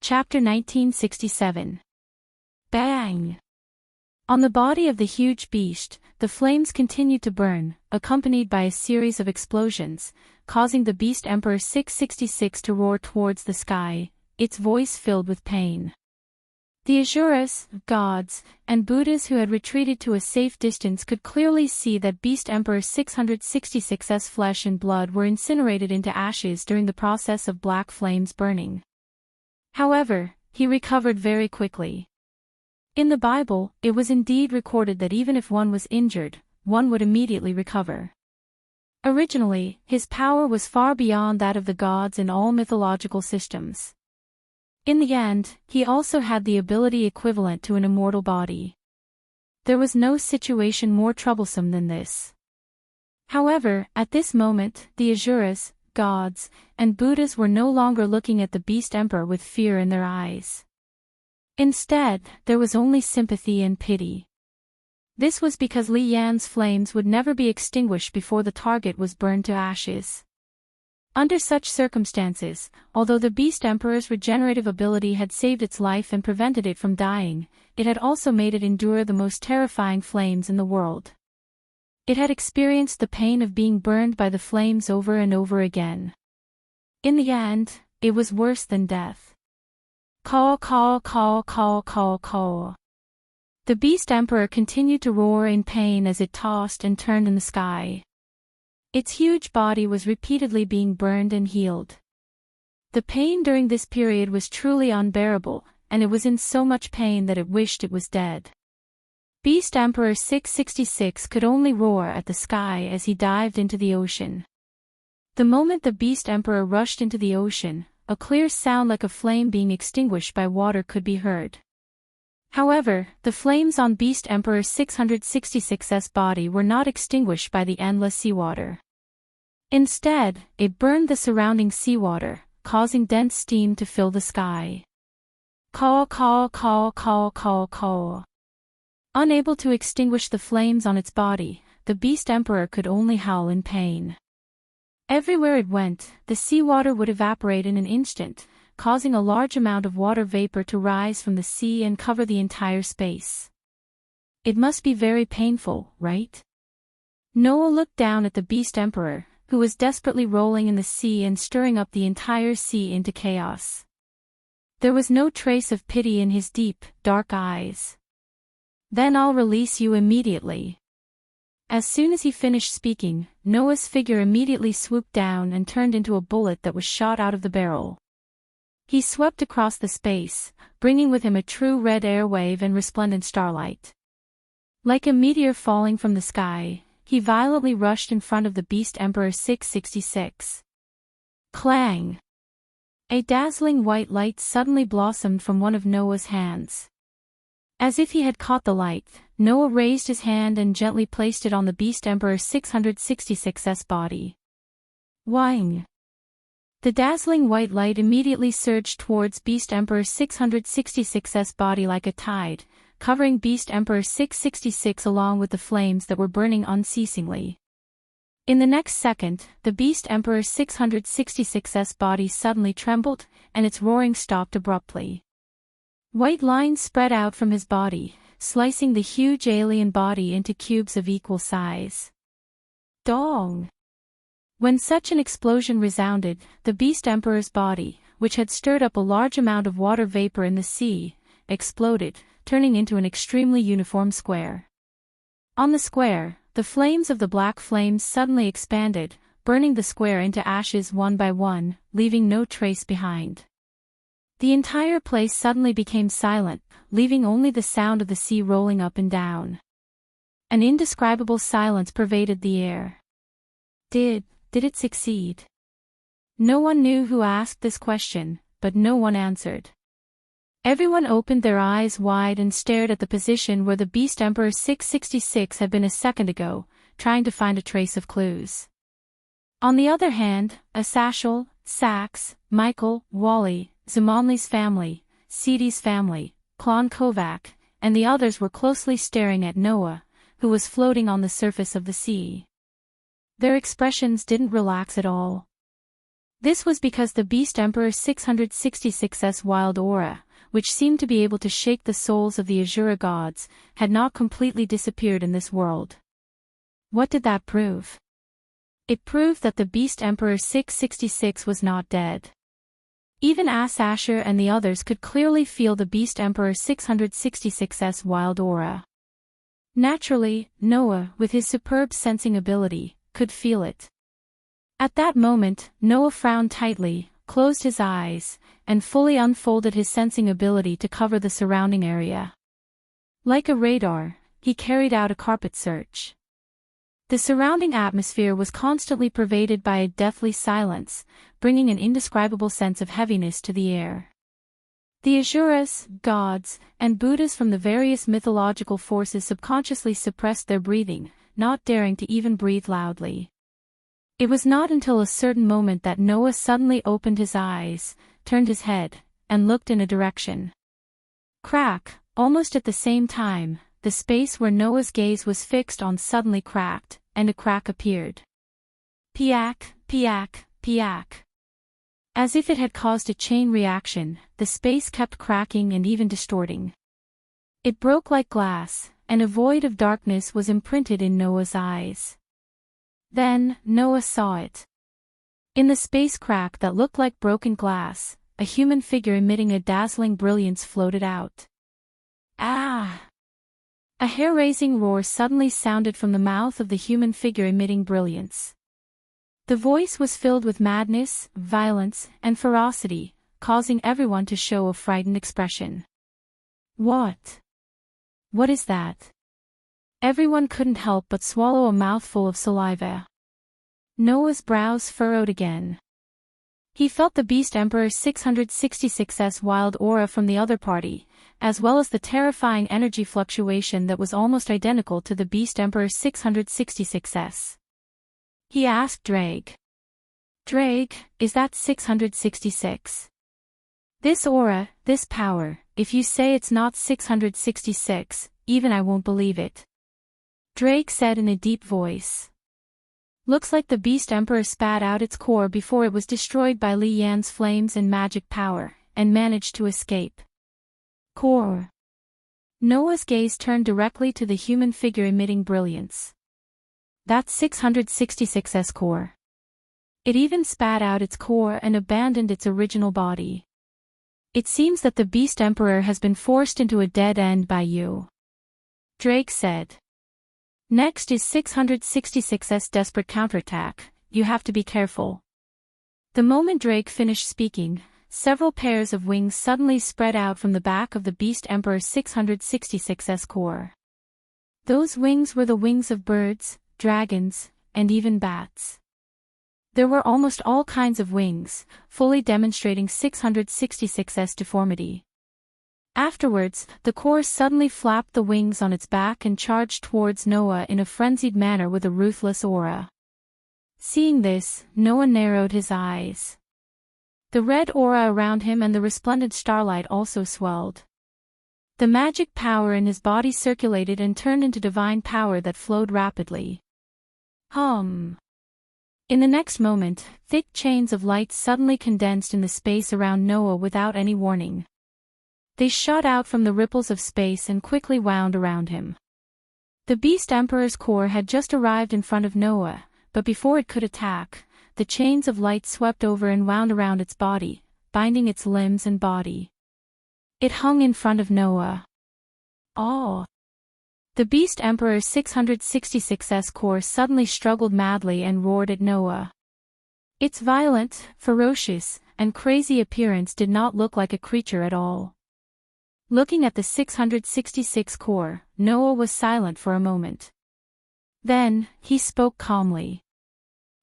Chapter 1967. Bang! On the body of the huge beast, the flames continued to burn, accompanied by a series of explosions, causing the beast Emperor 666 to roar towards the sky, its voice filled with pain. The Asuras, gods, and Buddhas who had retreated to a safe distance could clearly see that Beast Emperor 666's flesh and blood were incinerated into ashes during the process of black flames burning. However, he recovered very quickly. In the Bible, it was indeed recorded that even if one was injured, one would immediately recover. Originally, his power was far beyond that of the gods in all mythological systems. In the end, he also had the ability equivalent to an immortal body. There was no situation more troublesome than this. However, at this moment, the Asuras, gods, and Buddhas were no longer looking at the Beast Emperor with fear in their eyes. Instead, there was only sympathy and pity. This was because Li Yan's flames would never be extinguished before the target was burned to ashes. Under such circumstances, although the Beast Emperor's regenerative ability had saved its life and prevented it from dying, it had also made it endure the most terrifying flames in the world. It had experienced the pain of being burned by the flames over and over again. In the end, it was worse than death. Caw, caw, caw, caw, caw, caw. The Beast Emperor continued to roar in pain as it tossed and turned in the sky. Its huge body was repeatedly being burned and healed. The pain during this period was truly unbearable, and it was in so much pain that it wished it was dead. Beast Emperor 666 could only roar at the sky as he dived into the ocean. The moment the Beast Emperor rushed into the ocean, a clear sound like a flame being extinguished by water could be heard. However, the flames on Beast Emperor 666's body were not extinguished by the endless seawater. Instead, it burned the surrounding seawater, causing dense steam to fill the sky. Caw, caw, caw, caw, caw, caw. Unable to extinguish the flames on its body, the Beast Emperor could only howl in pain. Everywhere it went, the seawater would evaporate in an instant, causing a large amount of water vapor to rise from the sea and cover the entire space. It must be very painful, right? Noah looked down at the Beast Emperor, who was desperately rolling in the sea and stirring up the entire sea into chaos. There was no trace of pity in his deep, dark eyes. Then I'll release you immediately. As soon as he finished speaking, Noah's figure immediately swooped down and turned into a bullet that was shot out of the barrel. He swept across the space, bringing with him a true red airwave and resplendent starlight. Like a meteor falling from the sky, he violently rushed in front of the Beast Emperor 666. Clang! A dazzling white light suddenly blossomed from one of Noah's hands. As if he had caught the light, Noah raised his hand and gently placed it on the Beast Emperor 666's body. Whing! The dazzling white light immediately surged towards Beast Emperor 666's body like a tide, covering Beast Emperor 666 along with the flames that were burning unceasingly. In the next second, the Beast Emperor 666's body suddenly trembled, and its roaring stopped abruptly. White lines spread out from his body, slicing the huge alien body into cubes of equal size. Dong! When such an explosion resounded, the Beast Emperor's body, which had stirred up a large amount of water vapor in the sea, exploded, turning into an extremely uniform square. On the square, the flames of the black flames suddenly expanded, burning the square into ashes one by one, leaving no trace behind. The entire place suddenly became silent, leaving only the sound of the sea rolling up and down. An indescribable silence pervaded the air. Did it succeed? No one knew who asked this question, but no one answered. Everyone opened their eyes wide and stared at the position where the Beast Emperor 666 had been a second ago, trying to find a trace of clues. On the other hand, Asashel, Sax, Michael, Wally, Zumonli's family, Sidi's family, Klon Kovac, and the others were closely staring at Noah, who was floating on the surface of the sea. Their expressions didn't relax at all. This was because the Beast Emperor 666's wild aura, which seemed to be able to shake the souls of the Azura gods, had not completely disappeared in this world. What did that prove? It proved that the Beast Emperor 666 was not dead. Even Asher and the others could clearly feel the Beast Emperor 666's wild aura. Naturally, Noah, with his superb sensing ability, could feel it. At that moment, Noah frowned tightly, closed his eyes, and fully unfolded his sensing ability to cover the surrounding area. Like a radar, he carried out a carpet search. The surrounding atmosphere was constantly pervaded by a deathly silence, bringing an indescribable sense of heaviness to the air. The Asuras, gods, and Buddhas from the various mythological forces subconsciously suppressed their breathing, not daring to even breathe loudly. It was not until a certain moment that Noah suddenly opened his eyes, turned his head, and looked in a direction. Crack, almost at the same time, the space where Noah's gaze was fixed on suddenly cracked, and a crack appeared. Piak, piak, piak. As if it had caused a chain reaction, the space kept cracking and even distorting. It broke like glass, and a void of darkness was imprinted in Noah's eyes. Then, Noah saw it. In the space crack that looked like broken glass, a human figure emitting a dazzling brilliance floated out. Ah! A hair-raising roar suddenly sounded from the mouth of the human figure emitting brilliance. The voice was filled with madness, violence, and ferocity, causing everyone to show a frightened expression. What? What is that? Everyone couldn't help but swallow a mouthful of saliva. Noah's brows furrowed again. He felt the Beast Emperor 666's wild aura from the other party, as well as the terrifying energy fluctuation that was almost identical to the Beast Emperor 666's. He asked Drake. Drake, is that 666? This aura, this power, if you say it's not 666, even I won't believe it. Drake said in a deep voice. Looks like the Beast Emperor spat out its core before it was destroyed by Li Yan's flames and magic power, and managed to escape. Core. Noah's gaze turned directly to the human figure emitting brilliance. That's 666's core. It even spat out its core and abandoned its original body. It seems that the Beast Emperor has been forced into a dead end by you. Drake said. Next is 666's desperate counterattack, you have to be careful. The moment Drake finished speaking, several pairs of wings suddenly spread out from the back of the Beast Emperor 666's core. Those wings were the wings of birds, dragons, and even bats. There were almost all kinds of wings, fully demonstrating 666's deformity. Afterwards, the core suddenly flapped the wings on its back and charged towards Noah in a frenzied manner with a ruthless aura. Seeing this, Noah narrowed his eyes. The red aura around him and the resplendent starlight also swelled. The magic power in his body circulated and turned into divine power that flowed rapidly. In the next moment, thick chains of light suddenly condensed in the space around Noah without any warning. They shot out from the ripples of space and quickly wound around him. The Beast Emperor's core had just arrived in front of Noah, but before it could attack, the chains of light swept over and wound around its body, binding its limbs and body. It hung in front of Noah. Oh! The Beast Emperor 666's core suddenly struggled madly and roared at Noah. Its violent, ferocious, and crazy appearance did not look like a creature at all. Looking at the 666 core, Noah was silent for a moment. Then, he spoke calmly.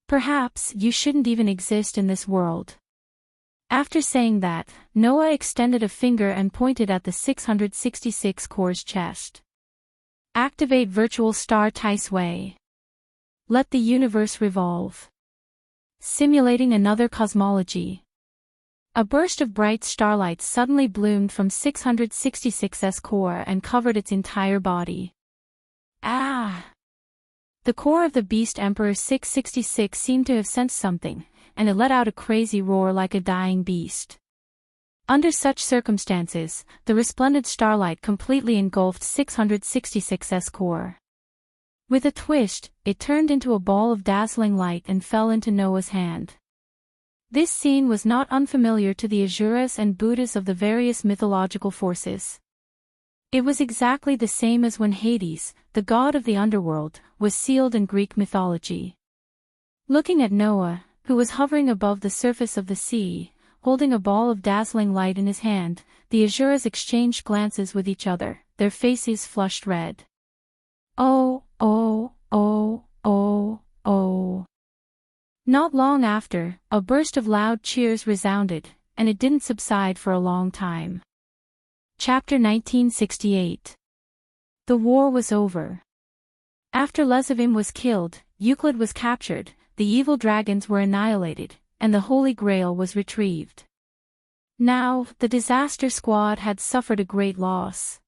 Perhaps you shouldn't even exist in this world. After saying that, Noah extended a finger and pointed at the 666 core's chest. Activate Virtual Star Ticeway. Let the universe revolve. Simulating another cosmology. A burst of bright starlight suddenly bloomed from 666's core and covered its entire body. Ah! The core of the Beast Emperor 666 seemed to have sensed something, and it let out a crazy roar like a dying beast. Under such circumstances, the resplendent starlight completely engulfed 666's core. With a twist, it turned into a ball of dazzling light and fell into Noah's hand. This scene was not unfamiliar to the Asuras and Buddhas of the various mythological forces. It was exactly the same as when Hades, the god of the underworld, was sealed in Greek mythology. Looking at Noah, who was hovering above the surface of the sea, holding a ball of dazzling light in his hand, the Asuras exchanged glances with each other, their faces flushed red. Oh, oh, oh, oh, oh. Not long after, a burst of loud cheers resounded, and it didn't subside for a long time. Chapter 1968. The war was over. After Lezavim was killed, Euclid was captured, the evil dragons were annihilated, and the Holy Grail was retrieved. Now, the disaster squad had suffered a great loss.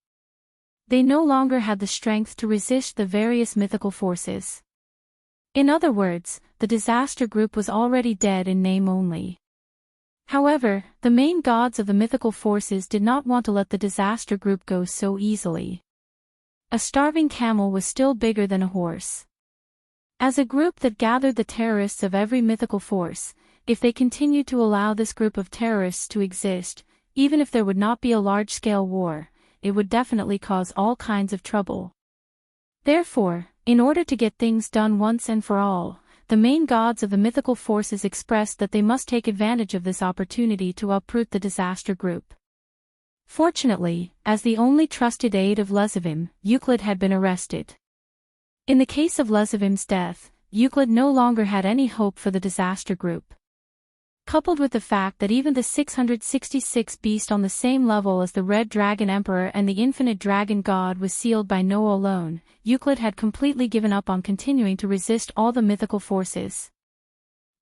They no longer had the strength to resist the various mythical forces. In other words, the disaster group was already dead in name only. However, the main gods of the mythical forces did not want to let the disaster group go so easily. A starving camel was still bigger than a horse. As a group that gathered the terrorists of every mythical force, if they continued to allow this group of terrorists to exist, even if there would not be a large-scale war, it would definitely cause all kinds of trouble. Therefore, in order to get things done once and for all, the main gods of the mythical forces expressed that they must take advantage of this opportunity to uproot the disaster group. Fortunately, as the only trusted aide of Lezavim, Euclid had been arrested. In the case of Lezavim's death, Euclid no longer had any hope for the disaster group. Coupled with the fact that even the 666 beast on the same level as the Red Dragon Emperor and the Infinite Dragon God was sealed by Noah alone, Euclid had completely given up on continuing to resist all the mythical forces.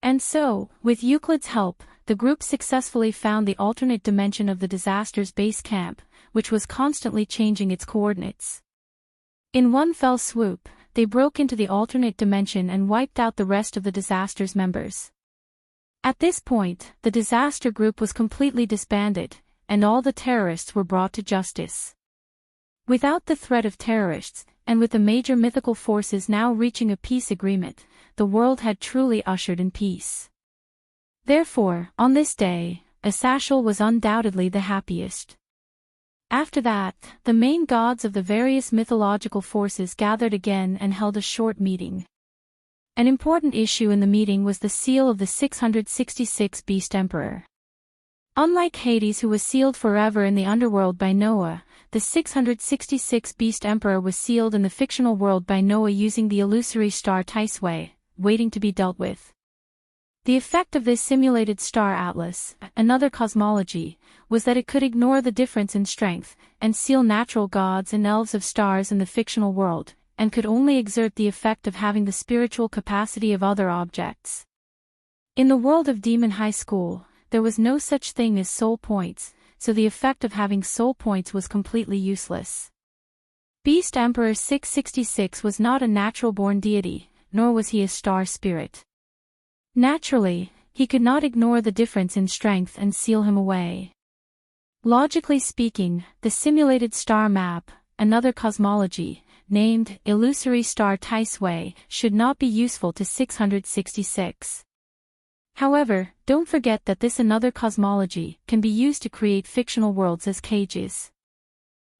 And so, with Euclid's help, the group successfully found the alternate dimension of the disaster's base camp, which was constantly changing its coordinates. In one fell swoop, they broke into the alternate dimension and wiped out the rest of the disaster's members. At this point, the disaster group was completely disbanded, and all the terrorists were brought to justice. Without the threat of terrorists, and with the major mythical forces now reaching a peace agreement, the world had truly ushered in peace. Therefore, on this day, Asashel was undoubtedly the happiest. After that, the main gods of the various mythological forces gathered again and held a short meeting. An important issue in the meeting was the seal of the 666 Beast Emperor. Unlike Hades, who was sealed forever in the underworld by Noah, the 666 Beast Emperor was sealed in the fictional world by Noah using the illusory star Tisway, waiting to be dealt with. The effect of this simulated star atlas, another cosmology, was that it could ignore the difference in strength, and seal natural gods and elves of stars in the fictional world, and could only exert the effect of having the spiritual capacity of other objects. In the world of Demon High School, there was no such thing as soul points, so the effect of having soul points was completely useless. Beast Emperor 666 was not a natural-born deity, nor was he a star spirit. Naturally, he could not ignore the difference in strength and seal him away. Logically speaking, the simulated star map, another cosmology, named Illusory Star Tisway, should not be useful to 666. However, don't forget that this another cosmology can be used to create fictional worlds as cages.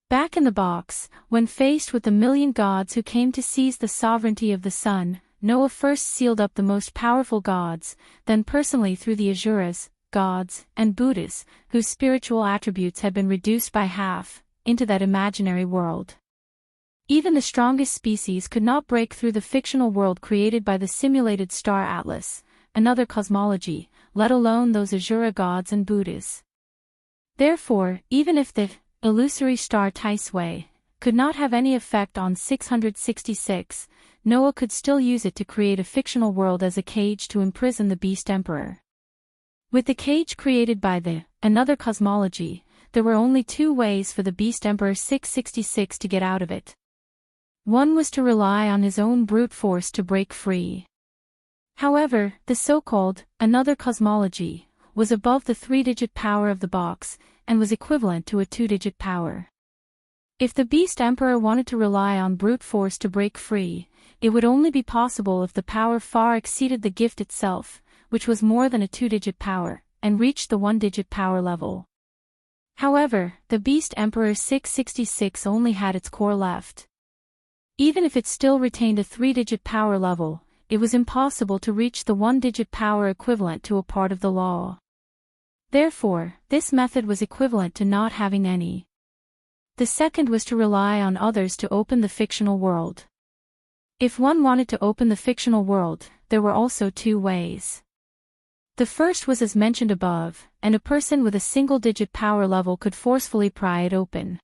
Back in the box, when faced with the million gods who came to seize the sovereignty of the sun, Noah first sealed up the most powerful gods, then personally threw the Asuras, gods, and Buddhas, whose spiritual attributes had been reduced by half, into that imaginary world. Even the strongest species could not break through the fictional world created by the simulated star atlas, another cosmology, let alone those Asura gods and Buddhas. Therefore, even if the illusory star Tisway could not have any effect on 666, Noah could still use it to create a fictional world as a cage to imprison the Beast Emperor. With the cage created by the another cosmology, there were only two ways for the Beast Emperor 666 to get out of it. One was to rely on his own brute force to break free. However, the so-called another cosmology was above the 3-digit power of the box and was equivalent to a 2-digit power. If the Beast Emperor wanted to rely on brute force to break free, it would only be possible if the power far exceeded the gift itself, which was more than a 2-digit power, and reached the 1-digit power level. However, the Beast Emperor 666 only had its core left. Even if it still retained a 3-digit power level, it was impossible to reach the 1-digit power equivalent to a part of the law. Therefore, this method was equivalent to not having any. The second was to rely on others to open the fictional world. If one wanted to open the fictional world, there were also two ways. The first was as mentioned above, and a person with a single-digit power level could forcefully pry it open.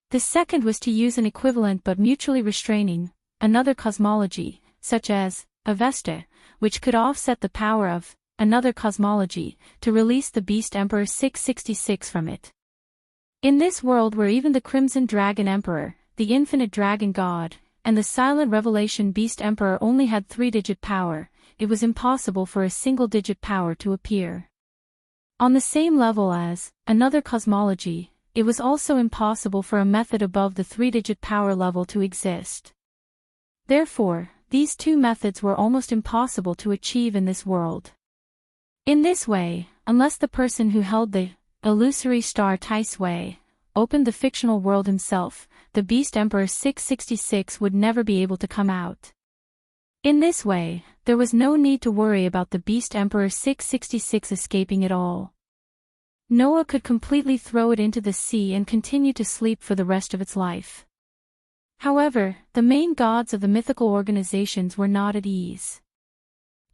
The second was to use an equivalent but mutually restraining, another cosmology, such as Avesta, which could offset the power of another cosmology, to release the Beast Emperor 666 from it. In this world where even the Crimson Dragon Emperor, the Infinite Dragon God, and the Silent Revelation Beast Emperor only had 3-digit power, it was impossible for a single-digit power to appear. On the same level as another cosmology, it was also impossible for a method above the 3-digit power level to exist. Therefore, these two methods were almost impossible to achieve in this world. In this way, unless the person who held the illusory star Tisway opened the fictional world himself, the Beast Emperor 666 would never be able to come out. In this way, there was no need to worry about the Beast Emperor 666 escaping at all. Noah could completely throw it into the sea and continue to sleep for the rest of its life. However, the main gods of the mythical organizations were not at ease.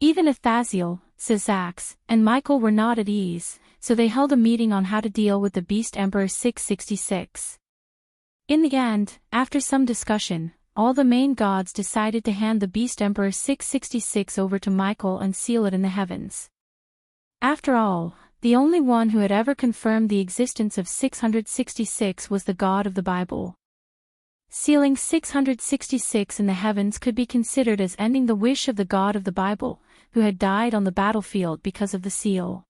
Even Athaziel, Sazax, and Michael were not at ease, so they held a meeting on how to deal with the Beast Emperor 666. In the end, after some discussion, all the main gods decided to hand the Beast Emperor 666 over to Michael and seal it in the heavens. After all, the only one who had ever confirmed the existence of 666 was the God of the Bible. Sealing 666 in the heavens could be considered as ending the wish of the God of the Bible, who had died on the battlefield because of the seal.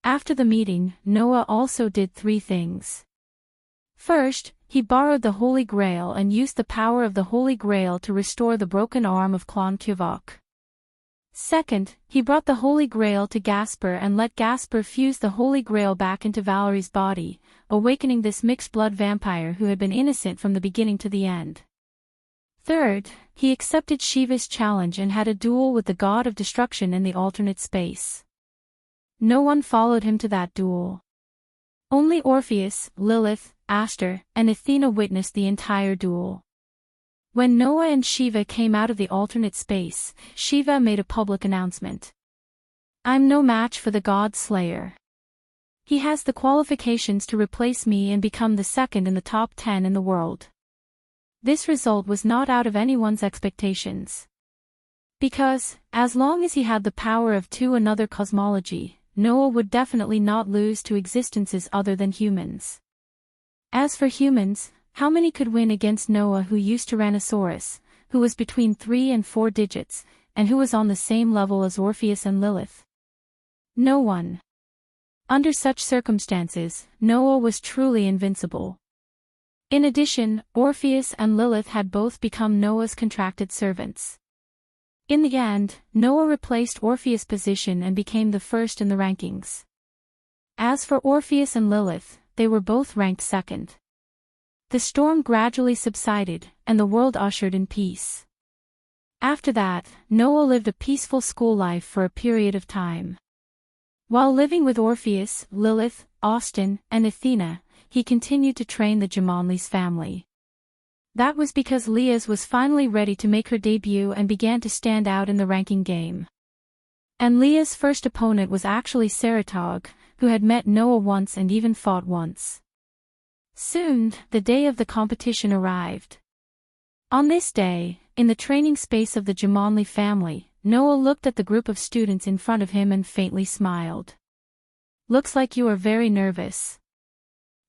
After the meeting, Noah also did 3 things. First, he borrowed the Holy Grail and used the power of the Holy Grail to restore the broken arm of Clon Kuvok. Second, he brought the Holy Grail to Gasper and let Gasper fuse the Holy Grail back into Valerie's body, awakening this mixed-blood vampire who had been innocent from the beginning to the end. Third, he accepted Shiva's challenge and had a duel with the god of destruction in the alternate space. No one followed him to that duel. Only Orpheus, Lilith, Aster, and Athena witnessed the entire duel. When Noah and Shiva came out of the alternate space, Shiva made a public announcement. "I'm no match for the God Slayer. He has the qualifications to replace me and become the second in the top 10 in the world." This result was not out of anyone's expectations. Because, as long as he had the power of another cosmology, Noah would definitely not lose to existences other than humans. As for humans, how many could win against Noah, who used Tyrannosaurus, who was between 3 and 4 digits, and who was on the same level as Orpheus and Lilith? No one. Under such circumstances, Noah was truly invincible. In addition, Orpheus and Lilith had both become Noah's contracted servants. In the end, Noah replaced Orpheus' position and became the first in the rankings. As for Orpheus and Lilith, they were both ranked second. The storm gradually subsided, and the world ushered in peace. After that, Noah lived a peaceful school life for a period of time. While living with Orpheus, Lilith, Austin, and Athena, he continued to train the Jumanli's family. That was because Leah's was finally ready to make her debut and began to stand out in the ranking game. And Leah's first opponent was actually Saratog, who had met Noah once and even fought once. Soon, the day of the competition arrived. On this day, in the training space of the Jumanli family, Noah looked at the group of students in front of him and faintly smiled. "Looks like you are very nervous."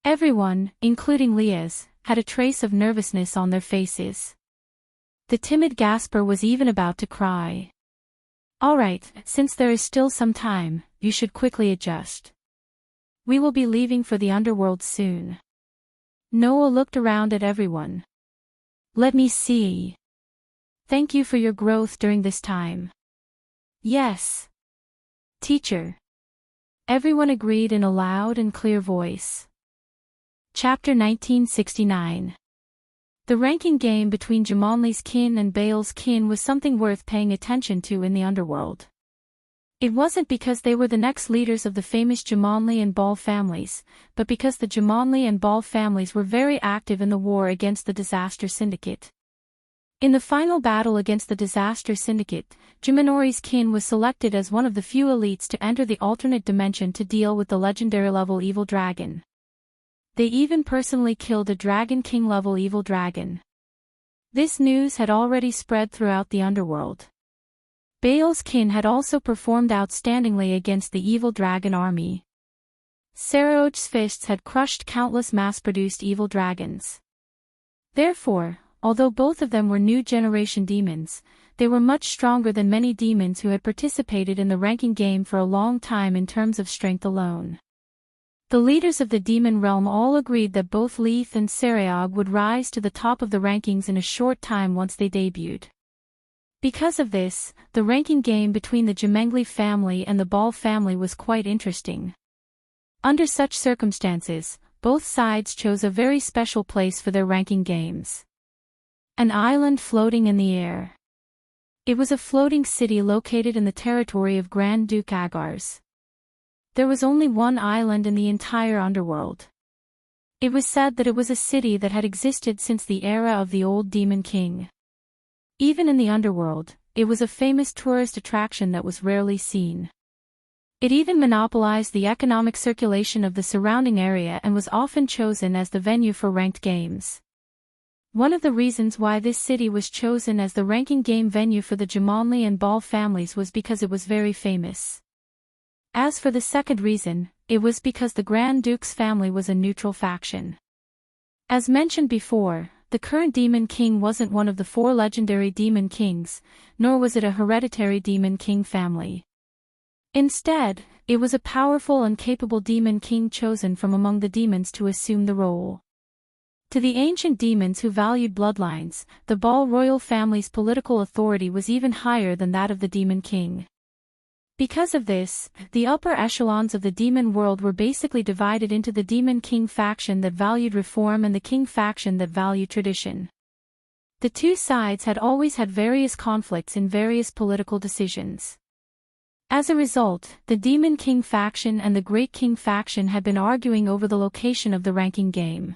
Everyone, including Leah's, had a trace of nervousness on their faces. The timid Gasper was even about to cry. Alright, since there is still some time, you should quickly adjust. We will be leaving for the underworld soon. Noah looked around at everyone. Let me see. Thank you for your growth during this time. Yes. Teacher. Everyone agreed in a loud and clear voice. Chapter 1969. The ranking game between Jumanli's kin and Baal's kin was something worth paying attention to in the underworld. It wasn't because they were the next leaders of the famous Jumanli and Baal families, but because the Jumanli and Baal families were very active in the war against the Disaster Syndicate. In the final battle against the Disaster Syndicate, Jumanori's kin was selected as one of the few elites to enter the alternate dimension to deal with the legendary-level evil dragon. They even personally killed a Dragon King-level evil dragon. This news had already spread throughout the underworld. Baal's kin had also performed outstandingly against the evil dragon army. Saraoj's fists had crushed countless mass-produced evil dragons. Therefore, although both of them were new generation demons, they were much stronger than many demons who had participated in the ranking game for a long time in terms of strength alone. The leaders of the demon realm all agreed that both Leith and Saraoj would rise to the top of the rankings in a short time once they debuted. Because of this, the ranking game between the Jemengli family and the Baal family was quite interesting. Under such circumstances, both sides chose a very special place for their ranking games. An island floating in the air. It was a floating city located in the territory of Grand Duke Agar's. There was only one island in the entire underworld. It was said that it was a city that had existed since the era of the old Demon King. Even in the underworld, it was a famous tourist attraction that was rarely seen. It even monopolized the economic circulation of the surrounding area and was often chosen as the venue for ranked games. One of the reasons why this city was chosen as the ranking game venue for the Jumanli and Baal families was because it was very famous. As for the second reason, it was because the Grand Duke's family was a neutral faction. As mentioned before, the current Demon King wasn't one of the 4 legendary Demon Kings, nor was it a hereditary Demon King family. Instead, it was a powerful and capable Demon King chosen from among the demons to assume the role. To the ancient demons who valued bloodlines, the Baal royal family's political authority was even higher than that of the Demon King. Because of this, the upper echelons of the demon world were basically divided into the Demon King faction that valued reform and the King faction that valued tradition. The two sides had always had various conflicts in various political decisions. As a result, the Demon King faction and the Great King faction had been arguing over the location of the ranking game.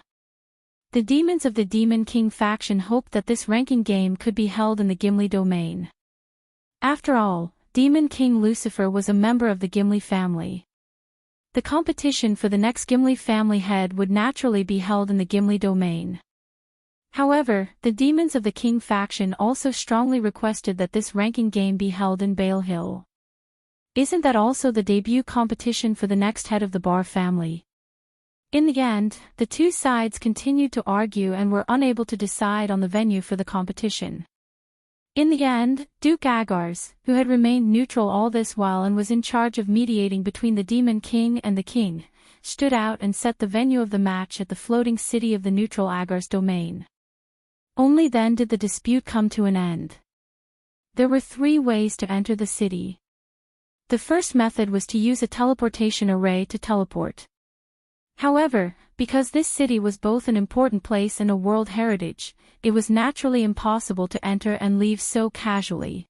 The demons of the Demon King faction hoped that this ranking game could be held in the Gimli domain. After all, Demon King Lucifer was a member of the Gimli family. The competition for the next Gimli family head would naturally be held in the Gimli domain. However, the demons of the King faction also strongly requested that this ranking game be held in Bale Hill. Isn't that also the debut competition for the next head of the Bar family? In the end, the two sides continued to argue and were unable to decide on the venue for the competition. In the end, Duke Agar's, who had remained neutral all this while and was in charge of mediating between the Demon King and the King, stood out and set the venue of the match at the floating city of the neutral Agar's domain. Only then did the dispute come to an end. There were 3 ways to enter the city. The first method was to use a teleportation array to teleport. However, because this city was both an important place and a world heritage, it was naturally impossible to enter and leave so casually.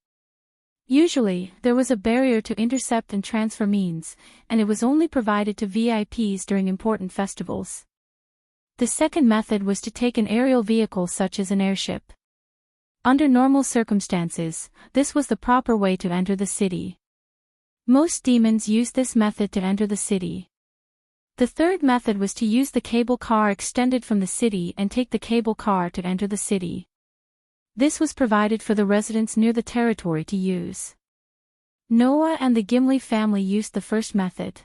Usually, there was a barrier to intercept and transfer means, and it was only provided to VIPs during important festivals. The second method was to take an aerial vehicle such as an airship. Under normal circumstances, this was the proper way to enter the city. Most demons used this method to enter the city. The third method was to use the cable car extended from the city and take the cable car to enter the city. This was provided for the residents near the territory to use. Noah and the Gimli family used the first method.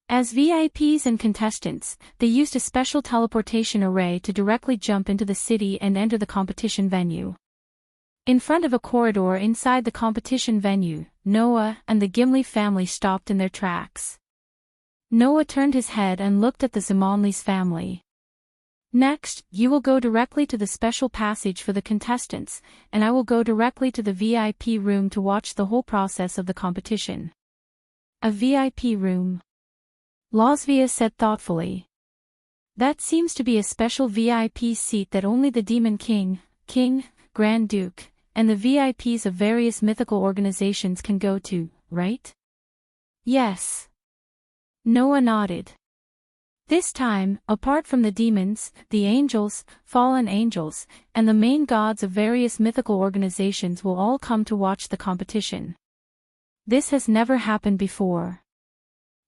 As VIPs and contestants, they used a special teleportation array to directly jump into the city and enter the competition venue. In front of a corridor inside the competition venue, Noah and the Gimli family stopped in their tracks. Noah turned his head and looked at the Zimonlis family. Next, you will go directly to the special passage for the contestants, and I will go directly to the VIP room to watch the whole process of the competition. A VIP room? Lasvia said thoughtfully. That seems to be a special VIP seat that only the Demon King, Grand Duke, and the VIPs of various mythical organizations can go to, right? Yes. Noah nodded. This time, apart from the demons, the angels, fallen angels, and the main gods of various mythical organizations will all come to watch the competition. This has never happened before.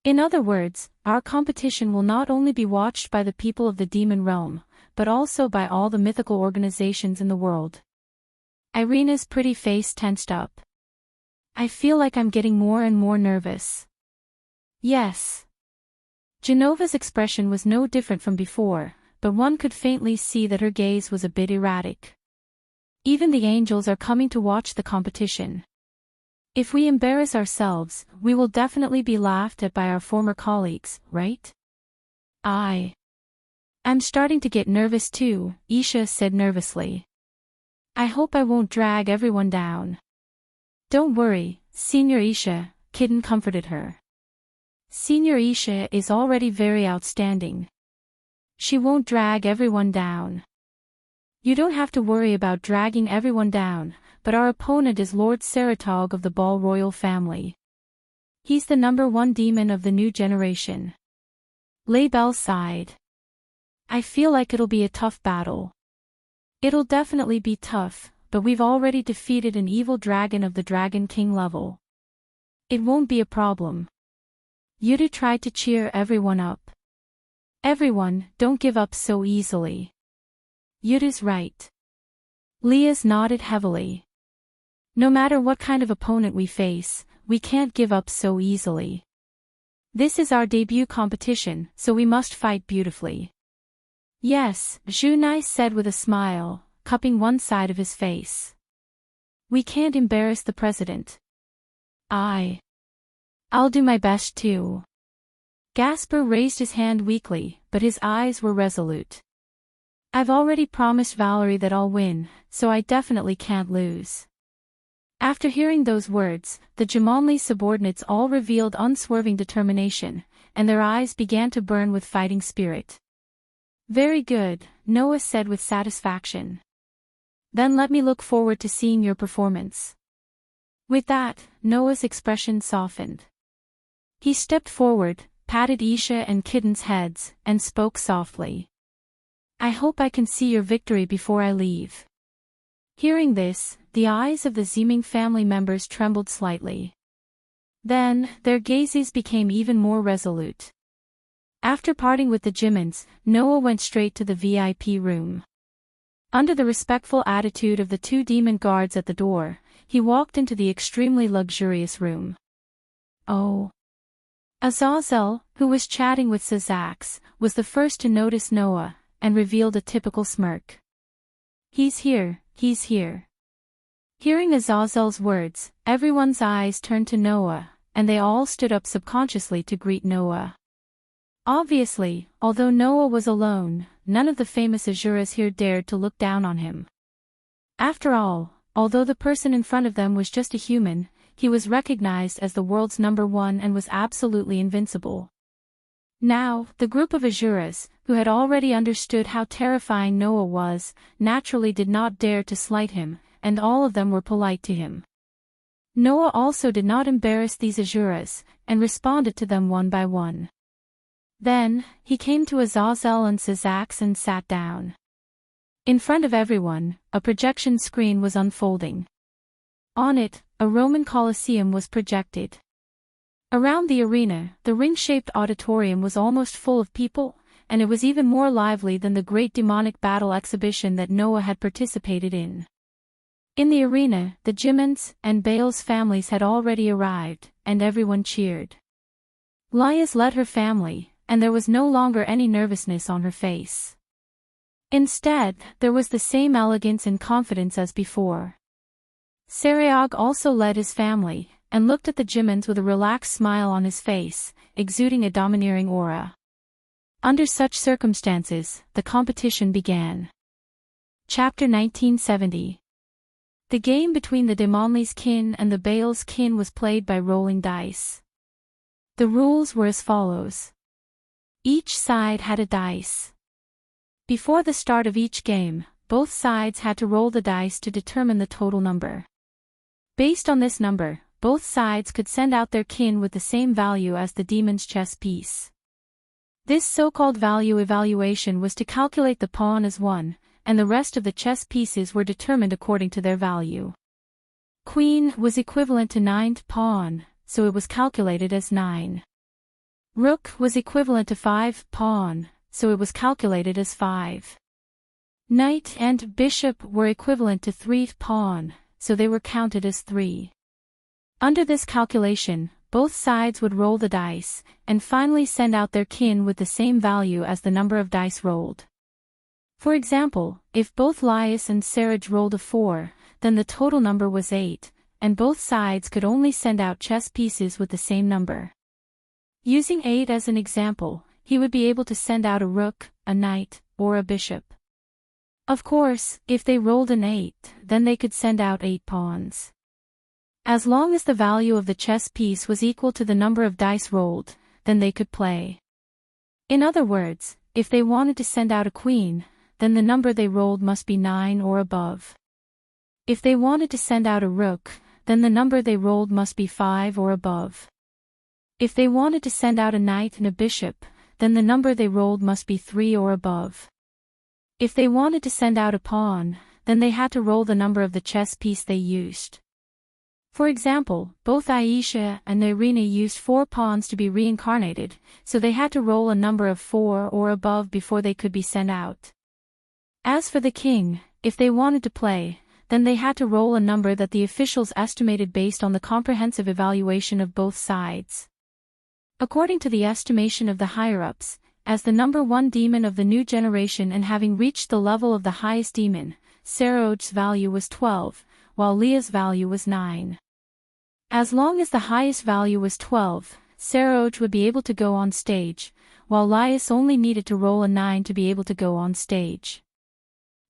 In other words, our competition will not only be watched by the people of the demon realm, but also by all the mythical organizations in the world. Irina's pretty face tensed up. I feel like I'm getting more and more nervous. Yes. Genova's expression was no different from before, but one could faintly see that her gaze was a bit erratic. Even the angels are coming to watch the competition. If we embarrass ourselves, we will definitely be laughed at by our former colleagues, right? I'm starting to get nervous too, Isha said nervously. I hope I won't drag everyone down. Don't worry, Senior Isha, Kitten comforted her. Senior Isha is already very outstanding. She won't drag everyone down. You don't have to worry about dragging everyone down, but our opponent is Lord Saratog of the Ball Royal family. He's the #1 demon of the new generation. Laybell sighed. I feel like it'll be a tough battle. It'll definitely be tough, but we've already defeated an evil dragon of the Dragon King level. It won't be a problem. Yudu tried to cheer everyone up. Everyone, don't give up so easily. Yudu's right. Lias nodded heavily. No matter what kind of opponent we face, we can't give up so easily. This is our debut competition, so we must fight beautifully. Yes, Junai said with a smile, cupping one side of his face. We can't embarrass the president. I'll do my best too. Gasper raised his hand weakly, but his eyes were resolute. I've already promised Valerie that I'll win, so I definitely can't lose. After hearing those words, the Jumonli subordinates all revealed unswerving determination, and their eyes began to burn with fighting spirit. Very good, Noah said with satisfaction. Then let me look forward to seeing your performance. With that, Noah's expression softened. He stepped forward, patted Isha and Kitten's heads, and spoke softly. I hope I can see your victory before I leave. Hearing this, the eyes of the Zieming family members trembled slightly. Then, their gazes became even more resolute. After parting with the Jimmins, Noah went straight to the VIP room. Under the respectful attitude of the 2 demon guards at the door, he walked into the extremely luxurious room. Oh. Azazel, who was chatting with Sazax, was the first to notice Noah, and revealed a typical smirk. He's here. Hearing Azazel's words, everyone's eyes turned to Noah, and they all stood up subconsciously to greet Noah. Obviously, although Noah was alone, none of the famous Azuras here dared to look down on him. After all, although the person in front of them was just a human, he was recognized as the world's #1 and was absolutely invincible. Now, the group of Azuras, who had already understood how terrifying Noah was, naturally did not dare to slight him, and all of them were polite to him. Noah also did not embarrass these Azuras, and responded to them one by one. Then, he came to Azazel and Sazax and sat down. In front of everyone, a projection screen was unfolding. On it, a Roman Colosseum was projected. Around the arena, the ring-shaped auditorium was almost full of people, and it was even more lively than the great demonic battle exhibition that Noah had participated in. In the arena, the Jimmins and Bale's families had already arrived, and everyone cheered. Lias led her family, and there was no longer any nervousness on her face. Instead, there was the same elegance and confidence as before. Saraog also led his family, and looked at the Jimmins with a relaxed smile on his face, exuding a domineering aura. Under such circumstances, the competition began. Chapter 1970. The game between the Demonli's kin and the Baal's kin was played by rolling dice. The rules were as follows. Each side had a dice. Before the start of each game, both sides had to roll the dice to determine the total number. Based on this number, both sides could send out their kin with the same value as the demon's chess piece. This so-called value evaluation was to calculate the pawn as 1, and the rest of the chess pieces were determined according to their value. Queen was equivalent to 9th pawn, so it was calculated as 9. Rook was equivalent to 5 pawn, so it was calculated as 5. Knight and bishop were equivalent to 3 pawn, so they were counted as 3. Under this calculation, both sides would roll the dice, and finally send out their kin with the same value as the number of dice rolled. For example, if both Laius and Saraj rolled a 4, then the total number was 8, and both sides could only send out chess pieces with the same number. Using 8 as an example, he would be able to send out a rook, a knight, or a bishop. Of course, if they rolled an 8, then they could send out 8 pawns. As long as the value of the chess piece was equal to the number of dice rolled, then they could play. In other words, if they wanted to send out a queen, then the number they rolled must be 9 or above. If they wanted to send out a rook, then the number they rolled must be 5 or above. If they wanted to send out a knight and a bishop, then the number they rolled must be 3 or above. If they wanted to send out a pawn, then they had to roll the number of the chess piece they used. For example, both Aisha and Irina used 4 pawns to be reincarnated, so they had to roll a number of 4 or above before they could be sent out. As for the king, if they wanted to play, then they had to roll a number that the officials estimated based on the comprehensive evaluation of both sides. According to the estimation of the higher-ups, as the number 1 demon of the new generation and having reached the level of the highest demon, Saroj's value was 12, while Leah's value was 9. As long as the highest value was 12, Saroj would be able to go on stage, while Laius only needed to roll a 9 to be able to go on stage.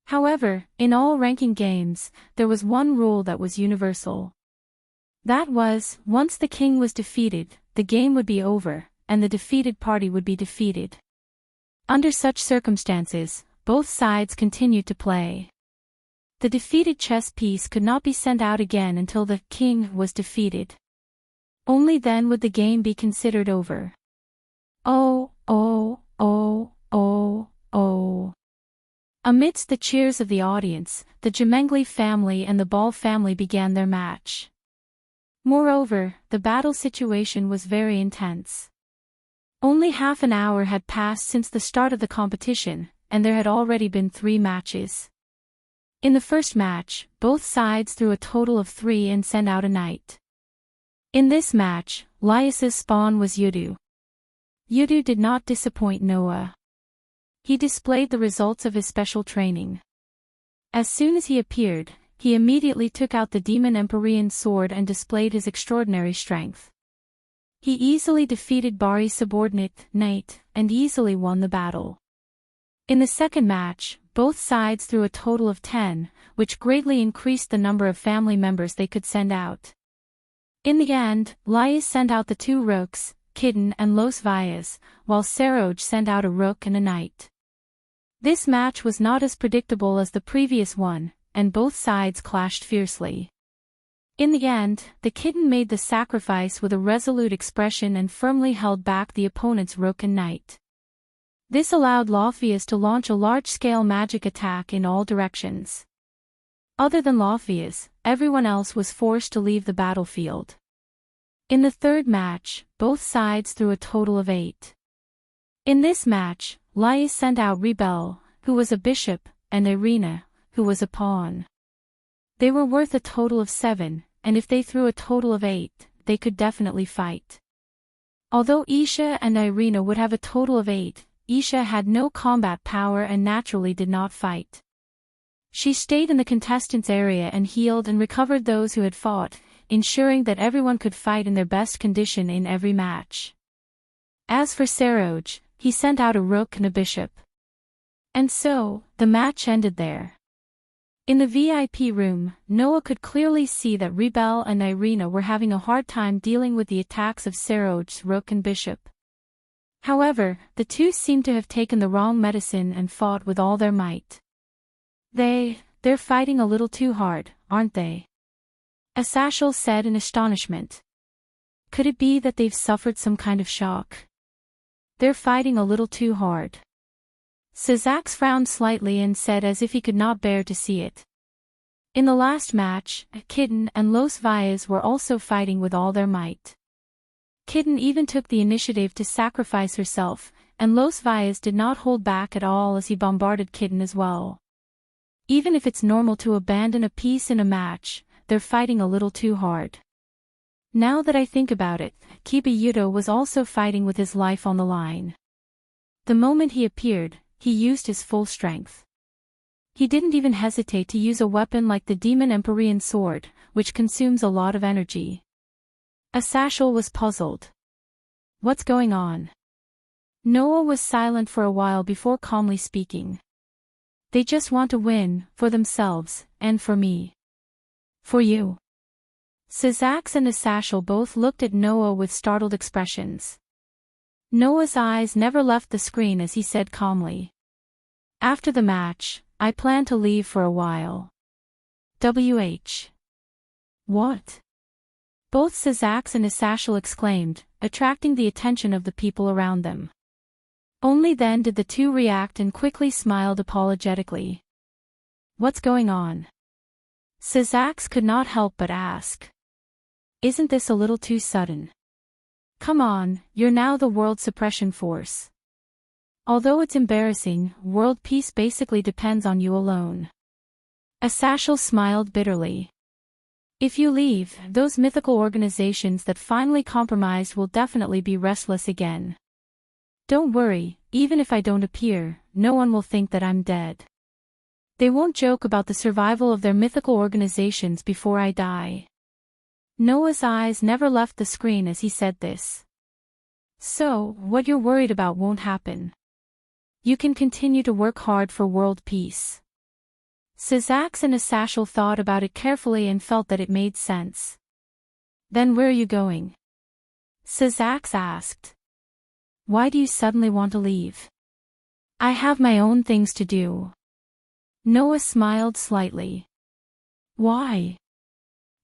However, in all ranking games, there was one rule that was universal. That was, once the king was defeated, the game would be over, and the defeated party would be defeated. Under such circumstances, both sides continued to play. The defeated chess piece could not be sent out again until the king was defeated. Only then would the game be considered over. Oh, oh, oh, oh, oh. Amidst the cheers of the audience, the Jemengli family and the Ball family began their match. Moreover, the battle situation was very intense. Only half an hour had passed since the start of the competition, and there had already been 3 matches. In the first match, both sides threw a total of 3 and sent out a knight. In this match, Laius's spawn was Yudu. Yudu did not disappoint Noah. He displayed the results of his special training. As soon as he appeared, he immediately took out the Demon Empyrean sword and displayed his extraordinary strength. He easily defeated Bari's subordinate, Knight, and easily won the battle. In the second match, both sides threw a total of 10, which greatly increased the number of family members they could send out. In the end, Laius sent out the 2 rooks, Kitten and Los Valles, while Saroj sent out a rook and a knight. This match was not as predictable as the previous one, and both sides clashed fiercely. In the end, the Kitten made the sacrifice with a resolute expression and firmly held back the opponent's rook and knight. This allowed Lophius to launch a large-scale magic attack in all directions. Other than Lophius, everyone else was forced to leave the battlefield. In the third match, both sides threw a total of 8. In this match, Laius sent out Rebel, who was a bishop, and Irina, who was a pawn. They were worth a total of 7, and if they threw a total of 8, they could definitely fight. Although Isha and Irina would have a total of 8, Isha had no combat power and naturally did not fight. She stayed in the contestants' area and healed and recovered those who had fought, ensuring that everyone could fight in their best condition in every match. As for Saroj, he sent out a rook and a bishop. And so, the match ended there. In the VIP room, Noah could clearly see that Rebel and Irina were having a hard time dealing with the attacks of Saroj's rook and bishop. However, the two seemed to have taken the wrong medicine and fought with all their might. They're fighting a little too hard, aren't they? Asashel said in astonishment. Could it be that they've suffered some kind of shock? They're fighting a little too hard. Sazax frowned slightly and said as if he could not bear to see it. In the last match, Kitten and Los Valles were also fighting with all their might. Kitten even took the initiative to sacrifice herself, and Los Valles did not hold back at all as he bombarded Kitten as well. Even if it's normal to abandon a piece in a match, they're fighting a little too hard. Now that I think about it, Kiba was also fighting with his life on the line. The moment he appeared, he used his full strength. He didn't even hesitate to use a weapon like the Demon Empyrean sword, which consumes a lot of energy. Asashel was puzzled. What's going on? Noah was silent for a while before calmly speaking. They just want to win, for themselves, and for me. For you. Sazax and Asashel both looked at Noah with startled expressions. Noah's eyes never left the screen as he said calmly. After the match, I plan to leave for a while. What? Both Sazax and Asashel exclaimed, attracting the attention of the people around them. Only then did the two react and quickly smiled apologetically. What's going on? Sazax could not help but ask. Isn't this a little too sudden? Come on, you're now the World Suppression Force. Although it's embarrassing, world peace basically depends on you alone. Asashel smiled bitterly. If you leave, those mythical organizations that finally compromised will definitely be restless again. Don't worry, even if I don't appear, no one will think that I'm dead. They won't joke about the survival of their mythical organizations before I die. Noah's eyes never left the screen as he said this. So, what you're worried about won't happen. You can continue to work hard for world peace. Sazax and Asashel thought about it carefully and felt that it made sense. Then where are you going? Sazax asked. Why do you suddenly want to leave? I have my own things to do. Noah smiled slightly. Why?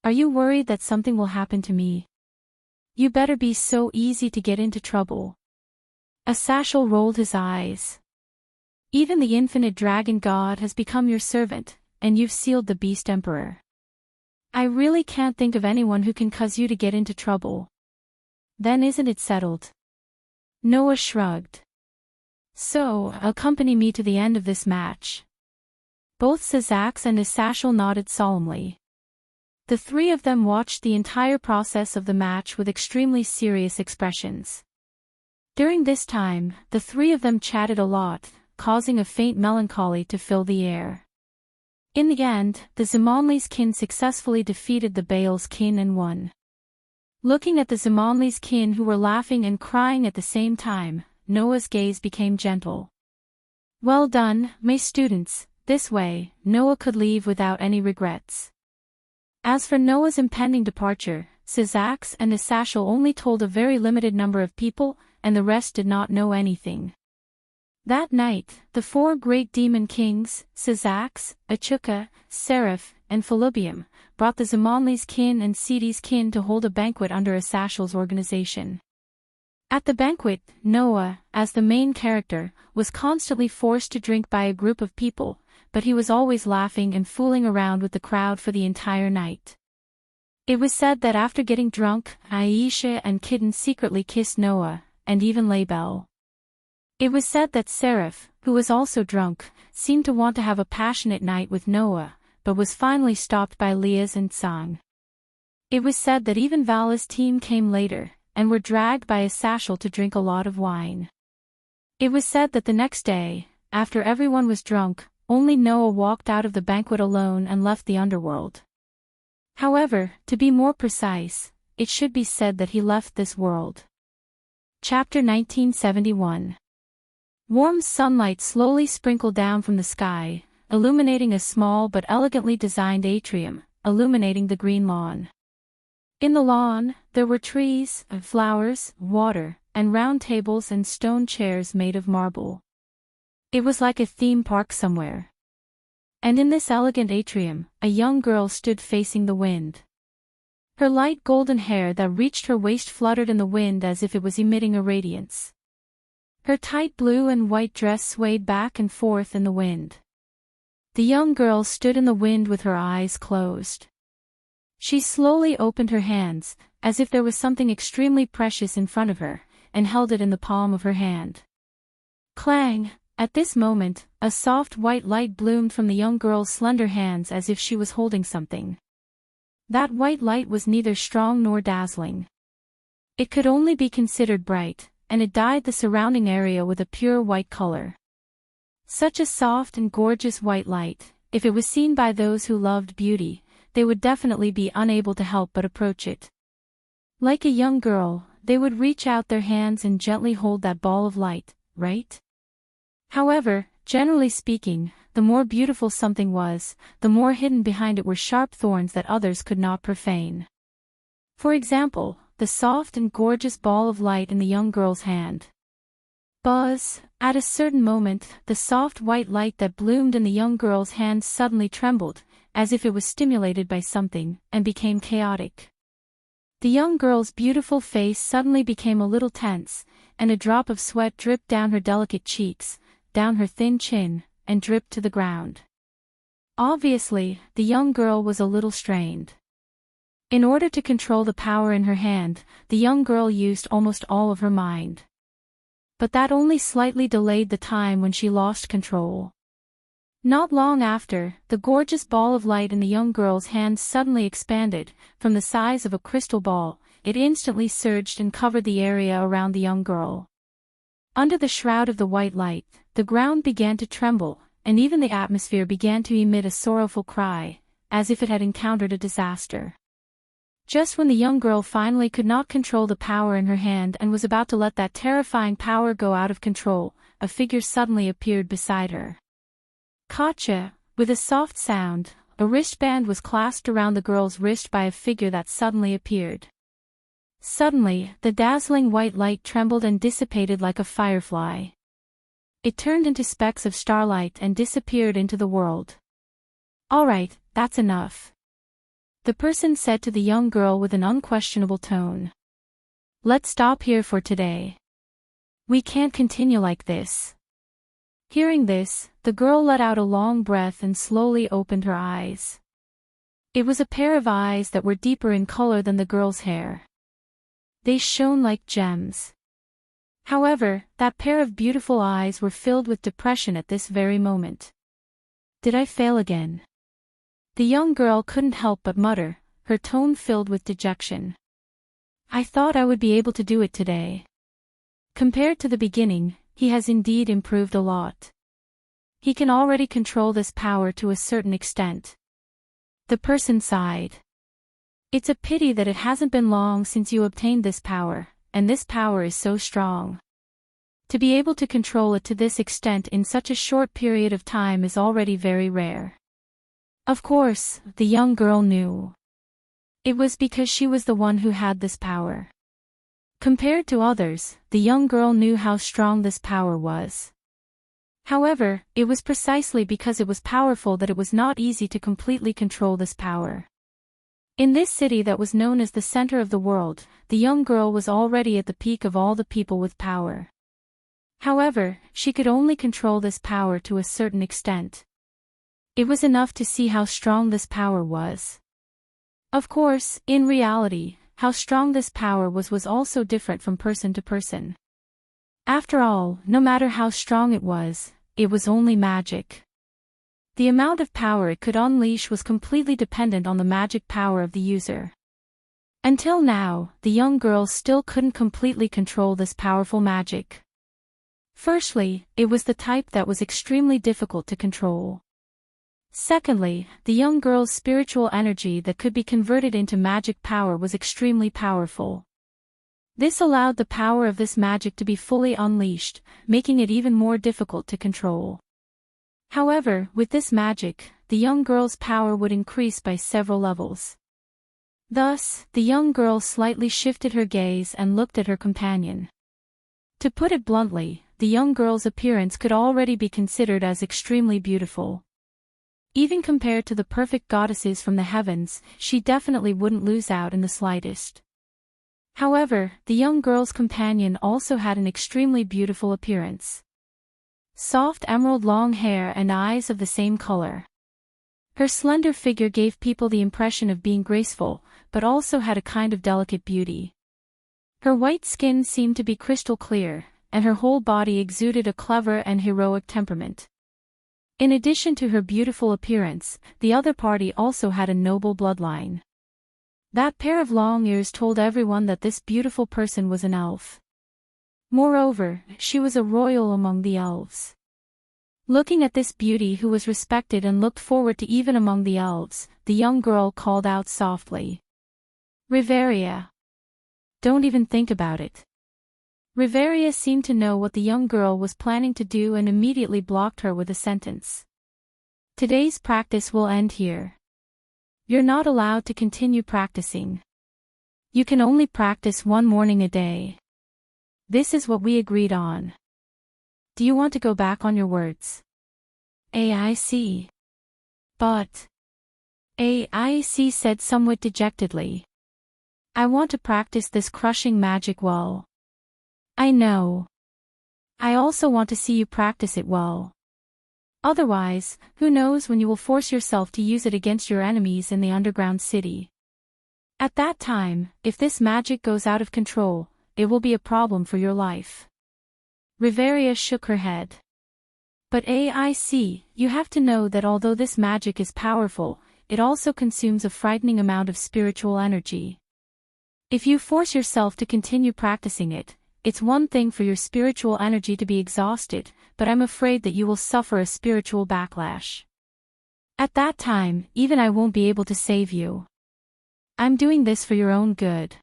Are you worried that something will happen to me? You better be so easy to get into trouble. Asashel rolled his eyes. Even the infinite dragon god has become your servant, and you've sealed the beast emperor. I really can't think of anyone who can cause you to get into trouble. Then isn't it settled? Noah shrugged. So, accompany me to the end of this match. Both Sazax and Asashel nodded solemnly. The three of them watched the entire process of the match with extremely serious expressions. During this time, the three of them chatted a lot, causing a faint melancholy to fill the air. In the end, the Zimonli's kin successfully defeated the Baal's kin and won. Looking at the Zimonli's kin who were laughing and crying at the same time, Noah's gaze became gentle. Well done, my students, this way, Noah could leave without any regrets. As for Noah's impending departure, Sazax and Asashel only told a very limited number of people, and the rest did not know anything. That night, the four great demon kings, Sazax, Achuka, Seraph, and Felubium, brought the Zimonli's kin and Sidi's kin to hold a banquet under Asashel's organization. At the banquet, Noah, as the main character, was constantly forced to drink by a group of people, but he was always laughing and fooling around with the crowd for the entire night. It was said that after getting drunk, Aisha and Kitten secretly kissed Noah, and even Label. It was said that Seraph, who was also drunk, seemed to want to have a passionate night with Noah, but was finally stopped by Liaz and Sang. It was said that even Vala's team came later, and were dragged by Asashel to drink a lot of wine. It was said that the next day, after everyone was drunk, only Noah walked out of the banquet alone and left the underworld. However, to be more precise, it should be said that he left this world. Chapter 1971. Warm sunlight slowly sprinkled down from the sky, illuminating a small but elegantly designed atrium, illuminating the green lawn. In the lawn, there were trees, flowers, water, and round tables and stone chairs made of marble. It was like a theme park somewhere. And in this elegant atrium, a young girl stood facing the wind. Her light golden hair that reached her waist fluttered in the wind as if it was emitting a radiance. Her tight blue and white dress swayed back and forth in the wind. The young girl stood in the wind with her eyes closed. She slowly opened her hands, as if there was something extremely precious in front of her, and held it in the palm of her hand. Clang! At this moment, a soft white light bloomed from the young girl's slender hands as if she was holding something. That white light was neither strong nor dazzling. It could only be considered bright, and it dyed the surrounding area with a pure white color. Such a soft and gorgeous white light, if it was seen by those who loved beauty, they would definitely be unable to help but approach it. Like a young girl, they would reach out their hands and gently hold that ball of light, right? However, generally speaking, the more beautiful something was, the more hidden behind it were sharp thorns that others could not profane. For example, the soft and gorgeous ball of light in the young girl's hand. Buzz! At a certain moment, the soft white light that bloomed in the young girl's hand suddenly trembled, as if it was stimulated by something, and became chaotic. The young girl's beautiful face suddenly became a little tense, and a drop of sweat dripped down her delicate cheeks, down her thin chin, and dripped to the ground. Obviously, the young girl was a little strained. In order to control the power in her hand, the young girl used almost all of her mind. But that only slightly delayed the time when she lost control. Not long after, the gorgeous ball of light in the young girl's hand suddenly expanded, from the size of a crystal ball. It instantly surged and covered the area around the young girl. Under the shroud of the white light, the ground began to tremble, and even the atmosphere began to emit a sorrowful cry, as if it had encountered a disaster. Just when the young girl finally could not control the power in her hand and was about to let that terrifying power go out of control, a figure suddenly appeared beside her. Gotcha! With a soft sound, a wristband was clasped around the girl's wrist by a figure that suddenly appeared. Suddenly, the dazzling white light trembled and dissipated like a firefly. It turned into specks of starlight and disappeared into the world. Alright, that's enough. The person said to the young girl with an unquestionable tone. Let's stop here for today. We can't continue like this. Hearing this, the girl let out a long breath and slowly opened her eyes. It was a pair of eyes that were deeper in color than the girl's hair. They shone like gems. However, that pair of beautiful eyes were filled with depression at this very moment. Did I fail again? The young girl couldn't help but mutter, her tone filled with dejection. I thought I would be able to do it today. Compared to the beginning, he has indeed improved a lot. He can already control this power to a certain extent. The person sighed. It's a pity that it hasn't been long since you obtained this power, and this power is so strong. To be able to control it to this extent in such a short period of time is already very rare. Of course, the young girl knew. It was because she was the one who had this power. Compared to others, the young girl knew how strong this power was. However, it was precisely because it was powerful that it was not easy to completely control this power. In this city that was known as the center of the world, the young girl was already at the peak of all the people with power. However, she could only control this power to a certain extent. It was enough to see how strong this power was. Of course, in reality, how strong this power was also different from person to person. After all, no matter how strong it was only magic. The amount of power it could unleash was completely dependent on the magic power of the user. Until now, the young girl still couldn't completely control this powerful magic. Firstly, it was the type that was extremely difficult to control. Secondly, the young girl's spiritual energy that could be converted into magic power was extremely powerful. This allowed the power of this magic to be fully unleashed, making it even more difficult to control. However, with this magic, the young girl's power would increase by several levels. Thus, the young girl slightly shifted her gaze and looked at her companion. To put it bluntly, the young girl's appearance could already be considered as extremely beautiful. Even compared to the perfect goddesses from the heavens, she definitely wouldn't lose out in the slightest. However, the young girl's companion also had an extremely beautiful appearance. Soft emerald long hair and eyes of the same color. Her slender figure gave people the impression of being graceful, but also had a kind of delicate beauty. Her white skin seemed to be crystal clear, and her whole body exuded a clever and heroic temperament. In addition to her beautiful appearance, the other party also had a noble bloodline. That pair of long ears told everyone that this beautiful person was an elf. Moreover, she was a royal among the elves. Looking at this beauty who was respected and looked forward to even among the elves, the young girl called out softly. "Riveria. Don't even think about it." Riveria seemed to know what the young girl was planning to do and immediately blocked her with a sentence. "Today's practice will end here. You're not allowed to continue practicing. You can only practice one morning a day. This is what we agreed on. Do you want to go back on your words?" "I see. But..." I said somewhat dejectedly. "I want to practice this crushing magic well." "I know. I also want to see you practice it well. Otherwise, who knows when you will force yourself to use it against your enemies in the underground city. At that time, if this magic goes out of control, it will be a problem for your life." Riveria shook her head. "But you have to know that although this magic is powerful, it also consumes a frightening amount of spiritual energy. If you force yourself to continue practicing it, it's one thing for your spiritual energy to be exhausted, but I'm afraid that you will suffer a spiritual backlash. At that time, even I won't be able to save you. I'm doing this for your own good."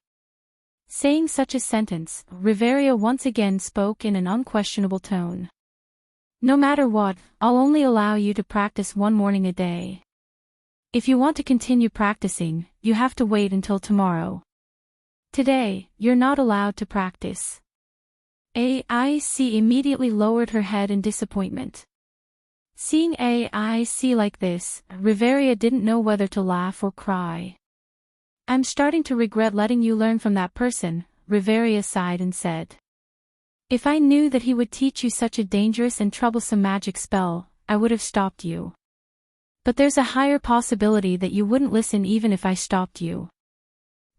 Saying such a sentence, Riveria once again spoke in an unquestionable tone. "No matter what, I'll only allow you to practice one morning a day. If you want to continue practicing, you have to wait until tomorrow. Today, you're not allowed to practice." Immediately lowered her head in disappointment. Seeing like this, Riveria didn't know whether to laugh or cry. "I'm starting to regret letting you learn from that person," Riveria sighed and said. "If I knew that he would teach you such a dangerous and troublesome magic spell, I would have stopped you. But there's a higher possibility that you wouldn't listen even if I stopped you."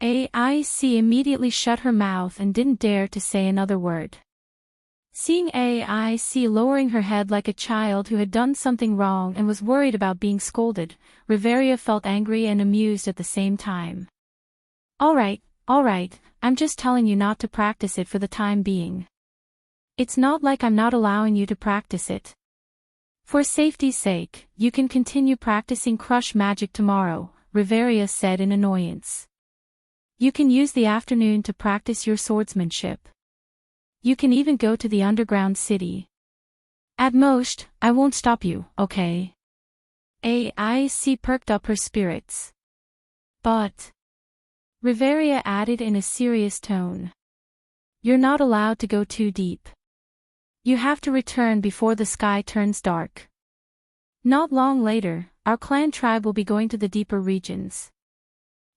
Immediately shut her mouth and didn't dare to say another word. Seeing lowering her head like a child who had done something wrong and was worried about being scolded, Riveria felt angry and amused at the same time. All right, I'm just telling you not to practice it for the time being. It's not like I'm not allowing you to practice it. For safety's sake, you can continue practicing crush magic tomorrow," Riveria said in annoyance. "You can use the afternoon to practice your swordsmanship. You can even go to the underground city. At most, I won't stop you, okay?" Perked up her spirits. "But," Riveria added in a serious tone, "you're not allowed to go too deep. You have to return before the sky turns dark. Not long later, our clan tribe will be going to the deeper regions.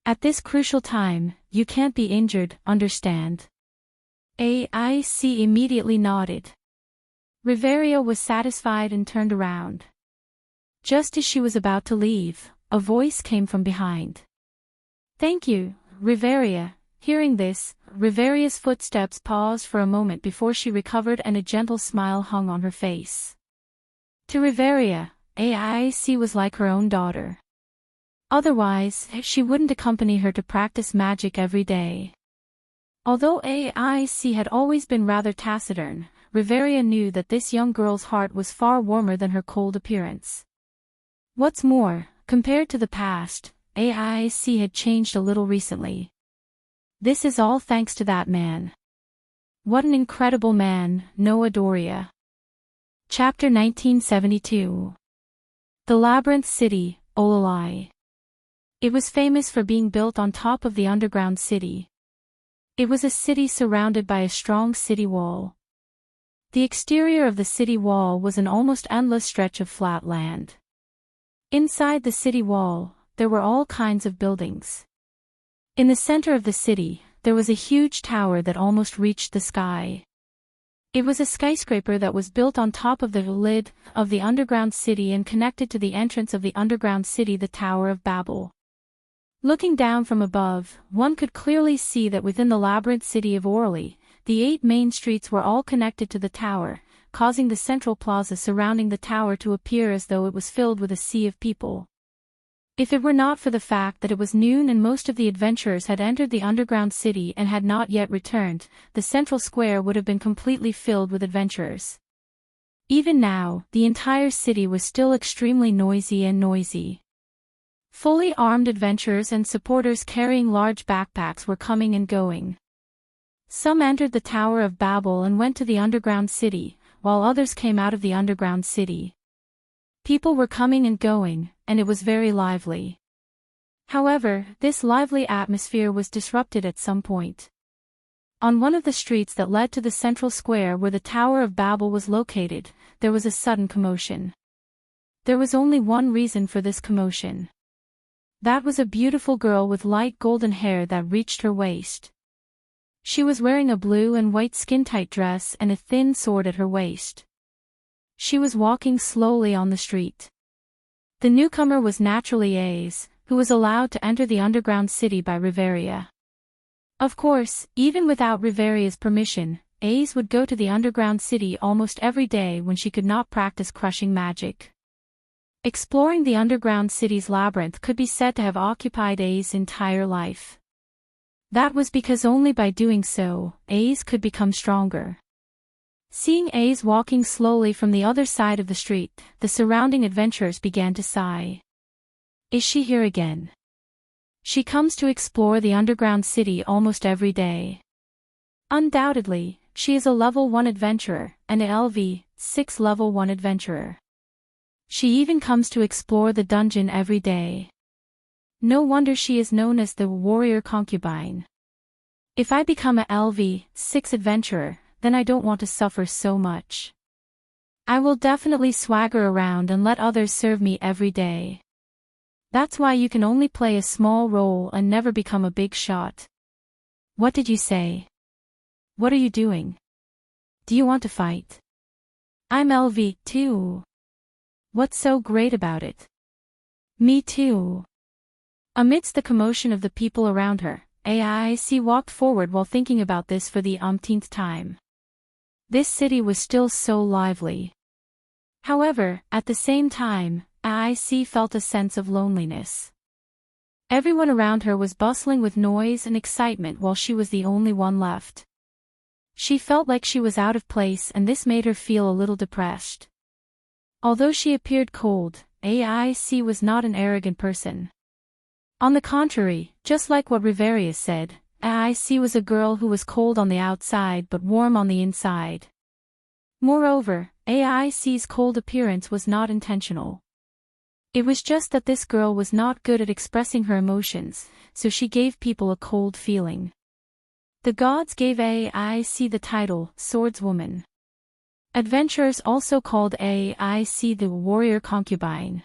At this crucial time, you can't be injured, understand?" Immediately nodded. Riveria was satisfied and turned around. Just as she was about to leave, a voice came from behind. "Thank you, Riveria." Hearing this, Riveria's footsteps paused for a moment before she recovered and a gentle smile hung on her face. To Riveria, was like her own daughter. Otherwise, she wouldn't accompany her to practice magic every day. Although had always been rather taciturn, Riveria knew that this young girl's heart was far warmer than her cold appearance. What's more, compared to the past, AIC had changed a little recently. This is all thanks to that man. What an incredible man, Noah Doria. Chapter 1972. The Labyrinth City, Olalai. It was famous for being built on top of the underground city. It was a city surrounded by a strong city wall. The exterior of the city wall was an almost endless stretch of flat land. Inside the city wall, there were all kinds of buildings. In the center of the city, there was a huge tower that almost reached the sky. It was a skyscraper that was built on top of the lid of the underground city and connected to the entrance of the underground city, the Tower of Babel. Looking down from above, one could clearly see that within the labyrinth city of Orly, the 8 main streets were all connected to the tower, causing the central plaza surrounding the tower to appear as though it was filled with a sea of people. If it were not for the fact that it was noon and most of the adventurers had entered the underground city and had not yet returned, the central square would have been completely filled with adventurers. Even now, the entire city was still extremely noisy. Fully armed adventurers and supporters carrying large backpacks were coming and going. Some entered the Tower of Babel and went to the underground city, while others came out of the underground city. People were coming and going, and it was very lively. However, this lively atmosphere was disrupted at some point. On one of the streets that led to the central square where the Tower of Babel was located, there was a sudden commotion. There was only one reason for this commotion. That was a beautiful girl with light golden hair that reached her waist. She was wearing a blue and white skin-tight dress and a thin sword at her waist. She was walking slowly on the street. The newcomer was naturally Ace, who was allowed to enter the underground city by Riveria. Of course, even without Riveria's permission, Ace would go to the underground city almost every day when she could not practice crushing magic. Exploring the underground city's labyrinth could be said to have occupied Ace's entire life. That was because only by doing so, Ace could become stronger. Seeing Ace walking slowly from the other side of the street, the surrounding adventurers began to sigh. Is she here again? She comes to explore the underground city almost every day. Undoubtedly, she is a level 1 adventurer, and a LV6 level 1 adventurer. She even comes to explore the dungeon every day. No wonder she is known as the warrior concubine. If I become a LV6 adventurer, then I don't want to suffer so much. I will definitely swagger around and let others serve me every day. That's why you can only play a small role and never become a big shot. What did you say? What are you doing? Do you want to fight? I'm LV too. What's so great about it? Me too. Amidst the commotion of the people around her, AIC walked forward while thinking about this for the umpteenth time. This city was still so lively. However, at the same time, AIC felt a sense of loneliness. Everyone around her was bustling with noise and excitement while she was the only one left. She felt like she was out of place and this made her feel a little depressed. Although she appeared cold, AIC was not an arrogant person. On the contrary, just like what Riveria said, AIC was a girl who was cold on the outside but warm on the inside. Moreover, AIC's cold appearance was not intentional. It was just that this girl was not good at expressing her emotions, so she gave people a cold feeling. The gods gave AIC the title, Swordswoman. Adventurers also called AIC the warrior concubine.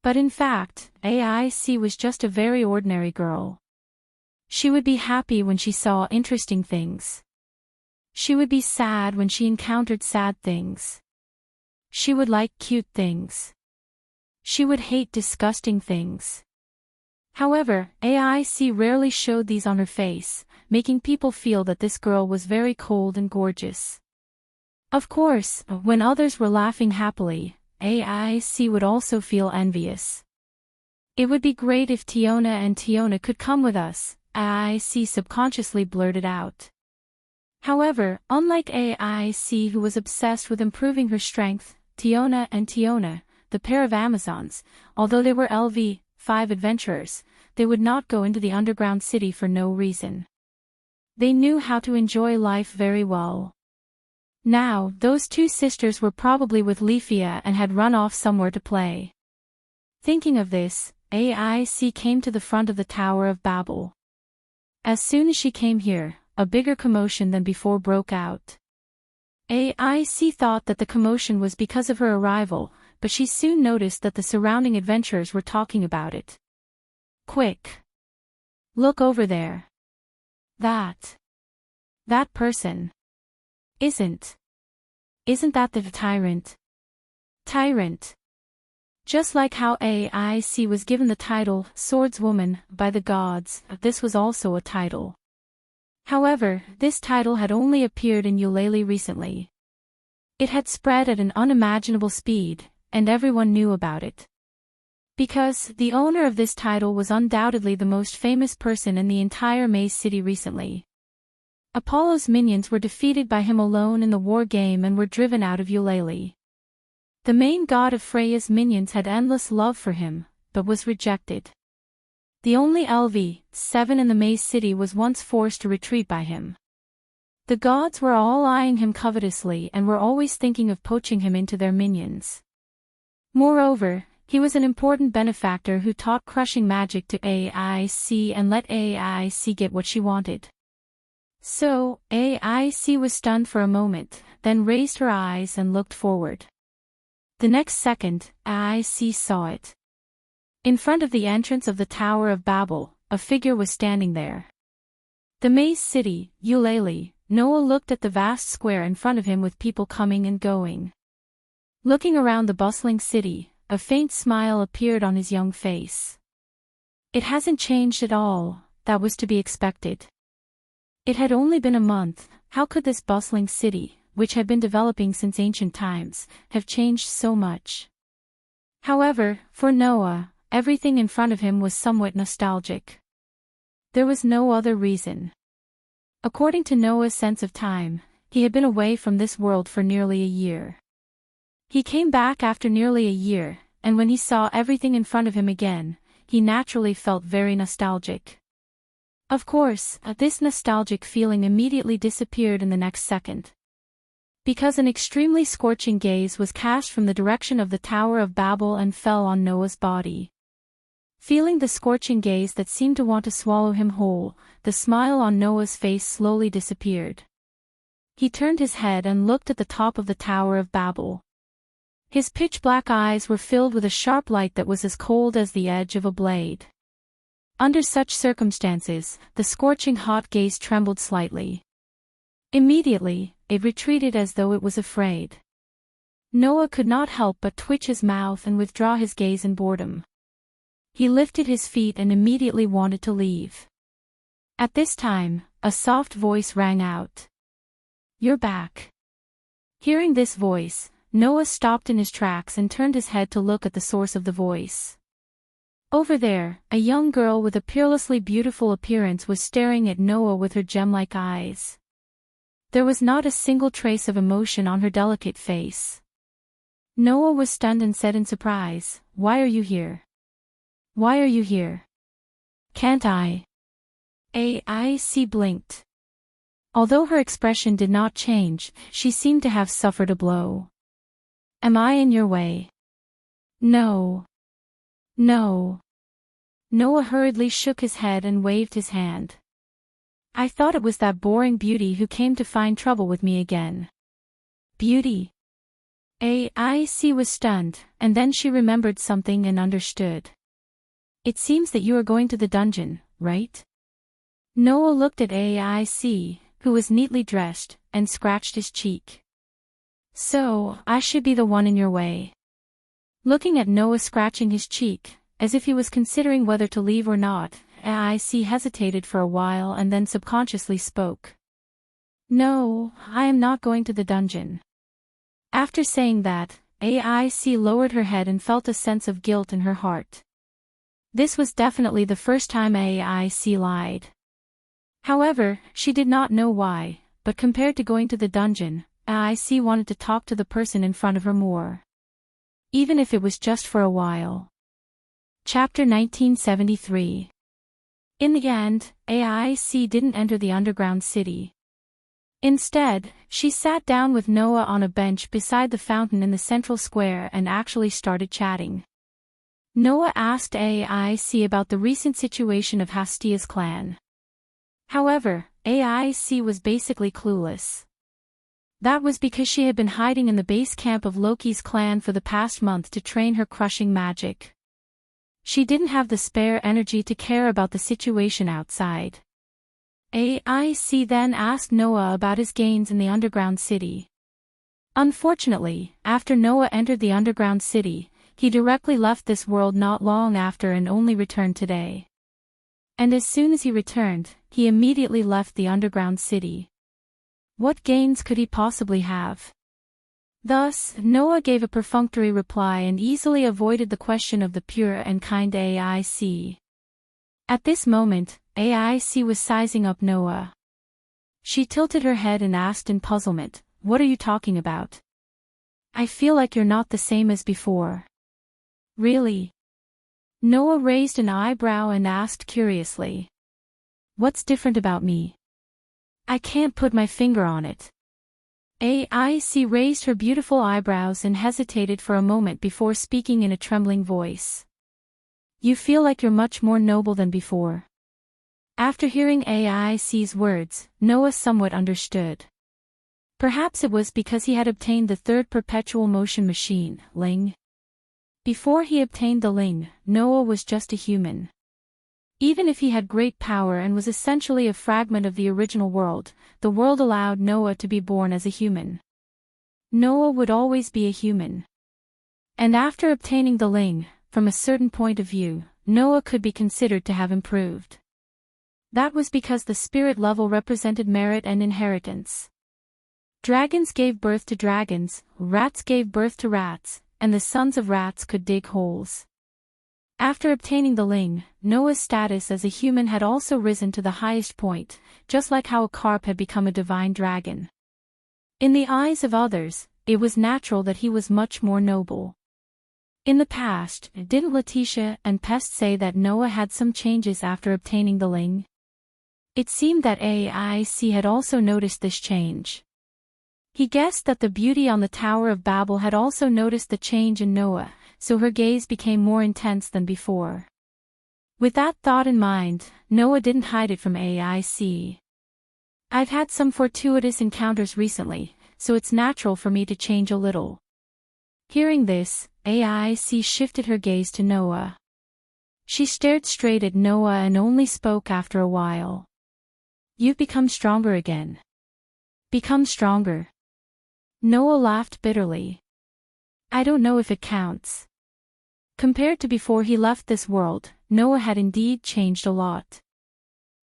But in fact, AIC was just a very ordinary girl. She would be happy when she saw interesting things. She would be sad when she encountered sad things. She would like cute things. She would hate disgusting things. However, AIC rarely showed these on her face, making people feel that this girl was very cold and gorgeous. Of course, when others were laughing happily, AIC would also feel envious. It would be great if Tiona could come with us, AIC subconsciously blurted out. However, unlike AIC, who was obsessed with improving her strength, Tiona, the pair of Amazons, although they were LV5 adventurers, they would not go into the underground city for no reason. They knew how to enjoy life very well. Now, those two sisters were probably with Leafia and had run off somewhere to play. Thinking of this, AIC came to the front of the Tower of Babel. As soon as she came here, a bigger commotion than before broke out. AIC thought that the commotion was because of her arrival, but she soon noticed that the surrounding adventurers were talking about it. Quick! Look over there. That person. Isn't that the tyrant? Tyrant. Just like how AIC was given the title, Swordswoman, by the gods, this was also a title. However, this title had only appeared in Eulalie recently. It had spread at an unimaginable speed, and everyone knew about it. Because the owner of this title was undoubtedly the most famous person in the entire Maze City recently. Apollo's minions were defeated by him alone in the war game and were driven out of Eulalie. The main god of Freya's minions had endless love for him, but was rejected. The only LV7 in the Maze City was once forced to retreat by him. The gods were all eyeing him covetously and were always thinking of poaching him into their minions. Moreover, he was an important benefactor who taught crushing magic to AIC and let AIC get what she wanted. So, AIC was stunned for a moment, then raised her eyes and looked forward. The next second, AIC saw it. In front of the entrance of the Tower of Babel, a figure was standing there. The Maze City, Eulalie. Noah looked at the vast square in front of him with people coming and going. Looking around the bustling city, a faint smile appeared on his young face. It hasn't changed at all, that was to be expected. It had only been a month, how could this bustling city, which had been developing since ancient times, have changed so much? However, for Noah, everything in front of him was somewhat nostalgic. There was no other reason. According to Noah's sense of time, he had been away from this world for nearly a year. He came back after nearly a year, and when he saw everything in front of him again, he naturally felt very nostalgic. Of course, this nostalgic feeling immediately disappeared in the next second. Because an extremely scorching gaze was cast from the direction of the Tower of Babel and fell on Noah's body. Feeling the scorching gaze that seemed to want to swallow him whole, the smile on Noah's face slowly disappeared. He turned his head and looked at the top of the Tower of Babel. His pitch-black eyes were filled with a sharp light that was as cold as the edge of a blade. Under such circumstances, the scorching hot gaze trembled slightly. Immediately, it retreated as though it was afraid. Noah could not help but twitch his mouth and withdraw his gaze in boredom. He lifted his feet and immediately wanted to leave. At this time, a soft voice rang out. "You're back." Hearing this voice, Noah stopped in his tracks and turned his head to look at the source of the voice. Over there, a young girl with a peerlessly beautiful appearance was staring at Noah with her gem-like eyes. There was not a single trace of emotion on her delicate face. Noah was stunned and said in surprise, "Why are you here? Why are you here? Can't I?" AIC blinked. Although her expression did not change, she seemed to have suffered a blow. "Am I in your way?" "No. No." Noah hurriedly shook his head and waved his hand. "I thought it was that boring beauty who came to find trouble with me again." "Beauty?" AIC was stunned, and then she remembered something and understood. "It seems that you are going to the dungeon, right?" Noah looked at AIC, who was neatly dressed, and scratched his cheek. "So, I should be the one in your way." Looking at Noah scratching his cheek, as if he was considering whether to leave or not, AIC hesitated for a while and then subconsciously spoke. "No, I am not going to the dungeon." After saying that, AIC lowered her head and felt a sense of guilt in her heart. This was definitely the first time AIC lied. However, she did not know why, but compared to going to the dungeon, AIC wanted to talk to the person in front of her more. Even if it was just for a while. Chapter 1973. In the end, AIC didn't enter the underground city. Instead, she sat down with Noah on a bench beside the fountain in the central square and actually started chatting. Noah asked AIC about the recent situation of Hastia's clan. However, AIC was basically clueless. That was because she had been hiding in the base camp of Loki's clan for the past month to train her crushing magic. She didn't have the spare energy to care about the situation outside. AIC then asked Noah about his gains in the underground city. Unfortunately, after Noah entered the underground city, he directly left this world not long after and only returned today. And as soon as he returned, he immediately left the underground city. What gains could he possibly have? Thus, Noah gave a perfunctory reply and easily avoided the question of the pure and kind AIC. At this moment, AIC was sizing up Noah. She tilted her head and asked in puzzlement, "What are you talking about? I feel like you're not the same as before." "Really?" Noah raised an eyebrow and asked curiously. "What's different about me? I can't put my finger on it." AIC raised her beautiful eyebrows and hesitated for a moment before speaking in a trembling voice. "You feel like you're much more noble than before." After hearing AIC's words, Noah somewhat understood. Perhaps it was because he had obtained the third perpetual motion machine, Ling. Before he obtained the Ling, Noah was just a human. Even if he had great power and was essentially a fragment of the original world, the world allowed Noah to be born as a human. Noah would always be a human. And after obtaining the Ling, from a certain point of view, Noah could be considered to have improved. That was because the spirit level represented merit and inheritance. Dragons gave birth to dragons, rats gave birth to rats, and the sons of rats could dig holes. After obtaining the Ling, Noah's status as a human had also risen to the highest point, just like how a carp had become a divine dragon. In the eyes of others, it was natural that he was much more noble. In the past, didn't Letitia and Pest say that Noah had some changes after obtaining the Ling? It seemed that AIC had also noticed this change. He guessed that the beauty on the Tower of Babel had also noticed the change in Noah, so her gaze became more intense than before. With that thought in mind, Noah didn't hide it from AIC. "I've had some fortuitous encounters recently, so it's natural for me to change a little." Hearing this, AIC shifted her gaze to Noah. She stared straight at Noah and only spoke after a while. "You've become stronger again." "Become stronger?" Noah laughed bitterly. "I don't know if it counts." Compared to before he left this world, Noah had indeed changed a lot.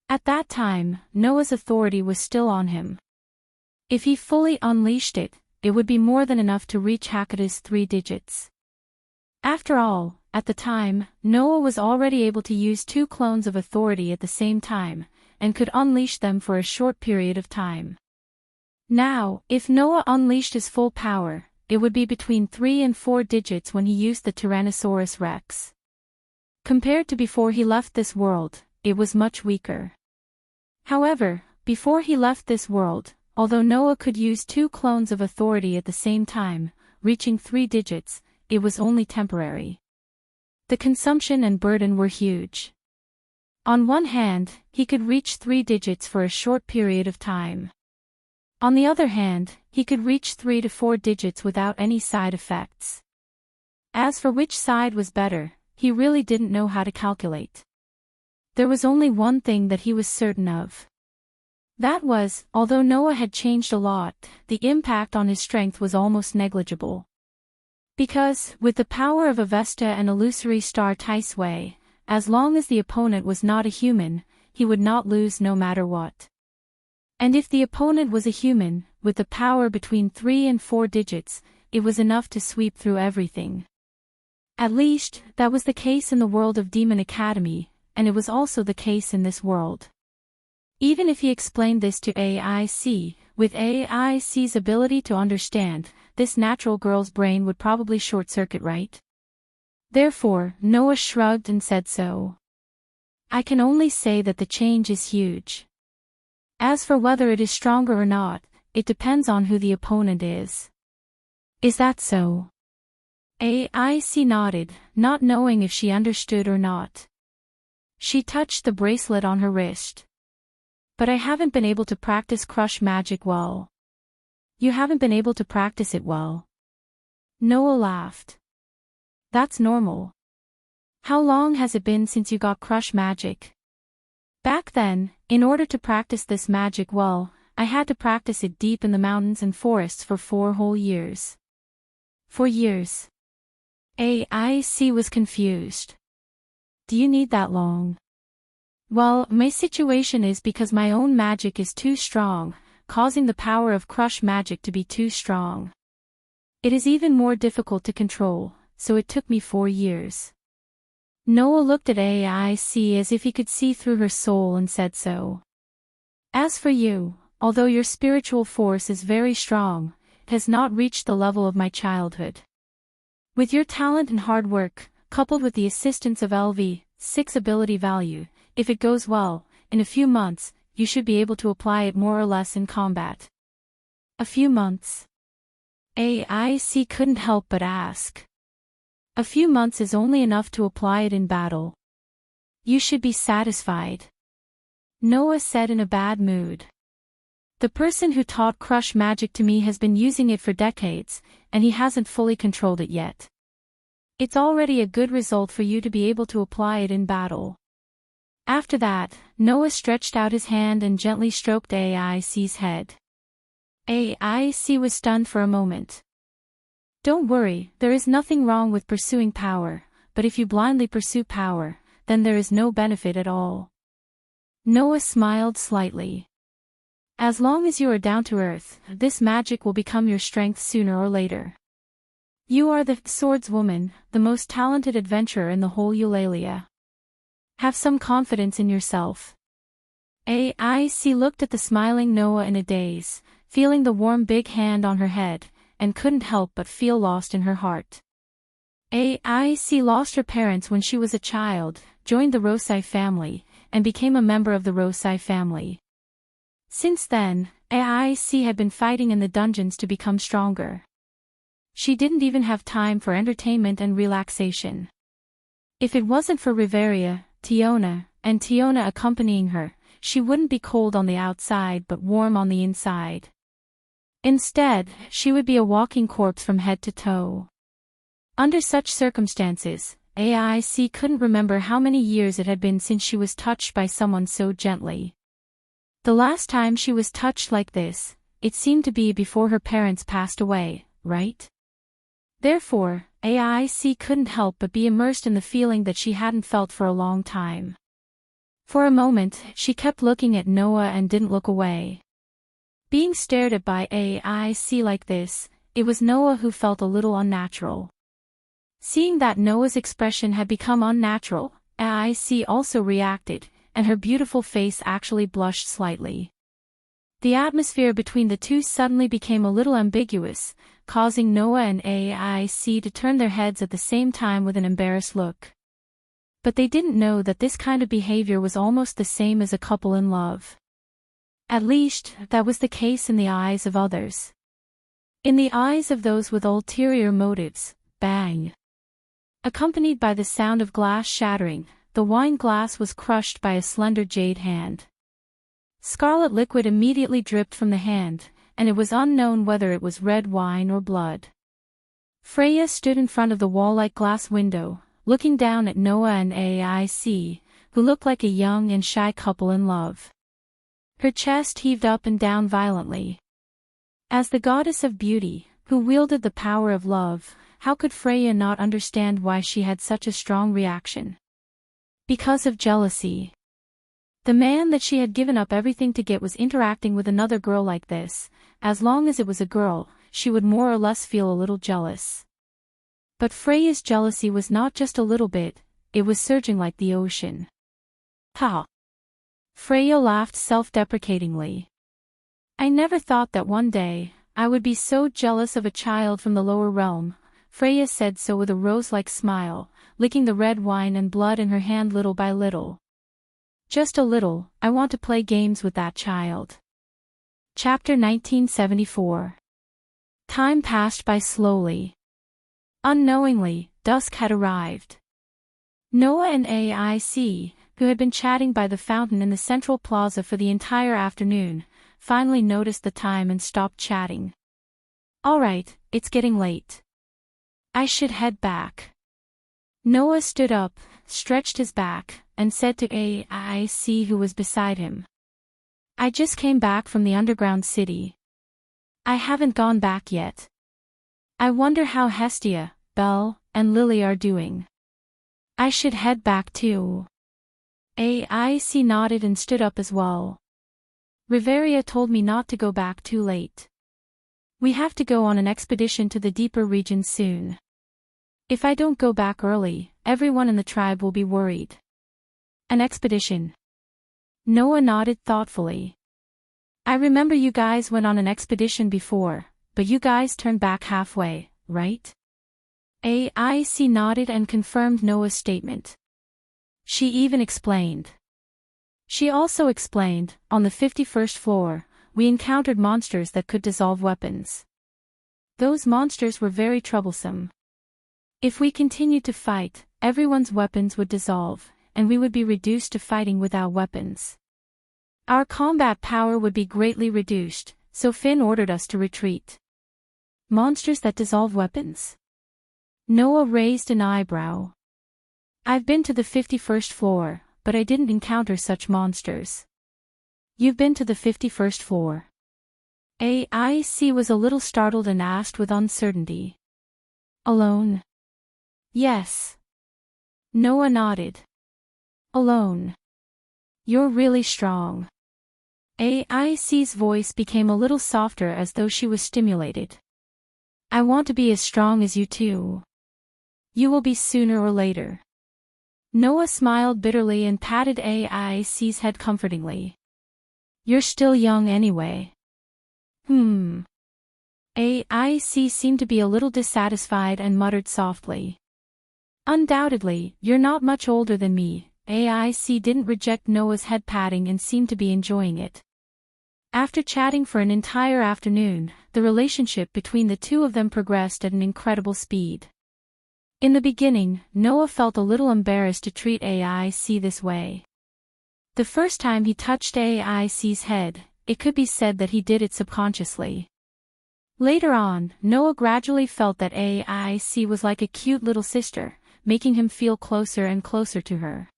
At that time, Noah's authority was still on him. If he fully unleashed it, it would be more than enough to reach Hakuda's 3 digits. After all, at the time, Noah was already able to use 2 clones of authority at the same time, and could unleash them for a short period of time. Now, if Noah unleashed his full power, it would be between 3 and 4 digits when he used the Tyrannosaurus Rex. Compared to before he left this world, it was much weaker. However, before he left this world, although Noah could use 2 clones of authority at the same time, reaching 3 digits, it was only temporary. The consumption and burden were huge. On one hand, he could reach 3 digits for a short period of time. On the other hand, he could reach 3 to 4 digits without any side effects. As for which side was better, he really didn't know how to calculate. There was only one thing that he was certain of. That was, although Noah had changed a lot, the impact on his strength was almost negligible. Because, with the power of Avesta and illusory star Taisway, as long as the opponent was not a human, he would not lose no matter what. And if the opponent was a human, with the power between 3 and 4 digits, it was enough to sweep through everything. At least, that was the case in the world of Demon Academy, and it was also the case in this world. Even if he explained this to AIC, With AIC's ability to understand, this natural girl's brain would probably short-circuit, right? Therefore, Noah shrugged and said so. I can only say that the change is huge. As for whether it is stronger or not, it depends on who the opponent is. Is that so? AIC nodded, not knowing if she understood or not. She touched the bracelet on her wrist. But I haven't been able to practice crush magic well. You haven't been able to practice it well. Noah laughed. That's normal. How long has it been since you got crush magic? Back then, in order to practice this magic well, I had to practice it deep in the mountains and forests for 4 whole years. 4 years. AIC was confused. Do you need that long? Well, my situation is because my own magic is too strong, causing the power of crush magic to be too strong. It is even more difficult to control, so it took me 4 years. Noah looked at AIC as if he could see through her soul and said so. As for you, although your spiritual force is very strong, it has not reached the level of my childhood. With your talent and hard work, coupled with the assistance of LV6 ability value, if it goes well, in a few months, you should be able to apply it more or less in combat. A few months? AIC couldn't help but ask. A few months is only enough to apply it in battle. You should be satisfied. Noah said in a bad mood. The person who taught crush magic to me has been using it for decades, and he hasn't fully controlled it yet. It's already a good result for you to be able to apply it in battle. After that, Noah stretched out his hand and gently stroked AIC's head. AIC was stunned for a moment. Don't worry, there is nothing wrong with pursuing power, but if you blindly pursue power, then there is no benefit at all. Noah smiled slightly. As long as you are down to earth, this magic will become your strength sooner or later. You are the swordswoman, the most talented adventurer in the whole Eulalia. Have some confidence in yourself. AIC looked at the smiling Noah in a daze, feeling the warm big hand on her head, and couldn't help but feel lost in her heart. AIC lost her parents when she was a child, joined the Rosai family, and became a member of the Rosai family. Since then, AIC had been fighting in the dungeons to become stronger. She didn't even have time for entertainment and relaxation. If it wasn't for Riveria, Tiona, and Tiona accompanying her, she wouldn't be cold on the outside but warm on the inside. Instead, she would be a walking corpse from head to toe. Under such circumstances, AIC couldn't remember how many years it had been since she was touched by someone so gently. The last time she was touched like this, it seemed to be before her parents passed away, right? Therefore, AIC couldn't help but be immersed in the feeling that she hadn't felt for a long time. For a moment, she kept looking at Noah and didn't look away. Being stared at by AIC like this, it was Noah who felt a little unnatural. Seeing that Noah's expression had become unnatural, AIC also reacted, and her beautiful face actually blushed slightly. The atmosphere between the two suddenly became a little ambiguous, causing Noah and AIC to turn their heads at the same time with an embarrassed look. But they didn't know that this kind of behavior was almost the same as a couple in love. At least, that was the case in the eyes of others. In the eyes of those with ulterior motives, bang! Accompanied by the sound of glass shattering, the wine glass was crushed by a slender jade hand. Scarlet liquid immediately dripped from the hand, and it was unknown whether it was red wine or blood. Freya stood in front of the wall-like glass window, looking down at Noah and AIC, who looked like a young and shy couple in love. Her chest heaved up and down violently. As the goddess of beauty, who wielded the power of love, how could Freya not understand why she had such a strong reaction? Because of jealousy. The man that she had given up everything to get was interacting with another girl like this. As long as it was a girl, she would more or less feel a little jealous. But Freya's jealousy was not just a little bit, it was surging like the ocean. Ha! Freya laughed self-deprecatingly. I never thought that one day, I would be so jealous of a child from the lower realm. Freya said so with a rose-like smile, licking the red wine and blood in her hand little by little. Just a little, I want to play games with that child. Chapter 1974. Time passed by slowly. Unknowingly, dusk had arrived. Noah and AIC, who had been chatting by the fountain in the central plaza for the entire afternoon, finally noticed the time and stopped chatting. All right, it's getting late. I should head back. Noah stood up, stretched his back, and said to AIC who was beside him. I just came back from the underground city. I haven't gone back yet. I wonder how Hestia, Belle, and Lily are doing. I should head back too. AIC nodded and stood up as well. Riveria told me not to go back too late. We have to go on an expedition to the deeper regions soon. If I don't go back early, everyone in the tribe will be worried. An expedition? Noah nodded thoughtfully. I remember you guys went on an expedition before, but you guys turned back halfway, right? AIC nodded and confirmed Noah's statement. She even explained. She also explained, on the 51st floor, we encountered monsters that could dissolve weapons. Those monsters were very troublesome. If we continued to fight, everyone's weapons would dissolve, and we would be reduced to fighting without weapons. Our combat power would be greatly reduced, so Finn ordered us to retreat. Monsters that dissolve weapons? Noah raised an eyebrow. I've been to the 51st floor, but I didn't encounter such monsters. You've been to the 51st floor? AIC was a little startled and asked with uncertainty. Alone? Yes. Noah nodded. Alone. You're really strong. AIC's voice became a little softer as though she was stimulated. I want to be as strong as you too. You will be sooner or later. Noah smiled bitterly and patted AIC's head comfortingly. You're still young anyway. AIC seemed to be a little dissatisfied and muttered softly. Undoubtedly, you're not much older than me. AIC didn't reject Noah's head patting and seemed to be enjoying it. After chatting for an entire afternoon, the relationship between the two of them progressed at an incredible speed. In the beginning, Noah felt a little embarrassed to treat AIC this way. The first time he touched AIC's head, it could be said that he did it subconsciously. Later on, Noah gradually felt that AIC was like a cute little sister, making him feel closer and closer to her.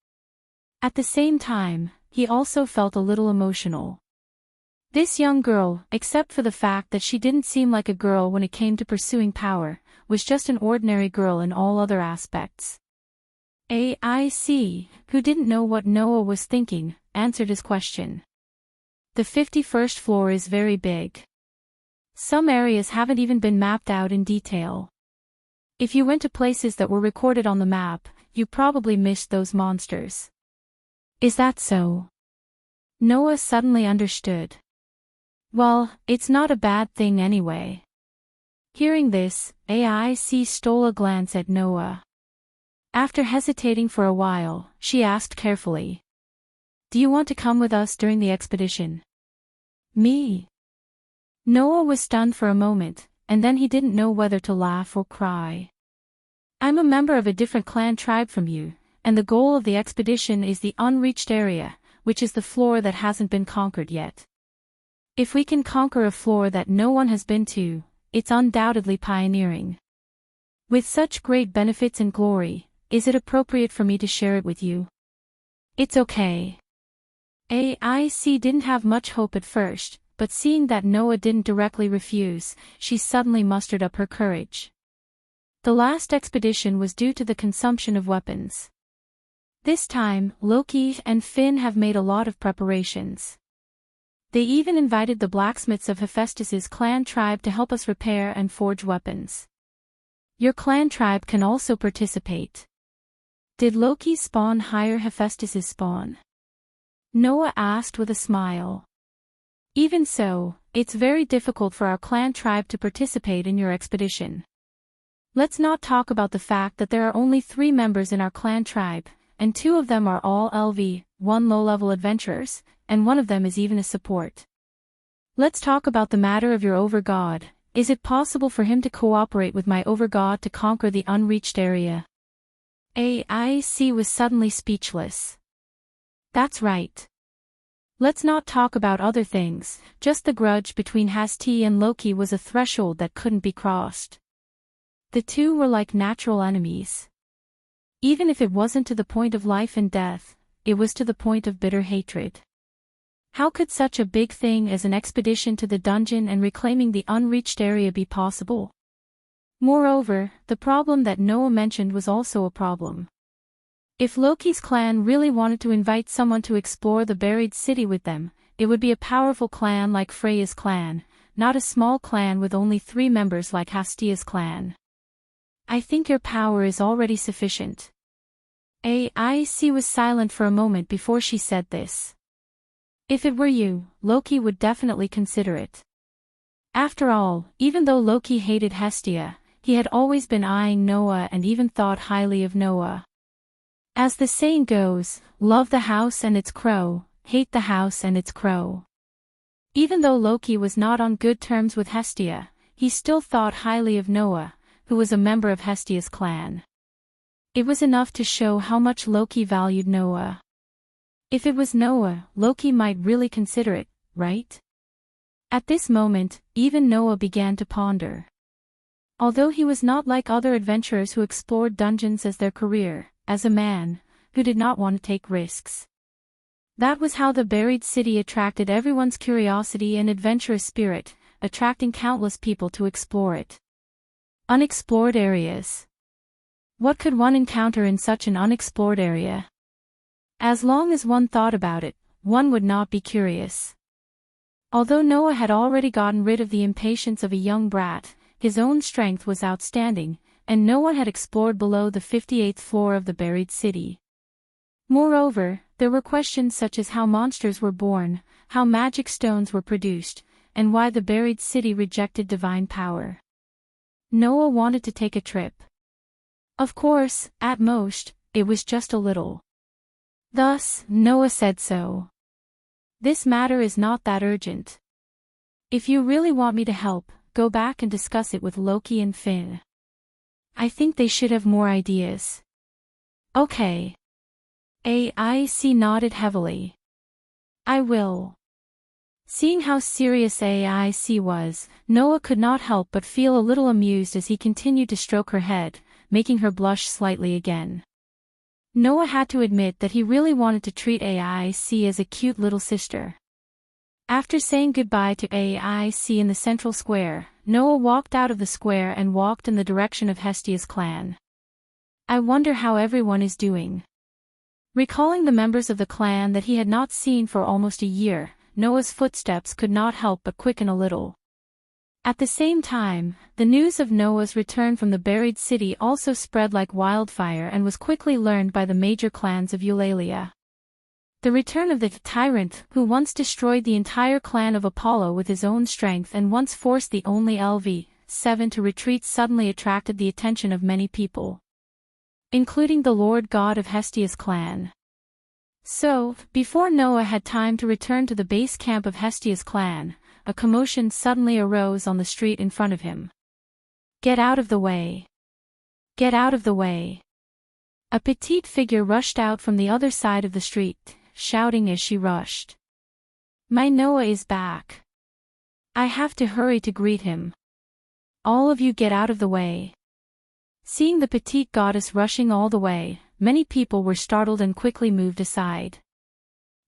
At the same time, he also felt a little emotional. This young girl, except for the fact that she didn't seem like a girl when it came to pursuing power, was just an ordinary girl in all other aspects. AIC, who didn't know what Noah was thinking, answered his question. The 51st floor is very big. Some areas haven't even been mapped out in detail. If you went to places that were recorded on the map, you probably missed those monsters. Is that so? Noah suddenly understood. Well, it's not a bad thing anyway. Hearing this, AIC stole a glance at Noah. After hesitating for a while, she asked carefully. Do you want to come with us during the expedition? Me? Noah was stunned for a moment, and then he didn't know whether to laugh or cry. I'm a member of a different clan tribe from you, and the goal of the expedition is the unreached area, which is the floor that hasn't been conquered yet. If we can conquer a floor that no one has been to, it's undoubtedly pioneering. With such great benefits and glory, is it appropriate for me to share it with you? It's okay. AIC didn't have much hope at first, but seeing that Noah didn't directly refuse, she suddenly mustered up her courage. The last expedition was due to the consumption of weapons. This time, Loki and Finn have made a lot of preparations. They even invited the blacksmiths of Hephaestus's clan tribe to help us repair and forge weapons. Your clan tribe can also participate. Did Loki's spawn hire Hephaestus's spawn? Noah asked with a smile. Even so, it's very difficult for our clan tribe to participate in your expedition. Let's not talk about the fact that there are only 3 members in our clan tribe, and 2 of them are all LV, 1 low-level adventurers, and 1 of them is even a support. Let's talk about the matter of your overgod. Is it possible for him to cooperate with my overgod to conquer the unreached area? AIC was suddenly speechless. That's right. Let's not talk about other things, just the grudge between Hasti and Loki was a threshold that couldn't be crossed. The 2 were like natural enemies. Even if it wasn't to the point of life and death, it was to the point of bitter hatred. How could such a big thing as an expedition to the dungeon and reclaiming the unreached area be possible? Moreover, the problem that Noah mentioned was also a problem. If Loki's clan really wanted to invite someone to explore the buried city with them, it would be a powerful clan like Freya's clan, not a small clan with only 3 members like Hastia's clan. I think your power is already sufficient. AIC was silent for a moment before she said this. If it were you, Loki would definitely consider it. After all, even though Loki hated Hestia, he had always been eyeing Noah and even thought highly of Noah. As the saying goes, love the house and its crow, hate the house and its crow. Even though Loki was not on good terms with Hestia, he still thought highly of Noah, who was a member of Hestia's clan. It was enough to show how much Loki valued Noah. If it was Noah, Loki might really consider it, right? At this moment, even Noah began to ponder. Although he was not like other adventurers who explored dungeons as their career, as a man, who did not want to take risks. That was how the buried city attracted everyone's curiosity and adventurous spirit, attracting countless people to explore it. Unexplored areas. What could one encounter in such an unexplored area? As long as one thought about it, one would not be curious. Although Noah had already gotten rid of the impatience of a young brat, his own strength was outstanding, and no one had explored below the 58th floor of the buried city. Moreover, there were questions such as how monsters were born, how magic stones were produced, and why the buried city rejected divine power. Noah wanted to take a trip. Of course, at most, it was just a little. Thus, Noah said so. This matter is not that urgent. If you really want me to help, go back and discuss it with Loki and Finn. I think they should have more ideas. Okay. AIC nodded heavily. I will. Seeing how serious AIC was, Noah could not help but feel a little amused as he continued to stroke her head, making her blush slightly again. Noah had to admit that he really wanted to treat AIC as a cute little sister. After saying goodbye to AIC in the central square, Noah walked out of the square and walked in the direction of Hestia's clan. I wonder how everyone is doing. Recalling the members of the clan that he had not seen for almost a year, Noah's footsteps could not help but quicken a little. At the same time, the news of Noah's return from the buried city also spread like wildfire and was quickly learned by the major clans of Eulalia. The return of the tyrant, who once destroyed the entire clan of Apollo with his own strength and once forced the only LV-7 to retreat, suddenly attracted the attention of many people, including the Lord God of Hestia's clan. So, before Noah had time to return to the base camp of Hestia's clan, a commotion suddenly arose on the street in front of him. Get out of the way! Get out of the way! A petite figure rushed out from the other side of the street, shouting as she rushed. My Noah is back! I have to hurry to greet him. All of you get out of the way! Seeing the petite goddess rushing all the way, many people were startled and quickly moved aside.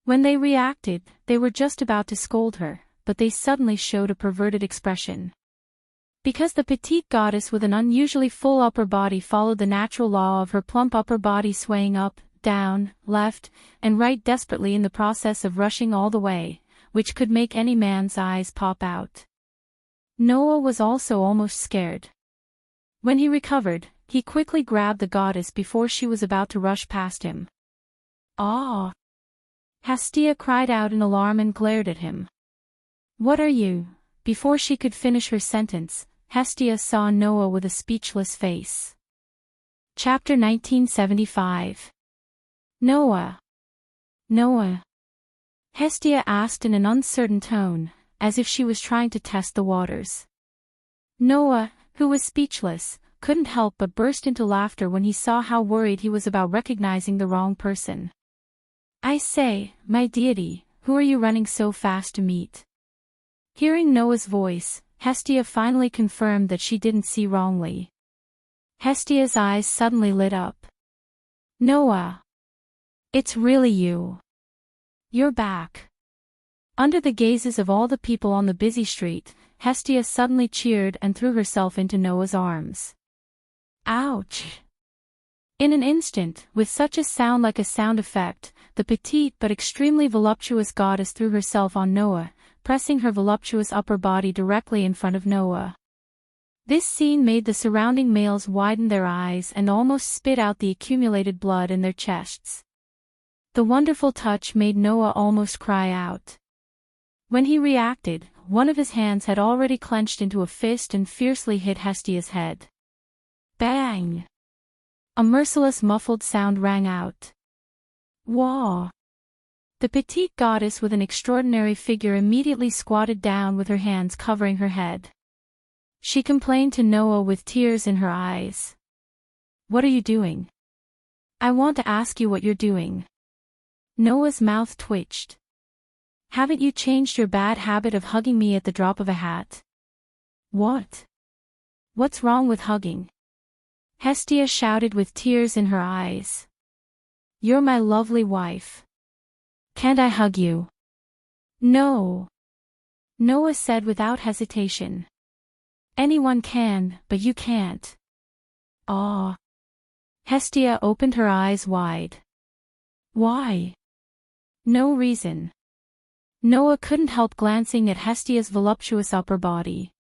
When they reacted, they were just about to scold her, but they suddenly showed a perverted expression. Because the petite goddess with an unusually full upper body followed the natural law of her plump upper body swaying up, down, left, and right desperately in the process of rushing all the way, which could make any man's eyes pop out. Noah was also almost scared. When he recovered, he quickly grabbed the goddess before she was about to rush past him. Ah! Hastia cried out in alarm and glared at him. What are you? Before she could finish her sentence, Hestia saw Noah with a speechless face. Chapter 1975. Noah. Noah. Hestia asked in an uncertain tone, as if she was trying to test the waters. Noah, who was speechless, couldn't help but burst into laughter when he saw how worried he was about recognizing the wrong person. I say, my deity, who are you running so fast to meet? Hearing Noah's voice, Hestia finally confirmed that she didn't see wrongly. Hestia's eyes suddenly lit up. Noah. It's really you. You're back. Under the gazes of all the people on the busy street, Hestia suddenly cheered and threw herself into Noah's arms. Ouch! In an instant, with such a sound like a sound effect, the petite but extremely voluptuous goddess threw herself on Noah, pressing her voluptuous upper body directly in front of Noah. This scene made the surrounding males widen their eyes and almost spit out the accumulated blood in their chests. The wonderful touch made Noah almost cry out. When he reacted, one of his hands had already clenched into a fist and fiercely hit Hestia's head. Bang! A merciless muffled sound rang out. Wah! The petite goddess with an extraordinary figure immediately squatted down with her hands covering her head. She complained to Noah with tears in her eyes. What are you doing? I want to ask you what you're doing. Noah's mouth twitched. Haven't you changed your bad habit of hugging me at the drop of a hat? What? What's wrong with hugging? Hestia shouted with tears in her eyes. You're my lovely wife. Can't I hug you? No. Noah said without hesitation. Anyone can, but you can't. Ah. Hestia opened her eyes wide. Why? No reason. Noah couldn't help glancing at Hestia's voluptuous upper body.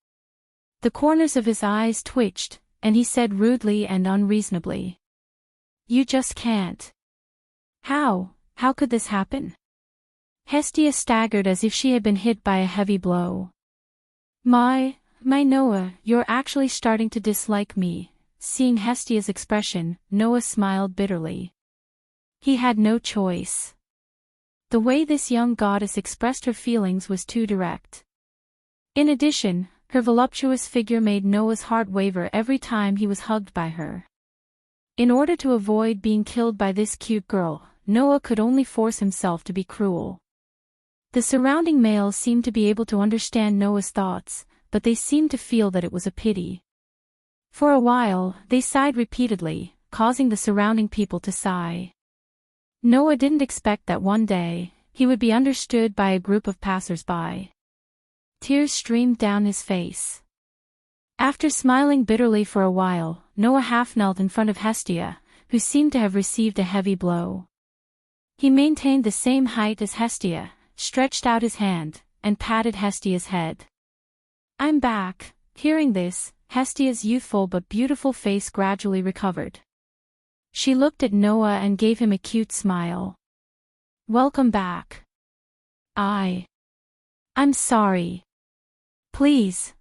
The corners of his eyes twitched, and he said rudely and unreasonably. You just can't. How could this happen? Hestia staggered as if she had been hit by a heavy blow. My Noah, you're actually starting to dislike me. Seeing Hestia's expression, Noah smiled bitterly. He had no choice. The way this young goddess expressed her feelings was too direct. In addition, her voluptuous figure made Noah's heart waver every time he was hugged by her. In order to avoid being killed by this cute girl, Noah could only force himself to be cruel. The surrounding males seemed to be able to understand Noah's thoughts, but they seemed to feel that it was a pity. For a while, they sighed repeatedly, causing the surrounding people to sigh. Noah didn't expect that one day, he would be understood by a group of passers-by. Tears streamed down his face. After smiling bitterly for a while, Noah half knelt in front of Hestia, who seemed to have received a heavy blow. He maintained the same height as Hestia, stretched out his hand, and patted Hestia's head. I'm back. Hearing this, Hestia's youthful but beautiful face gradually recovered. She looked at Noah and gave him a cute smile. Welcome back. I'm sorry. Please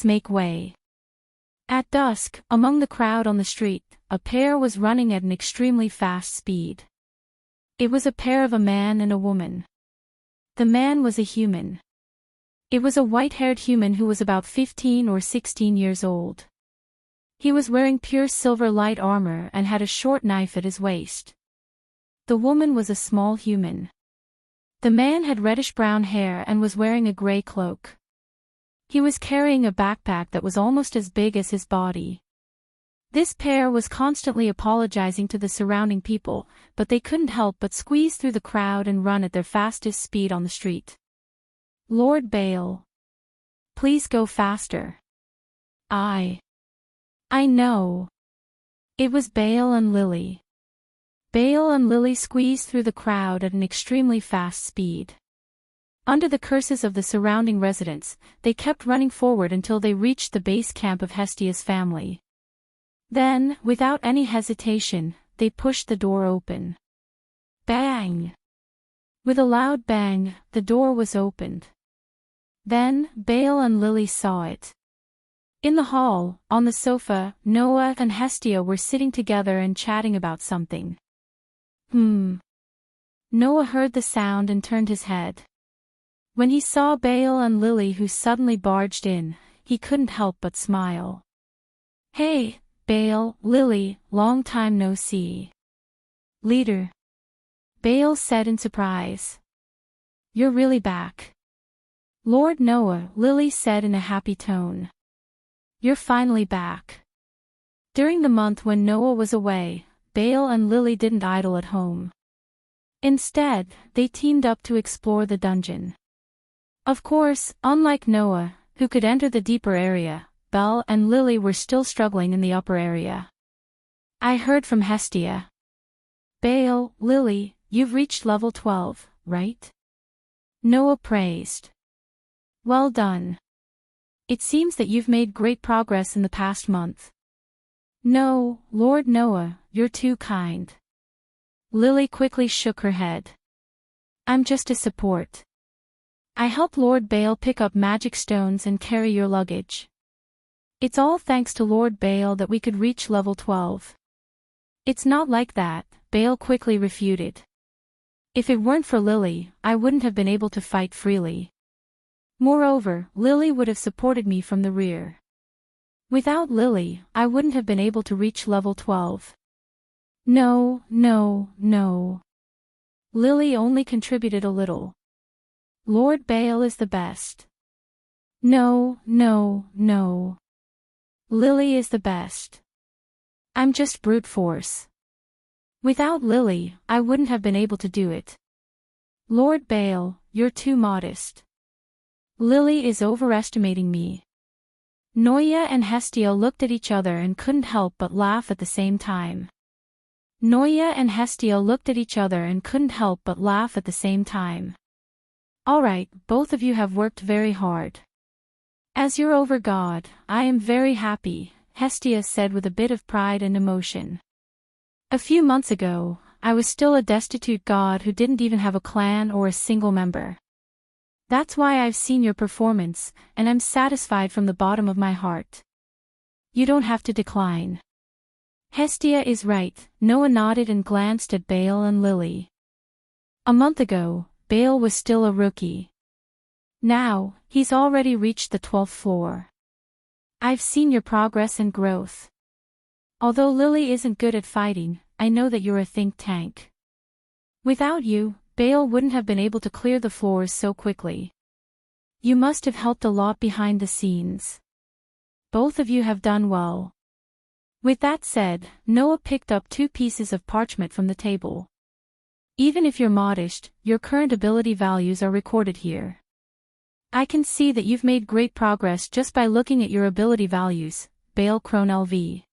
make way. At dusk, among the crowd on the street, a pair was running at an extremely fast speed. It was a pair of a man and a woman. The man was a human. It was a white-haired human who was about 15 or 16 years old. He was wearing pure silver light armor and had a short knife at his waist. The woman was a small human. The man had reddish-brown hair and was wearing a gray cloak. He was carrying a backpack that was almost as big as his body. This pair was constantly apologizing to the surrounding people, but they couldn't help but squeeze through the crowd and run at their fastest speed on the street. Lord Baal. Please go faster. I know. It was Baal and Lily. Baal and Lily squeezed through the crowd at an extremely fast speed. Under the curses of the surrounding residents, they kept running forward until they reached the base camp of Hestia's family. Then, without any hesitation, they pushed the door open. Bang! With a loud bang, the door was opened. Then, Bale and Lily saw it. In the hall, on the sofa, Noah and Hestia were sitting together and chatting about something. Noah heard the sound and turned his head. When he saw Bale and Lily who suddenly barged in, he couldn't help but smile. "Hey, Bale, Lily, long time no see." "Leader," Bale said in surprise. "You're really back." "Lord Noah," Lily said in a happy tone. "You're finally back." During the month when Noah was away, Bale and Lily didn't idle at home. Instead, they teamed up to explore the dungeon. Of course, unlike Noah, who could enter the deeper area, Belle and Lily were still struggling in the upper area. "I heard from Hestia. Bale, Lily, you've reached level 12, right?" Noah praised. "Well done. It seems that you've made great progress in the past month." "No, Lord Noah, you're too kind." Lily quickly shook her head. "I'm just a support. I help Lord Bale pick up magic stones and carry your luggage. It's all thanks to Lord Bale that we could reach level 12. "It's not like that," Bale quickly refuted. "If it weren't for Lily, I wouldn't have been able to fight freely. Moreover, Lily would have supported me from the rear. Without Lily, I wouldn't have been able to reach level 12. No. Lily only contributed a little. Lord Bale is the best. No. Lily is the best. I'm just brute force. Without Lily, I wouldn't have been able to do it. Lord Bale, you're too modest. Lily is overestimating me." Noya and Hestia looked at each other and couldn't help but laugh at the same time. "Alright, both of you have worked very hard. As your over god, I am very happy," Hestia said with a bit of pride and emotion. "A few months ago, I was still a destitute god who didn't even have a clan or a single member. That's why I've seen your performance, and I'm satisfied from the bottom of my heart. You don't have to decline." "Hestia is right," Noah nodded and glanced at Bale and Lily. A month ago, Bale was still a rookie. Now, he's already reached the 12th floor. "I've seen your progress and growth. Although Lily isn't good at fighting, I know that you're a think tank. Without you, Bale wouldn't have been able to clear the floors so quickly. You must have helped a lot behind the scenes. Both of you have done well." With that said, Noah picked up 2 pieces of parchment from the table. "Even if you're modest, your current ability values are recorded here. I can see that you've made great progress just by looking at your ability values." Bale Crone LV.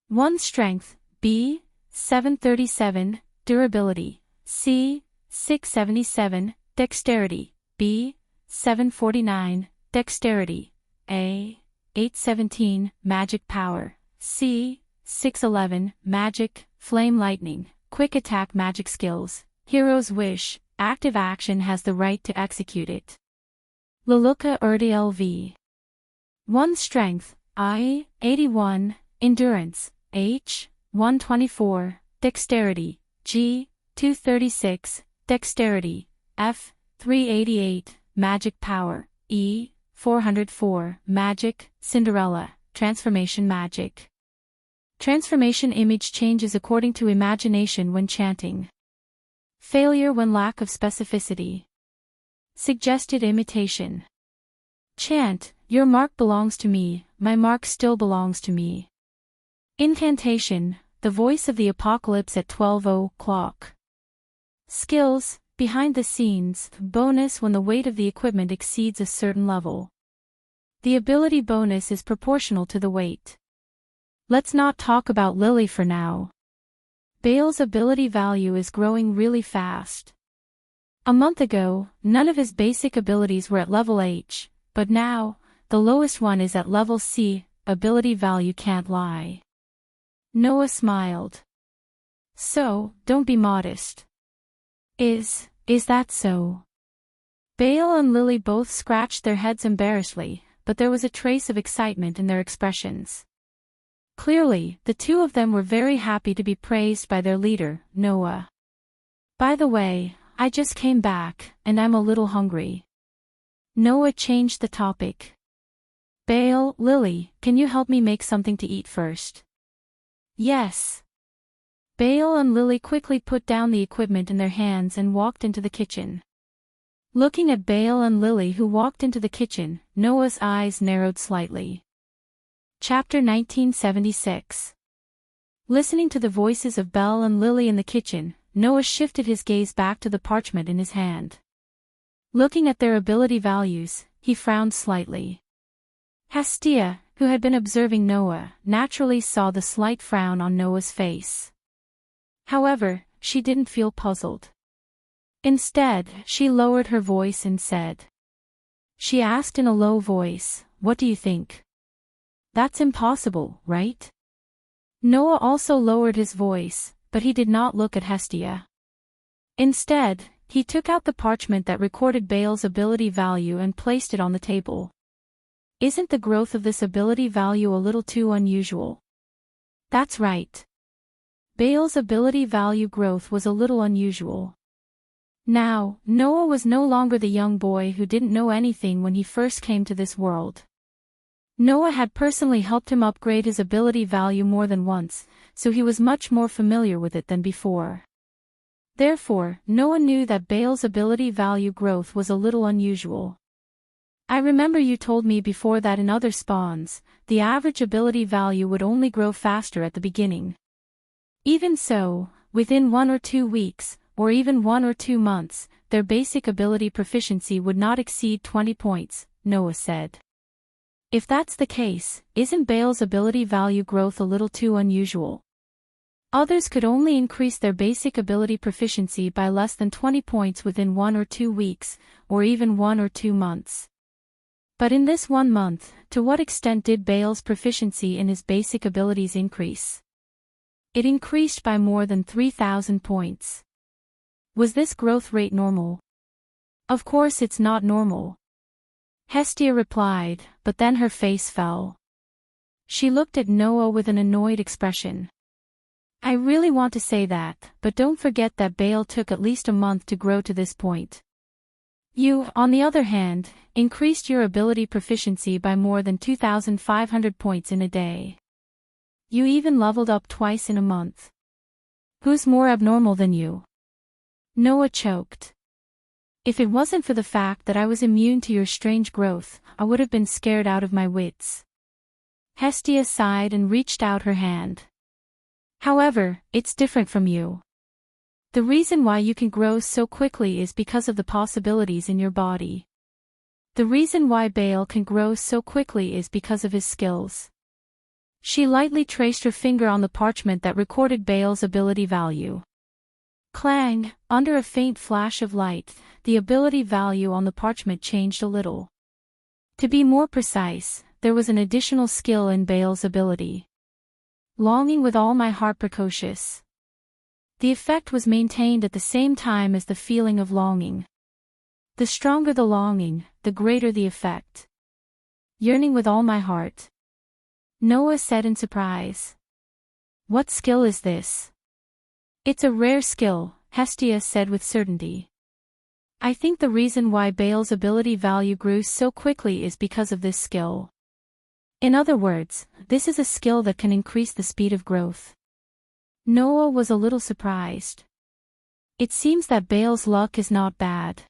1 Strength, B, 737, Durability, C, 677, Dexterity, B, 749, Dexterity, A, 817, Magic Power, C, 611, Magic, Flame Lightning, Quick Attack Magic Skills, Hero's Wish, active action has the right to execute it. Leluka Erdi LV. 1 Strength, I, 81, Endurance, H, 124, Dexterity, G, 236, Dexterity, F, 388, Magic Power, E, 404, Magic, Cinderella, Transformation Magic. Transformation image changes according to imagination when chanting. Failure when lack of specificity. Suggested imitation. Chant, your mark belongs to me, my mark still belongs to me. Incantation, the voice of the apocalypse at 12 o'clock. Skills, behind the scenes, bonus when the weight of the equipment exceeds a certain level. The ability bonus is proportional to the weight. Let's not talk about Lily for now. Bale's ability value is growing really fast. A month ago, none of his basic abilities were at level H, but now, the lowest one is at level C, ability value can't lie. Noah smiled. "So, don't be modest." Is that so?" Bale and Lily both scratched their heads embarrassedly, but there was a trace of excitement in their expressions. Clearly, the two of them were very happy to be praised by their leader, Noah. "By the way, I just came back, and I'm a little hungry." Noah changed the topic. "Bale, Lily, can you help me make something to eat first?" "Yes." Bale and Lily quickly put down the equipment in their hands and walked into the kitchen. Looking at Bale and Lily who walked into the kitchen, Noah's eyes narrowed slightly. Chapter 1976. Listening to the voices of Belle and Lily in the kitchen, Noah shifted his gaze back to the parchment in his hand. Looking at their ability values, he frowned slightly. Hestia, who had been observing Noah, naturally saw the slight frown on Noah's face. However, she didn't feel puzzled. Instead, she lowered her voice and said. She asked in a low voice, "What do you think?" "That's impossible, right?" Noah also lowered his voice, but he did not look at Hestia. Instead, he took out the parchment that recorded Bale's ability value and placed it on the table. "Isn't the growth of this ability value a little too unusual?" "That's right." Bale's ability value growth was a little unusual. Now, Noah was no longer the young boy who didn't know anything when he first came to this world. Noah had personally helped him upgrade his ability value more than once, so he was much more familiar with it than before. Therefore, Noah knew that Bale's ability value growth was a little unusual. "I remember you told me before that in other spawns, the average ability value would only grow faster at the beginning. Even so, within 1 or 2 weeks, or even 1 or 2 months, their basic ability proficiency would not exceed 20 points, Noah said. "If that's the case, isn't Bale's ability value growth a little too unusual? Others could only increase their basic ability proficiency by less than 20 points within 1 or 2 weeks, or even 1 or 2 months. But in this 1 month, to what extent did Bale's proficiency in his basic abilities increase? It increased by more than 3,000 points. Was this growth rate normal? Of course it's not normal. Hestia replied, but then her face fell. She looked at Noah with an annoyed expression. I really want to say that, but don't forget that Bale took at least a month to grow to this point. You, on the other hand, increased your ability proficiency by more than 2,500 points in a day. You even leveled up twice in a month. Who's more abnormal than you? Noah choked. If it wasn't for the fact that I was immune to your strange growth, I would have been scared out of my wits. Hestia sighed and reached out her hand. However, it's different from you. The reason why you can grow so quickly is because of the possibilities in your body. The reason why Bale can grow so quickly is because of his skills. She lightly traced her finger on the parchment that recorded Bale's ability value. Clang, under a faint flash of light, the ability value on the parchment changed a little. To be more precise, there was an additional skill in Bale's ability. Longing with all my heart precocious. The effect was maintained at the same time as the feeling of longing. The stronger the longing, the greater the effect. Yearning with all my heart. Noah said in surprise. What skill is this? It's a rare skill, Hestia said with certainty. I think the reason why Bale's ability value grew so quickly is because of this skill. In other words, this is a skill that can increase the speed of growth. Noah was a little surprised. It seems that Bale's luck is not bad.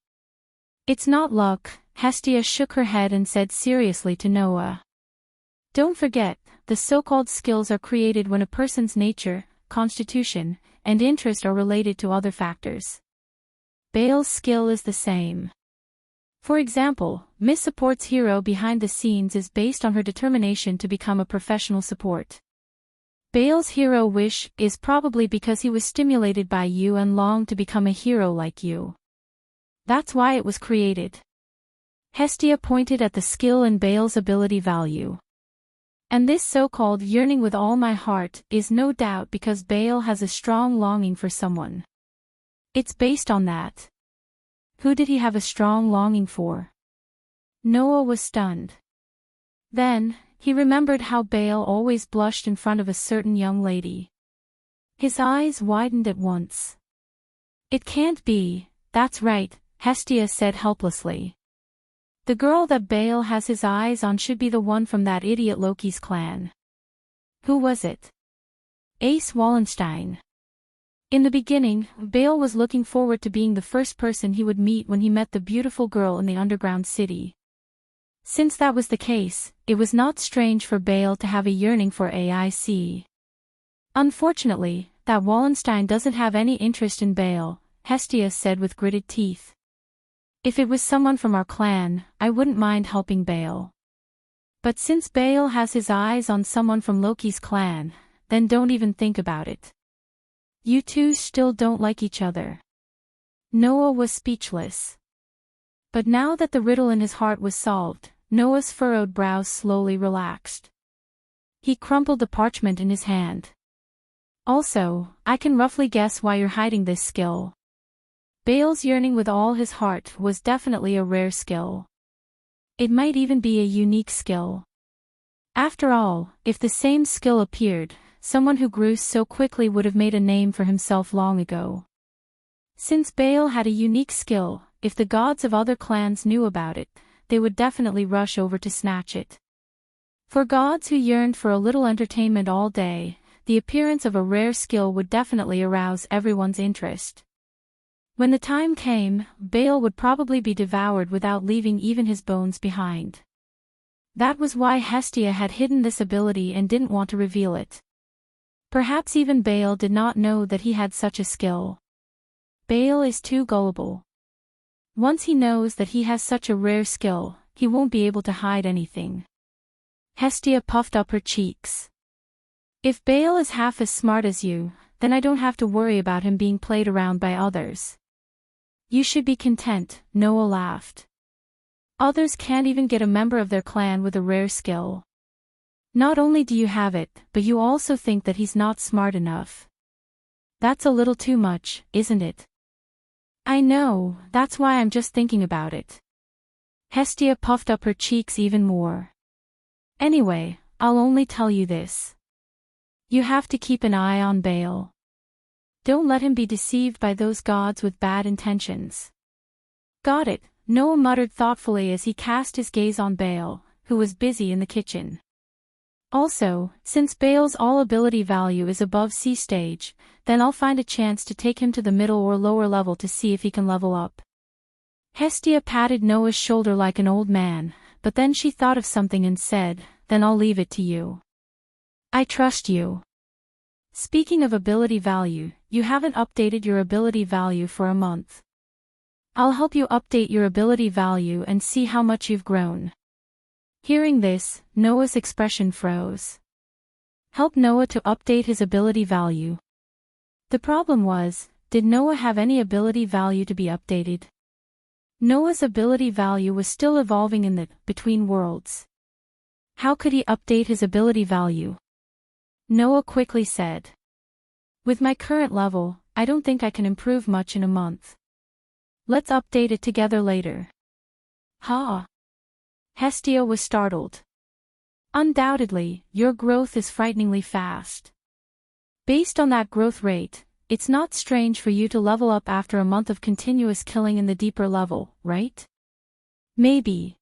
It's not luck, Hestia shook her head and said seriously to Noah. Don't forget, the so-called skills are created when a person's nature, constitution, and interest are related to other factors. Bale's skill is the same. For example, Miss Support's hero behind the scenes is based on her determination to become a professional support. Bale's hero wish is probably because he was stimulated by you and longed to become a hero like you. That's why it was created. Hestia pointed at the skill in Bale's ability value. And this so-called yearning with all my heart is no doubt because Bale has a strong longing for someone. It's based on that. Who did he have a strong longing for? Noah was stunned. Then, he remembered how Baal always blushed in front of a certain young lady. His eyes widened at once. It can't be, that's right, Hestia said helplessly. The girl that Baal has his eyes on should be the one from that idiot Loki's clan. Who was it? Ace Wallenstein. In the beginning, Baal was looking forward to being the first person he would meet when he met the beautiful girl in the underground city. Since that was the case, it was not strange for Baal to have a yearning for AIC. Unfortunately, that Wallenstein doesn't have any interest in Baal, Hestia said with gritted teeth. If it was someone from our clan, I wouldn't mind helping Baal. But since Baal has his eyes on someone from Loki's clan, then don't even think about it. You two still don't like each other. Noah was speechless. But now that the riddle in his heart was solved, Noah's furrowed brows slowly relaxed. He crumpled the parchment in his hand. Also, I can roughly guess why you're hiding this skill. Baal's yearning with all his heart was definitely a rare skill. It might even be a unique skill. After all, if the same skill appeared, someone who grew so quickly would have made a name for himself long ago. Since Baal had a unique skill, if the gods of other clans knew about it, they would definitely rush over to snatch it. For gods who yearned for a little entertainment all day, the appearance of a rare skill would definitely arouse everyone's interest. When the time came, Baal would probably be devoured without leaving even his bones behind. That was why Hestia had hidden this ability and didn't want to reveal it. Perhaps even Baal did not know that he had such a skill. Baal is too gullible. Once he knows that he has such a rare skill, he won't be able to hide anything. Hestia puffed up her cheeks. If Baal is half as smart as you, then I don't have to worry about him being played around by others. You should be content, Noah laughed. Others can't even get a member of their clan with a rare skill. Not only do you have it, but you also think that he's not smart enough. That's a little too much, isn't it? I know, that's why I'm just thinking about it. Hestia puffed up her cheeks even more. Anyway, I'll only tell you this. You have to keep an eye on Baal. Don't let him be deceived by those gods with bad intentions. Got it, Noah muttered thoughtfully as he cast his gaze on Baal, who was busy in the kitchen. Also, since Baal's all-ability value is above C stage, then I'll find a chance to take him to the middle or lower level to see if he can level up. Hestia patted Noah's shoulder like an old man, but then she thought of something and said, then I'll leave it to you. I trust you. Speaking of ability value, you haven't updated your ability value for a month. I'll help you update your ability value and see how much you've grown. Hearing this, Noah's expression froze. Help Noah to update his ability value. The problem was, did Noah have any ability value to be updated? Noah's ability value was still evolving in the between worlds. How could he update his ability value? Noah quickly said. With my current level, I don't think I can improve much in a month. Let's update it together later. Ha! Hestia was startled. Undoubtedly, your growth is frighteningly fast. Based on that growth rate, it's not strange for you to level up after a month of continuous killing in the deeper level, right? Maybe.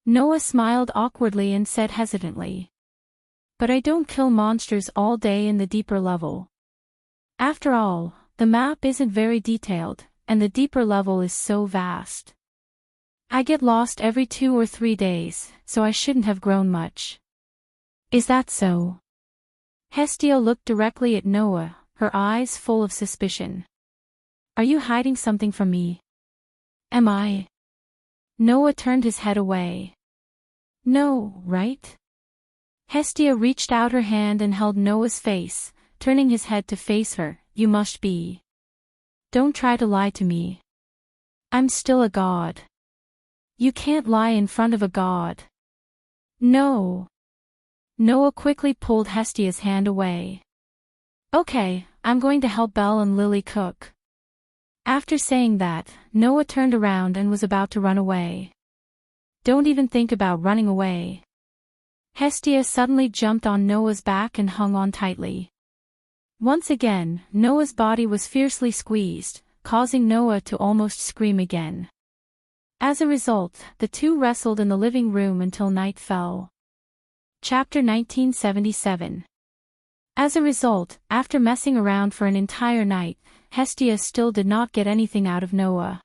Noah smiled awkwardly and said hesitantly. But I don't kill monsters all day in the deeper level. After all, the map isn't very detailed, and the deeper level is so vast. I get lost every 2 or 3 days, so I shouldn't have grown much. Is that so? Hestia looked directly at Noah, her eyes full of suspicion. Are you hiding something from me? Am I? Noah turned his head away. No, right? Hestia reached out her hand and held Noah's face, turning his head to face her. You must be. Don't try to lie to me. I'm still a god. You can't lie in front of a god. No. Noah quickly pulled Hestia's hand away. Okay, I'm going to help Belle and Lily cook. After saying that, Noah turned around and was about to run away. "Don't even think about running away." Hestia suddenly jumped on Noah's back and hung on tightly. Once again, Noah's body was fiercely squeezed, causing Noah to almost scream again. As a result, the two wrestled in the living room until night fell. Chapter 1977. As a result, after messing around for an entire night, Hestia still did not get anything out of Noah.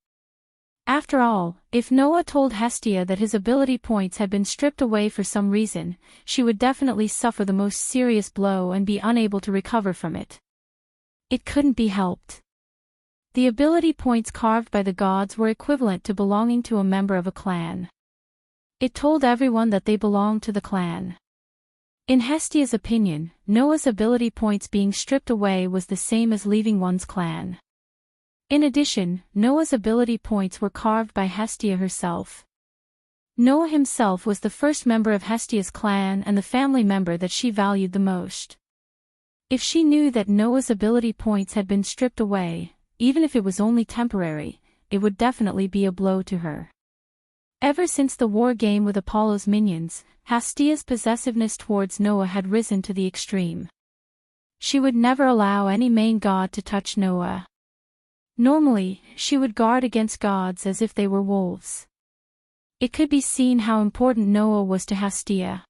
After all, if Noah told Hestia that his ability points had been stripped away for some reason, she would definitely suffer the most serious blow and be unable to recover from it. It couldn't be helped. The ability points carved by the gods were equivalent to belonging to a member of a clan. It told everyone that they belonged to the clan. In Hestia's opinion, Noah's ability points being stripped away was the same as leaving one's clan. In addition, Noah's ability points were carved by Hestia herself. Noah himself was the first member of Hestia's clan and the family member that she valued the most. If she knew that Noah's ability points had been stripped away, even if it was only temporary, it would definitely be a blow to her. Ever since the war game with Apollo's minions, Hestia's possessiveness towards Noah had risen to the extreme. She would never allow any main god to touch Noah. Normally, she would guard against gods as if they were wolves. It could be seen how important Noah was to Hestia.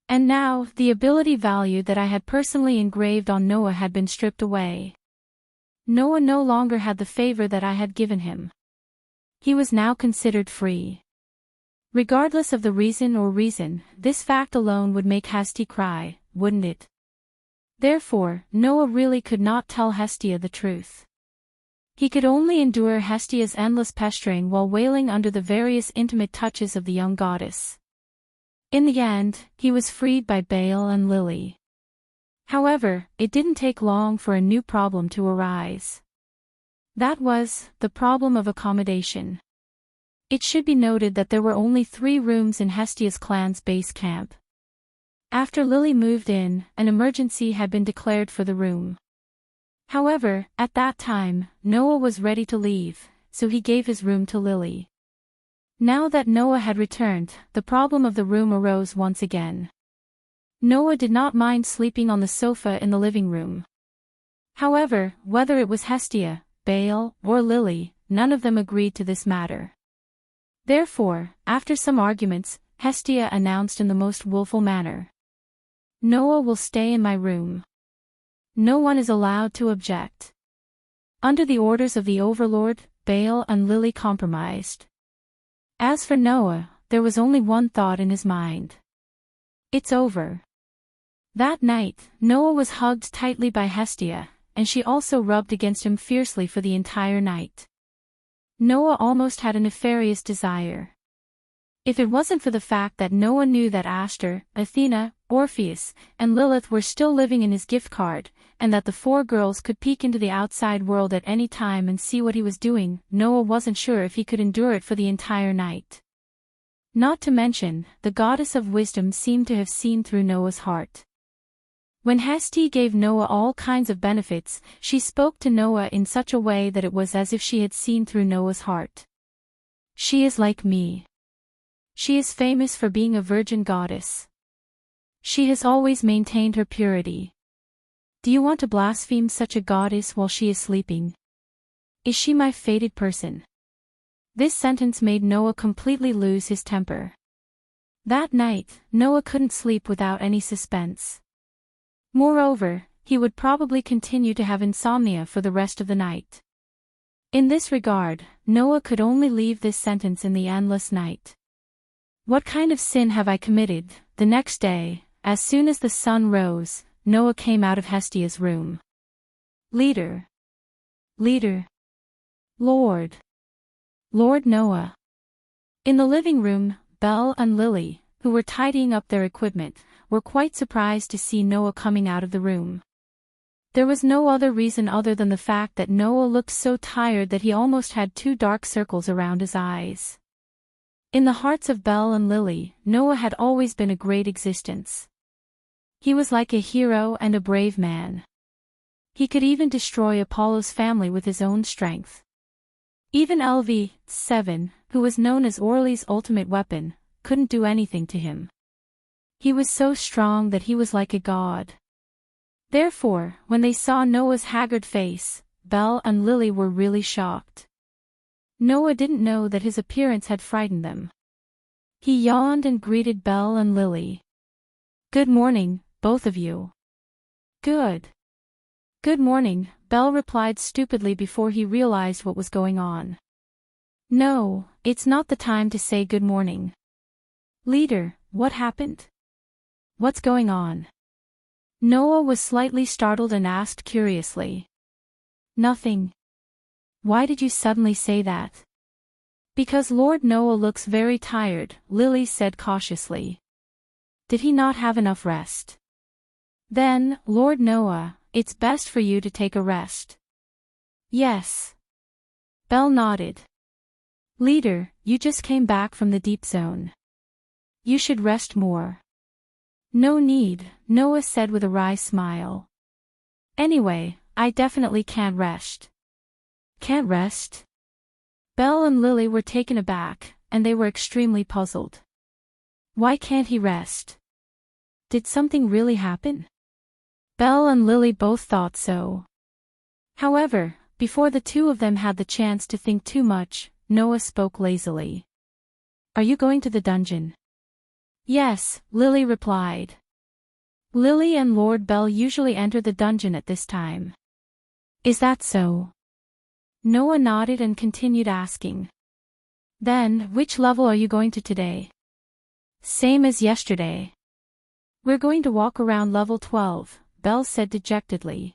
And now, the ability value that I had personally engraved on Noah had been stripped away. Noah no longer had the favor that I had given him. He was now considered free. Regardless of the reason, this fact alone would make Hestia cry, wouldn't it? Therefore, Noah really could not tell Hestia the truth. He could only endure Hestia's endless pestering while wailing under the various intimate touches of the young goddess. In the end, he was freed by Baal and Lily. However, it didn't take long for a new problem to arise. That was, the problem of accommodation. It should be noted that there were only 3 rooms in Hestia's clan's base camp. After Lily moved in, an emergency had been declared for the room. However, at that time, Noah was ready to leave, so he gave his room to Lily. Now that Noah had returned, the problem of the room arose once again. Noah did not mind sleeping on the sofa in the living room. However, whether it was Hestia, Baal, or Lily, none of them agreed to this matter. Therefore, after some arguments, Hestia announced in the most willful manner, "Noah will stay in my room. No one is allowed to object." Under the orders of the overlord, Baal and Lily compromised. As for Noah, there was only one thought in his mind. It's over. That night, Noah was hugged tightly by Hestia, and she also rubbed against him fiercely for the entire night. Noah almost had a nefarious desire. If it wasn't for the fact that Noah knew that Ashtar, Athena, Orpheus, and Lilith were still living in his gift card, and that the 4 girls could peek into the outside world at any time and see what he was doing, Noah wasn't sure if he could endure it for the entire night. Not to mention, the goddess of wisdom seemed to have seen through Noah's heart. When Hestia gave Noah all kinds of benefits, she spoke to Noah in such a way that it was as if she had seen through Noah's heart. "She is like me. She is famous for being a virgin goddess. She has always maintained her purity. Do you want to blaspheme such a goddess while she is sleeping? Is she my fated person?" This sentence made Noah completely lose his temper. That night, Noah couldn't sleep without any suspense. Moreover, he would probably continue to have insomnia for the rest of the night. In this regard, Noah could only leave this sentence in the endless night. "What kind of sin have I committed?" The next day, as soon as the sun rose, Noah came out of Hestia's room. "Leader. Leader. Lord. Lord Noah." In the living room, Belle and Lily, who were tidying up their equipment, were quite surprised to see Noah coming out of the room. There was no other reason other than the fact that Noah looked so tired that he almost had 2 dark circles around his eyes. In the hearts of Belle and Lily, Noah had always been a great existence. He was like a hero and a brave man. He could even destroy Apollo's family with his own strength. Even LV-7, who was known as Orly's ultimate weapon, couldn't do anything to him. He was so strong that he was like a god. Therefore, when they saw Noah's haggard face, Belle and Lily were really shocked. Noah didn't know that his appearance had frightened them. He yawned and greeted Belle and Lily. "Good morning, both of you." "Good morning," Belle replied stupidly before he realized what was going on. "No, it's not the time to say good morning." "Leader, what happened? What's going on?" Noah was slightly startled and asked curiously. "Nothing." "Why did you suddenly say that?" "Because Lord Noah looks very tired," Lily said cautiously. "Did he not have enough rest?" "Then, Lord Noah, it's best for you to take a rest." "Yes." Belle nodded. "Leader, you just came back from the deep zone. You should rest more." "No need," Noah said with a wry smile. "Anyway, I definitely can't rest." "Can't rest?" Belle and Lily were taken aback, and they were extremely puzzled. Why can't he rest? Did something really happen? Belle and Lily both thought so. However, before the two of them had the chance to think too much, Noah spoke lazily. "Are you going to the dungeon?" "Yes," Lily replied. Lily and Lord Belle usually enter the dungeon at this time. "Is that so?" Noah nodded and continued asking. "Then, which level are you going to today?" "Same as yesterday." "We're going to walk around level 12, Belle said dejectedly.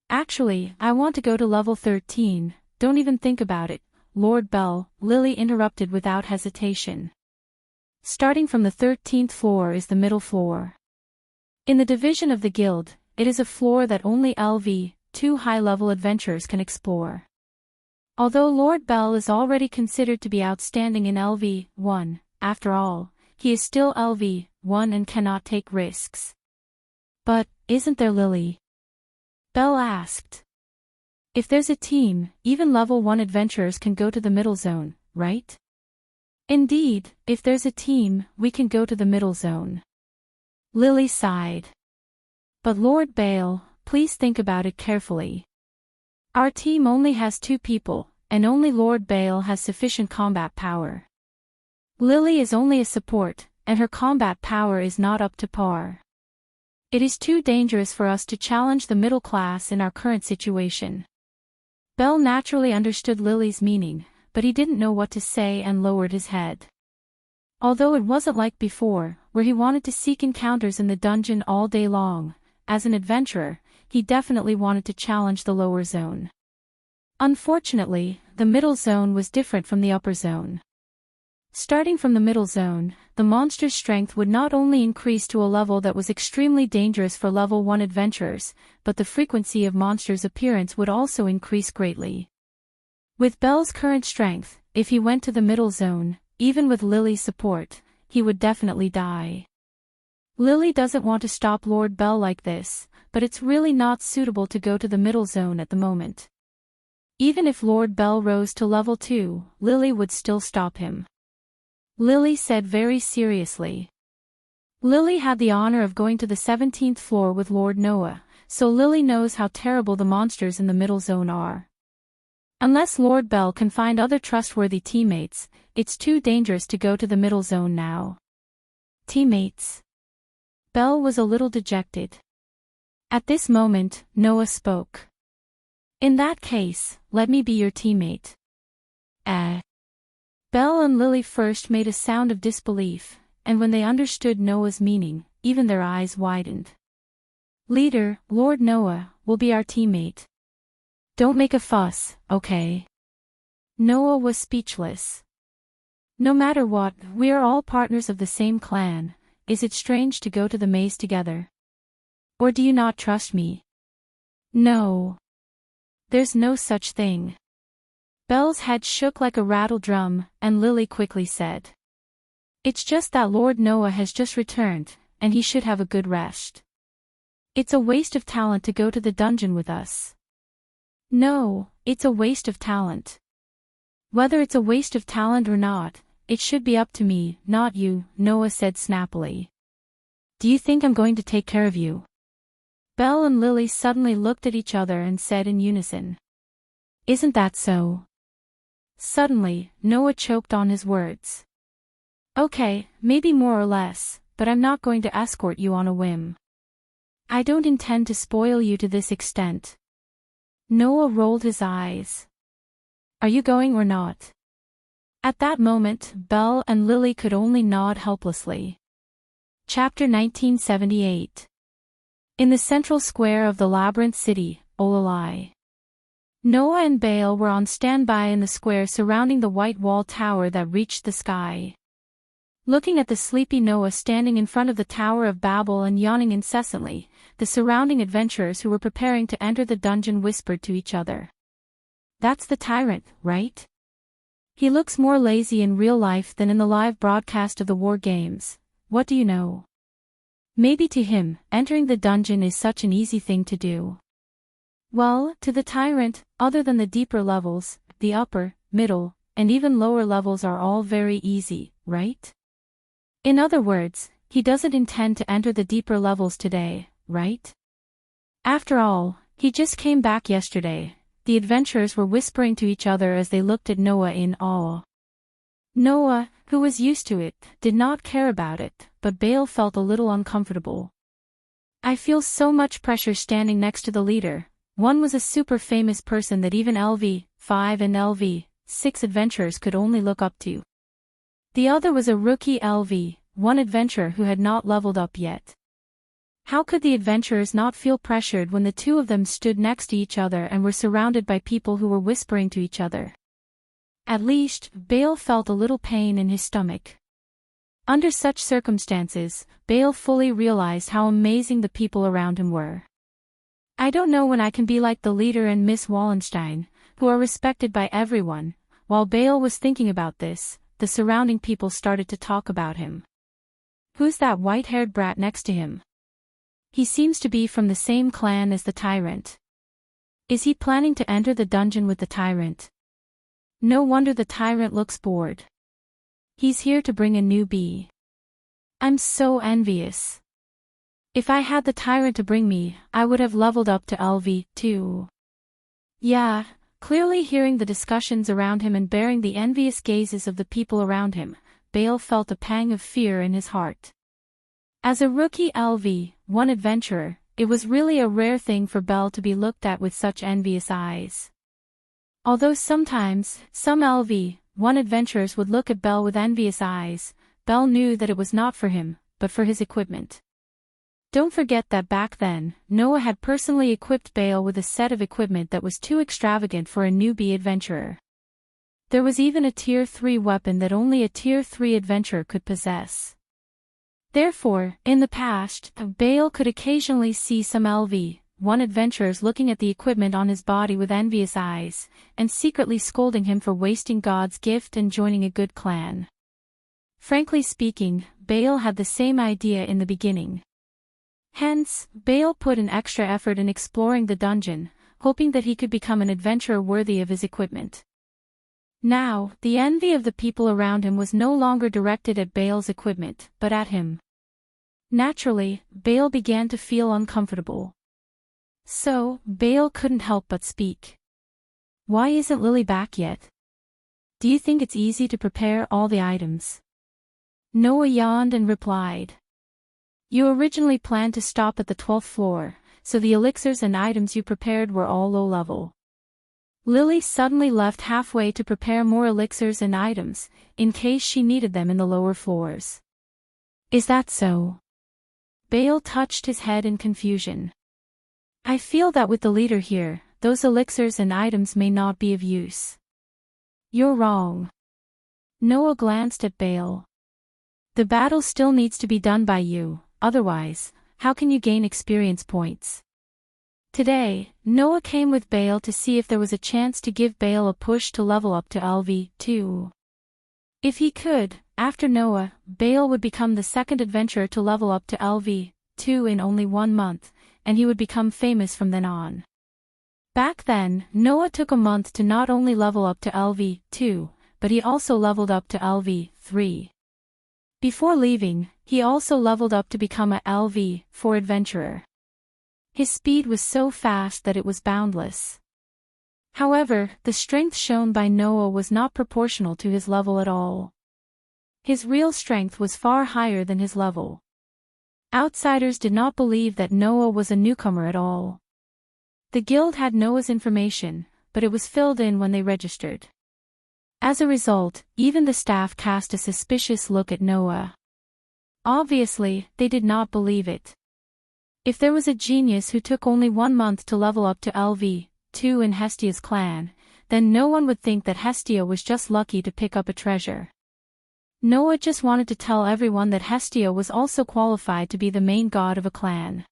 "Actually, I want to go to level 13, don't even think about it, Lord Belle," Lily interrupted without hesitation. "Starting from the 13th floor is the middle floor. In the division of the guild, it is a floor that only LV-2 high-level adventurers can explore. Although Lord Belle is already considered to be outstanding in LV-1, after all, he is still LV-1 and cannot take risks." "But, isn't there Lily?" Belle asked. "If there's a team, even level 1 adventurers can go to the middle zone, right?" "Indeed, if there's a team, we can go to the middle zone." Lily sighed. "But Lord Bale, please think about it carefully. Our team only has 2 people, and only Lord Bale has sufficient combat power. Lily is only a support, and her combat power is not up to par. It is too dangerous for us to challenge the middle class in our current situation." Belle naturally understood Lily's meaning, but he didn't know what to say and lowered his head. Although it wasn't like before, where he wanted to seek encounters in the dungeon all day long, as an adventurer, he definitely wanted to challenge the lower zone. Unfortunately, the middle zone was different from the upper zone. Starting from the middle zone, the monster's strength would not only increase to a level that was extremely dangerous for level 1 adventurers, but the frequency of monsters' appearance would also increase greatly. With Belle's current strength, if he went to the middle zone, even with Lily's support, he would definitely die. Lily doesn't want to stop Lord Belle like this, but it's really not suitable to go to the middle zone at the moment. Even if Lord Belle rose to level 2, Lily would still stop him. Lily said very seriously. Lily had the honor of going to the 17th floor with Lord Noah, so Lily knows how terrible the monsters in the middle zone are. Unless Lord Belle can find other trustworthy teammates, it's too dangerous to go to the middle zone now. Teammates? Belle was a little dejected. At this moment, Noah spoke. "In that case, let me be your teammate." Belle and Lily first made a sound of disbelief, and when they understood Noah's meaning, even their eyes widened. "Leader, Lord Noah, will be our teammate. Don't make a fuss, okay?" Noah was speechless. "No matter what, we are all partners of the same clan. Is it strange to go to the maze together? Or do you not trust me?" "No. There's no such thing." Belle's head shook like a rattle drum, and Lily quickly said. "It's just that Lord Noah has just returned, and he should have a good rest. It's a waste of talent to go to the dungeon with us." "No, it's a waste of talent. Whether it's a waste of talent or not, it should be up to me, not you, Noah said snappily. Do you think I'm going to take care of you? Belle and Lily suddenly looked at each other and said in unison. Isn't that so? Suddenly, Noah choked on his words. Okay, maybe more or less, but I'm not going to escort you on a whim. I don't intend to spoil you to this extent. Noah rolled his eyes. Are you going or not? At that moment, Belle and Lily could only nod helplessly. Chapter 1978. In the central square of the labyrinth city, Olalai. Noah and Bale were on standby in the square surrounding the white wall tower that reached the sky. Looking at the sleepy Noah standing in front of the Tower of Babel and yawning incessantly, the surrounding adventurers who were preparing to enter the dungeon whispered to each other. That's the tyrant, right? He looks more lazy in real life than in the live broadcast of the war games. What do you know? Maybe to him, entering the dungeon is such an easy thing to do. Well, to the tyrant, other than the deeper levels, the upper, middle, and even lower levels are all very easy, right? In other words, he doesn't intend to enter the deeper levels today, right? After all, he just came back yesterday. The adventurers were whispering to each other as they looked at Noah in awe. Noah, who was used to it, did not care about it, but Bale felt a little uncomfortable. I feel so much pressure standing next to the leader. One was a super famous person that even LV5 and LV6 adventurers could only look up to. The other was a rookie LV1 adventurer who had not leveled up yet. How could the adventurers not feel pressured when the two of them stood next to each other and were surrounded by people who were whispering to each other? At least, Bale felt a little pain in his stomach. Under such circumstances, Bale fully realized how amazing the people around him were. I don't know when I can be like the leader and Miss Wallenstein, who are respected by everyone. While Bale was thinking about this, the surrounding people started to talk about him. Who's that white-haired brat next to him? He seems to be from the same clan as the tyrant. Is he planning to enter the dungeon with the tyrant? No wonder the tyrant looks bored. He's here to bring a newbie. I'm so envious. If I had the tyrant to bring me, I would have leveled up to LV2. Yeah, clearly hearing the discussions around him and bearing the envious gazes of the people around him, Bale felt a pang of fear in his heart. As a rookie LV1 adventurer, it was really a rare thing for Belle to be looked at with such envious eyes. Although sometimes, some LV1 adventurers would look at Belle with envious eyes, Belle knew that it was not for him, but for his equipment. Don't forget that back then, Noah had personally equipped Bale with a set of equipment that was too extravagant for a newbie adventurer. There was even a Tier 3 weapon that only a Tier 3 adventurer could possess. Therefore, in the past, Bale could occasionally see some LV1 adventurers looking at the equipment on his body with envious eyes, and secretly scolding him for wasting God's gift and joining a good clan. Frankly speaking, Bale had the same idea in the beginning. Hence, Bale put an extra effort in exploring the dungeon, hoping that he could become an adventurer worthy of his equipment. Now, the envy of the people around him was no longer directed at Bale's equipment, but at him. Naturally, Bale began to feel uncomfortable. So, Bale couldn't help but speak. Why isn't Lily back yet? Do you think it's easy to prepare all the items? Noah yawned and replied. You originally planned to stop at the 12th floor, so the elixirs and items you prepared were all low level. Lily suddenly left halfway to prepare more elixirs and items, in case she needed them in the lower floors. Is that so? Bale touched his head in confusion. I feel that with the leader here, those elixirs and items may not be of use. You're wrong. Noah glanced at Bale. The battle still needs to be done by you. Otherwise, how can you gain experience points? Today, Noah came with Bale to see if there was a chance to give Bale a push to level up to LV2. If he could, after Noah, Bale would become the second adventurer to level up to LV2 in only 1 month, and he would become famous from then on. Back then, Noah took a month to not only level up to LV2, but he also leveled up to LV3. Before leaving, he also leveled up to become a LV4 adventurer. His speed was so fast that it was boundless. However, the strength shown by Noah was not proportional to his level at all. His real strength was far higher than his level. Outsiders did not believe that Noah was a newcomer at all. The guild had Noah's information, but it was filled in when they registered. As a result, even the staff cast a suspicious look at Noah. Obviously, they did not believe it. If there was a genius who took only 1 month to level up to LV2 in Hestia's clan, then no one would think that Hestia was just lucky to pick up a treasure. Noah just wanted to tell everyone that Hestia was also qualified to be the main god of a clan.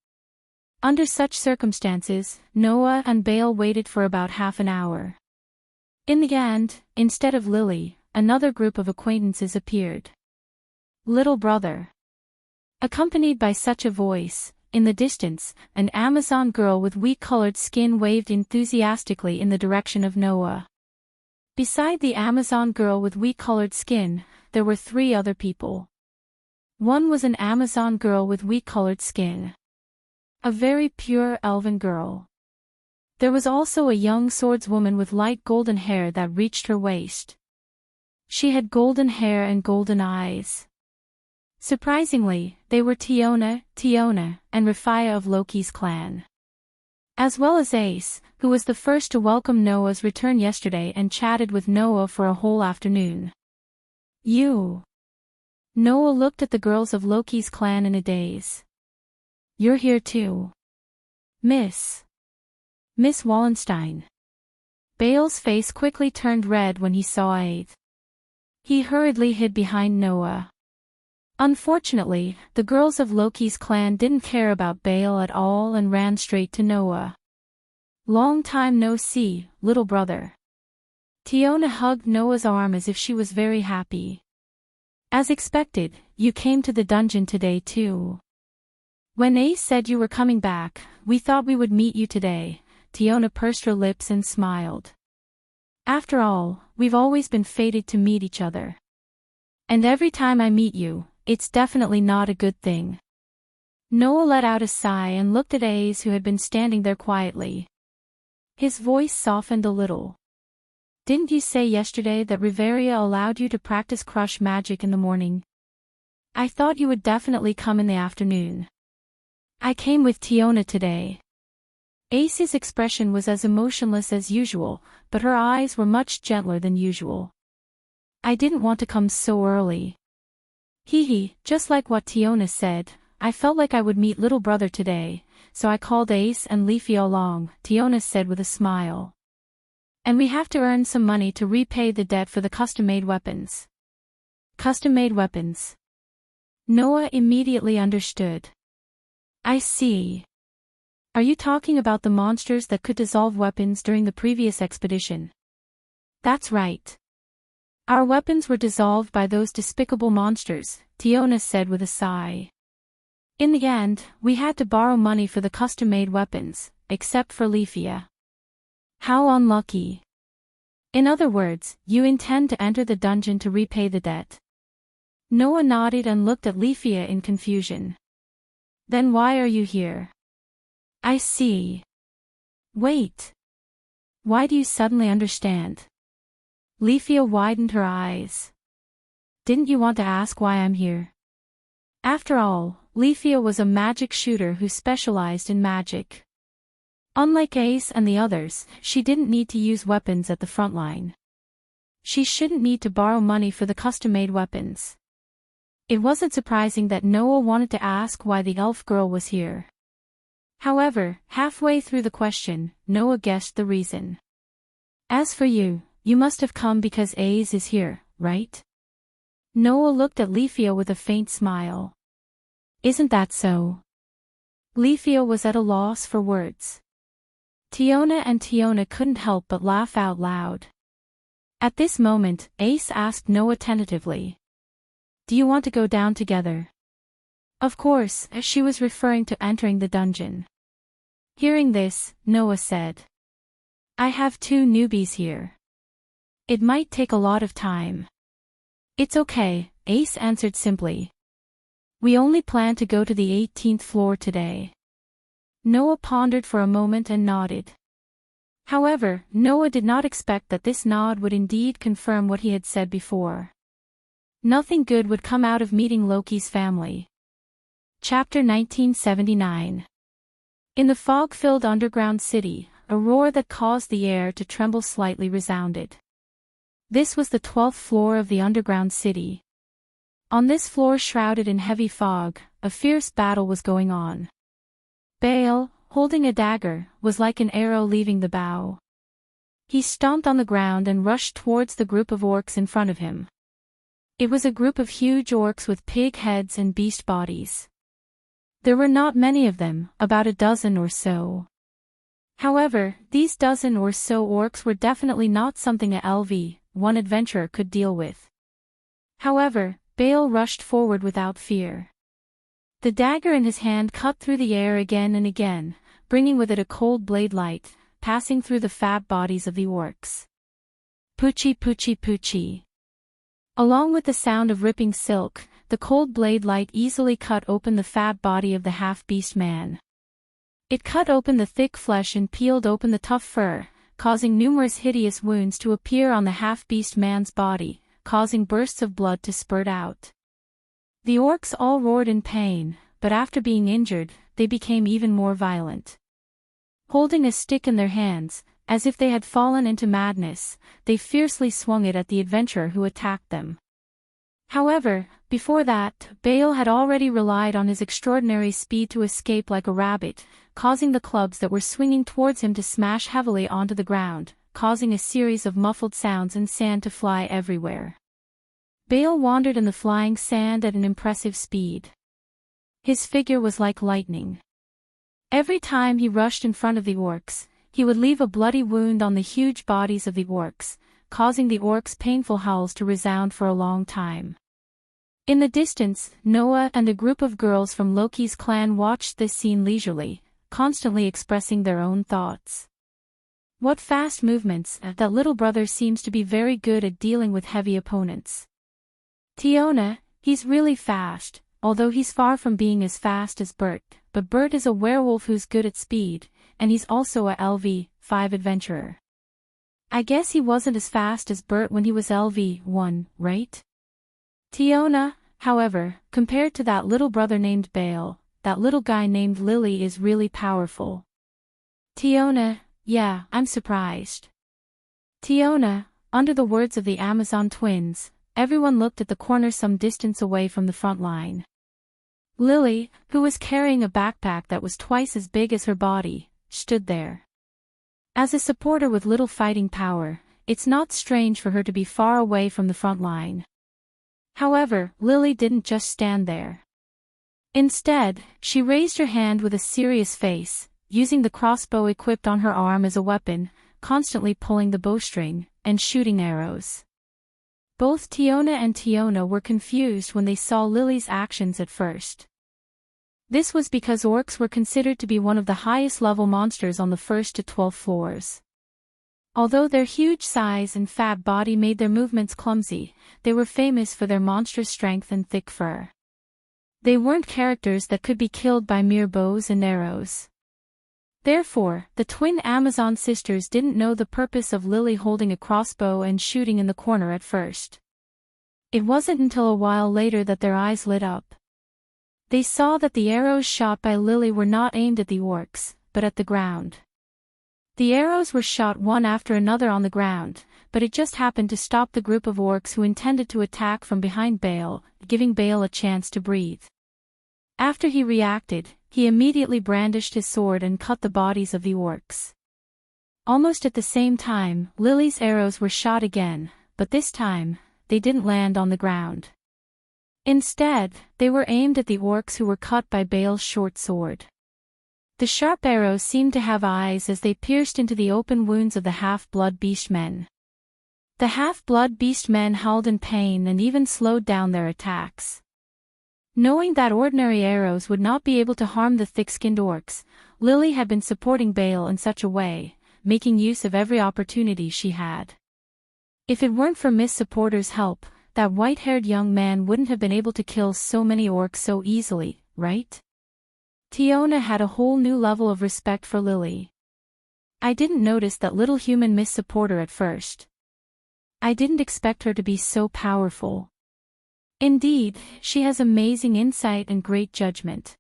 Under such circumstances, Noah and Bale waited for about half an hour. In the end, instead of Lily, another group of acquaintances appeared. Little brother. Accompanied by such a voice, in the distance, an Amazon girl with wheat-colored skin waved enthusiastically in the direction of Noah. Beside the Amazon girl with wheat-colored skin, there were 3 other people. One was an Amazon girl with wheat-colored skin. A very pure elven girl. There was also a young swordswoman with light golden hair that reached her waist. She had golden hair and golden eyes. Surprisingly, they were Tiona, and Rafia of Loki's clan. As well as Ace, who was the first to welcome Noah's return yesterday and chatted with Noah for a whole afternoon. You. Noah looked at the girls of Loki's clan in a daze. You're here too. Miss Wallenstein. Bale's face quickly turned red when he saw Ace. He hurriedly hid behind Noah. Unfortunately, the girls of Loki's clan didn't care about Bale at all and ran straight to Noah. Long time no see, little brother. Tiona hugged Noah's arm as if she was very happy. As expected, you came to the dungeon today too. When Ace said you were coming back, we thought we would meet you today. Tiona pursed her lips and smiled. After all, we've always been fated to meet each other. And every time I meet you, it's definitely not a good thing. Noah let out a sigh and looked at Ace, who had been standing there quietly. His voice softened a little. Didn't you say yesterday that Riveria allowed you to practice crush magic in the morning? I thought you would definitely come in the afternoon. I came with Tiona today. Ace's expression was as emotionless as usual, but her eyes were much gentler than usual. I didn't want to come so early. Just like what Tiona said, I felt like I would meet little brother today, so I called Ace and Leafy along, Tiona said with a smile. And we have to earn some money to repay the debt for the custom-made weapons. Custom-made weapons. Noah immediately understood. I see. Are you talking about the monsters that could dissolve weapons during the previous expedition? That's right. Our weapons were dissolved by those despicable monsters, Tiona said with a sigh. In the end, we had to borrow money for the custom-made weapons, except for Leafia. How unlucky. In other words, you intend to enter the dungeon to repay the debt. Noah nodded and looked at Leafia in confusion. Then why are you here? I see. Wait. Why do you suddenly understand? Leafia widened her eyes. Didn't you want to ask why I'm here? After all, Leafia was a magic shooter who specialized in magic. Unlike Ace and the others, she didn't need to use weapons at the front line. She shouldn't need to borrow money for the custom-made weapons. It wasn't surprising that Noah wanted to ask why the elf girl was here. However, halfway through the question, Noah guessed the reason. As for you, you must have come because Ace is here, right? Noah looked at Leafia with a faint smile. Isn't that so? Leafia was at a loss for words. Tiona couldn't help but laugh out loud. At this moment, Ace asked Noah tentatively. Do you want to go down together? Of course, she was referring to entering the dungeon. Hearing this, Noah said. I have 2 newbies here. It might take a lot of time. It's okay, Ace answered simply. We only plan to go to the 18th floor today. Noah pondered for a moment and nodded. However, Noah did not expect that this nod would indeed confirm what he had said before. Nothing good would come out of meeting Loki's family. Chapter 1979. In the fog-filled underground city, a roar that caused the air to tremble slightly resounded. This was the 12th floor of the underground city. On this floor, shrouded in heavy fog, a fierce battle was going on. Bale, holding a dagger, was like an arrow leaving the bow. He stomped on the ground and rushed towards the group of orcs in front of him. It was a group of huge orcs with pig heads and beast bodies. There were not many of them, about a dozen or so. However, these dozen or so orcs were definitely not something a LV-1 adventurer could deal with. However, Bale rushed forward without fear. The dagger in his hand cut through the air again and again, bringing with it a cold blade light, passing through the fat bodies of the orcs. Poochie poochie poochie. Along with the sound of ripping silk, the cold blade light easily cut open the fat body of the half-beast man. It cut open the thick flesh and peeled open the tough fur, causing numerous hideous wounds to appear on the half-beast man's body, causing bursts of blood to spurt out. The orcs all roared in pain, but after being injured, they became even more violent. Holding a stick in their hands, as if they had fallen into madness, they fiercely swung it at the adventurer who attacked them. However, before that, Bale had already relied on his extraordinary speed to escape like a rabbit, causing the clubs that were swinging towards him to smash heavily onto the ground, causing a series of muffled sounds and sand to fly everywhere. Bale wandered in the flying sand at an impressive speed. His figure was like lightning. Every time he rushed in front of the orcs, he would leave a bloody wound on the huge bodies of the orcs, causing the orcs' painful howls to resound for a long time. In the distance, Noah and a group of girls from Loki's clan watched this scene leisurely, constantly expressing their own thoughts. What fast movements, that little brother seems to be very good at dealing with heavy opponents. Tiona, he's really fast, although he's far from being as fast as Bert, but Bert is a werewolf who's good at speed, and he's also a LV-5 adventurer. I guess he wasn't as fast as Bert when he was LV-1, right? Tiona, however, compared to that little brother named Bale, that little guy named Lily is really powerful. Tiona, yeah, I'm surprised. Tiona, under the words of the Amazon twins, everyone looked at the corner some distance away from the front line. Lily, who was carrying a backpack that was twice as big as her body, stood there. As a supporter with little fighting power, it's not strange for her to be far away from the front line. However, Lily didn't just stand there. Instead, she raised her hand with a serious face, using the crossbow equipped on her arm as a weapon, constantly pulling the bowstring, and shooting arrows. Both Tiona and Tiona were confused when they saw Lily's actions at first. This was because orcs were considered to be one of the highest level monsters on the 1st to 12th floors. Although their huge size and fat body made their movements clumsy, they were famous for their monstrous strength and thick fur. They weren't characters that could be killed by mere bows and arrows. Therefore, the twin Amazon sisters didn't know the purpose of Lily holding a crossbow and shooting in the corner at first. It wasn't until a while later that their eyes lit up. They saw that the arrows shot by Lily were not aimed at the orcs, but at the ground. The arrows were shot one after another on the ground, but it just happened to stop the group of orcs who intended to attack from behind Bale, giving Bale a chance to breathe. After he reacted, he immediately brandished his sword and cut the bodies of the orcs. Almost at the same time, Lily's arrows were shot again, but this time, they didn't land on the ground. Instead, they were aimed at the orcs who were cut by Bale's short sword. The sharp arrows seemed to have eyes as they pierced into the open wounds of the half-blood beast men. The half-blood beast men howled in pain and even slowed down their attacks. Knowing that ordinary arrows would not be able to harm the thick-skinned orcs, Lily had been supporting Bale in such a way, making use of every opportunity she had. If it weren't for Miss Supporter's help, that white-haired young man wouldn't have been able to kill so many orcs so easily, right? Tiona had a whole new level of respect for Lily. I didn't notice that little human Miss Supporter at first. I didn't expect her to be so powerful. Indeed, she has amazing insight and great judgment.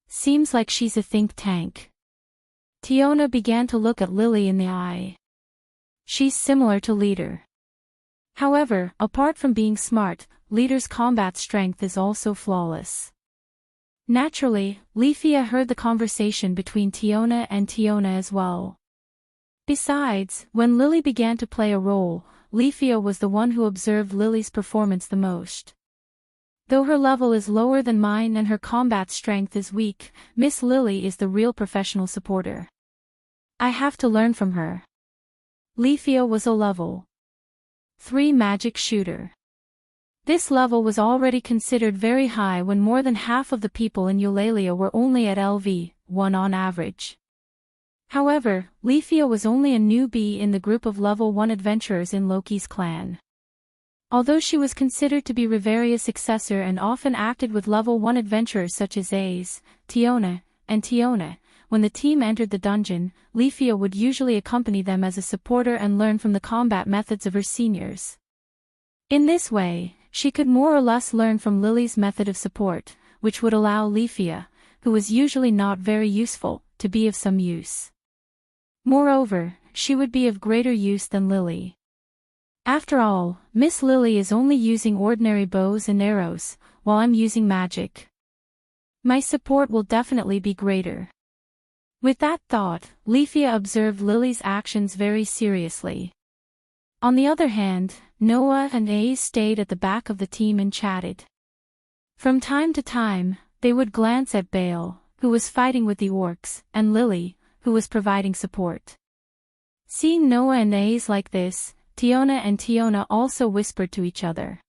Seems like she's a think tank. Tiona began to look at Lily in the eye. She's similar to Leader. However, apart from being smart, Leader's combat strength is also flawless. Naturally, Leafia heard the conversation between Tiona and Tiona as well. Besides, when Lily began to play a role, Leafia was the one who observed Lily's performance the most. Though her level is lower than mine and her combat strength is weak, Miss Lily is the real professional supporter. I have to learn from her. Leafia was a level 3 magic shooter. This level was already considered very high when more than half of the people in Eulalia were only at LV1 on average. However, Leafia was only a newbie in the group of level 1 adventurers in Loki's clan. Although she was considered to be Riveria's successor and often acted with level 1 adventurers such as Ace, Tiona, and Tiona, when the team entered the dungeon, Leafia would usually accompany them as a supporter and learn from the combat methods of her seniors. In this way, she could more or less learn from Lily's method of support, which would allow Leafia, who was usually not very useful, to be of some use. Moreover, she would be of greater use than Lily. After all, Miss Lily is only using ordinary bows and arrows, while I'm using magic. My support will definitely be greater. With that thought, Leafia observed Lily's actions very seriously. On the other hand, Noah and Ace stayed at the back of the team and chatted. From time to time, they would glance at Bale, who was fighting with the orcs, and Lily, who was providing support. Seeing Noah and Ace like this, Tiona and Tiona also whispered to each other.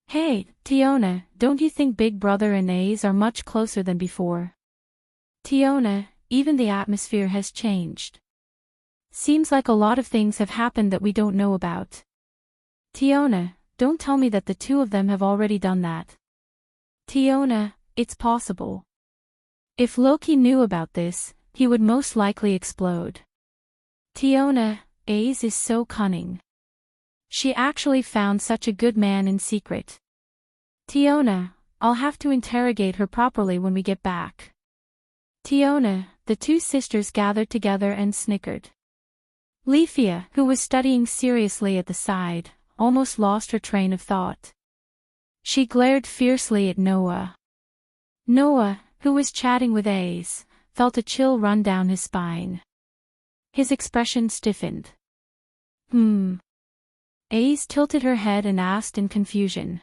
Hey, Tiona, don't you think Big Brother and Ace are much closer than before? Tiona, even the atmosphere has changed. Seems like a lot of things have happened that we don't know about. Tiona, don't tell me that the two of them have already done that. Tiona, it's possible. If Loki knew about this, he would most likely explode. Tiona, Ace is so cunning. She actually found such a good man in secret. Tiona, I'll have to interrogate her properly when we get back. Tiona, the two sisters gathered together and snickered. Leafia, who was studying seriously at the side, almost lost her train of thought. She glared fiercely at Noah. Noah, who was chatting with Ace, felt a chill run down his spine. His expression stiffened. Ace tilted her head and asked in confusion.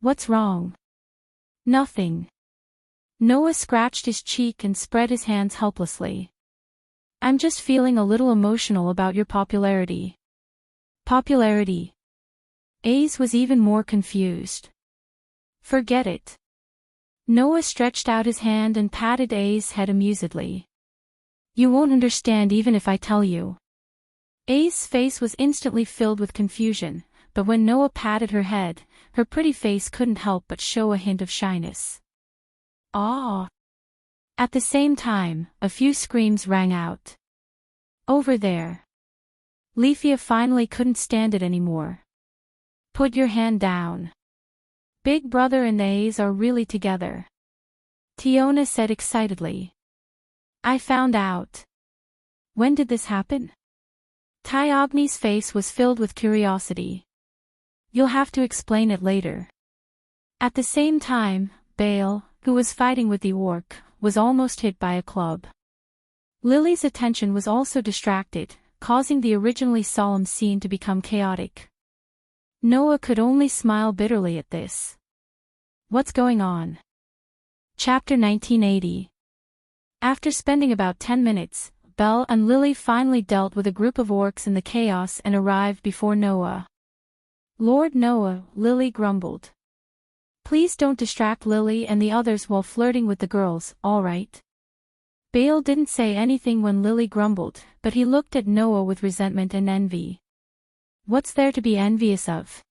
What's wrong? Nothing. Noah scratched his cheek and spread his hands helplessly. I'm just feeling a little emotional about your popularity. Popularity? Ace was even more confused. Forget it. Noah stretched out his hand and patted Ace's head amusedly. You won't understand even if I tell you. Ace's face was instantly filled with confusion, but when Noah patted her head, her pretty face couldn't help but show a hint of shyness. Ah! At the same time, a few screams rang out. Over there. Leafia finally couldn't stand it anymore. Put your hand down. Big Brother and Ace are really together. Tiona said excitedly. I found out. When did this happen? Tyogni's face was filled with curiosity. You'll have to explain it later. At the same time, Bale, who was fighting with the orc, was almost hit by a club. Lily's attention was also distracted, causing the originally solemn scene to become chaotic. Noah could only smile bitterly at this. What's going on? Chapter 1980. After spending about 10 minutes, Belle and Lily finally dealt with a group of orcs in the chaos and arrived before Noah. Lord Noah, Lily grumbled. Please don't distract Lily and the others while flirting with the girls, all right? Bale didn't say anything when Lily grumbled, but he looked at Noah with resentment and envy. What's there to be envious of?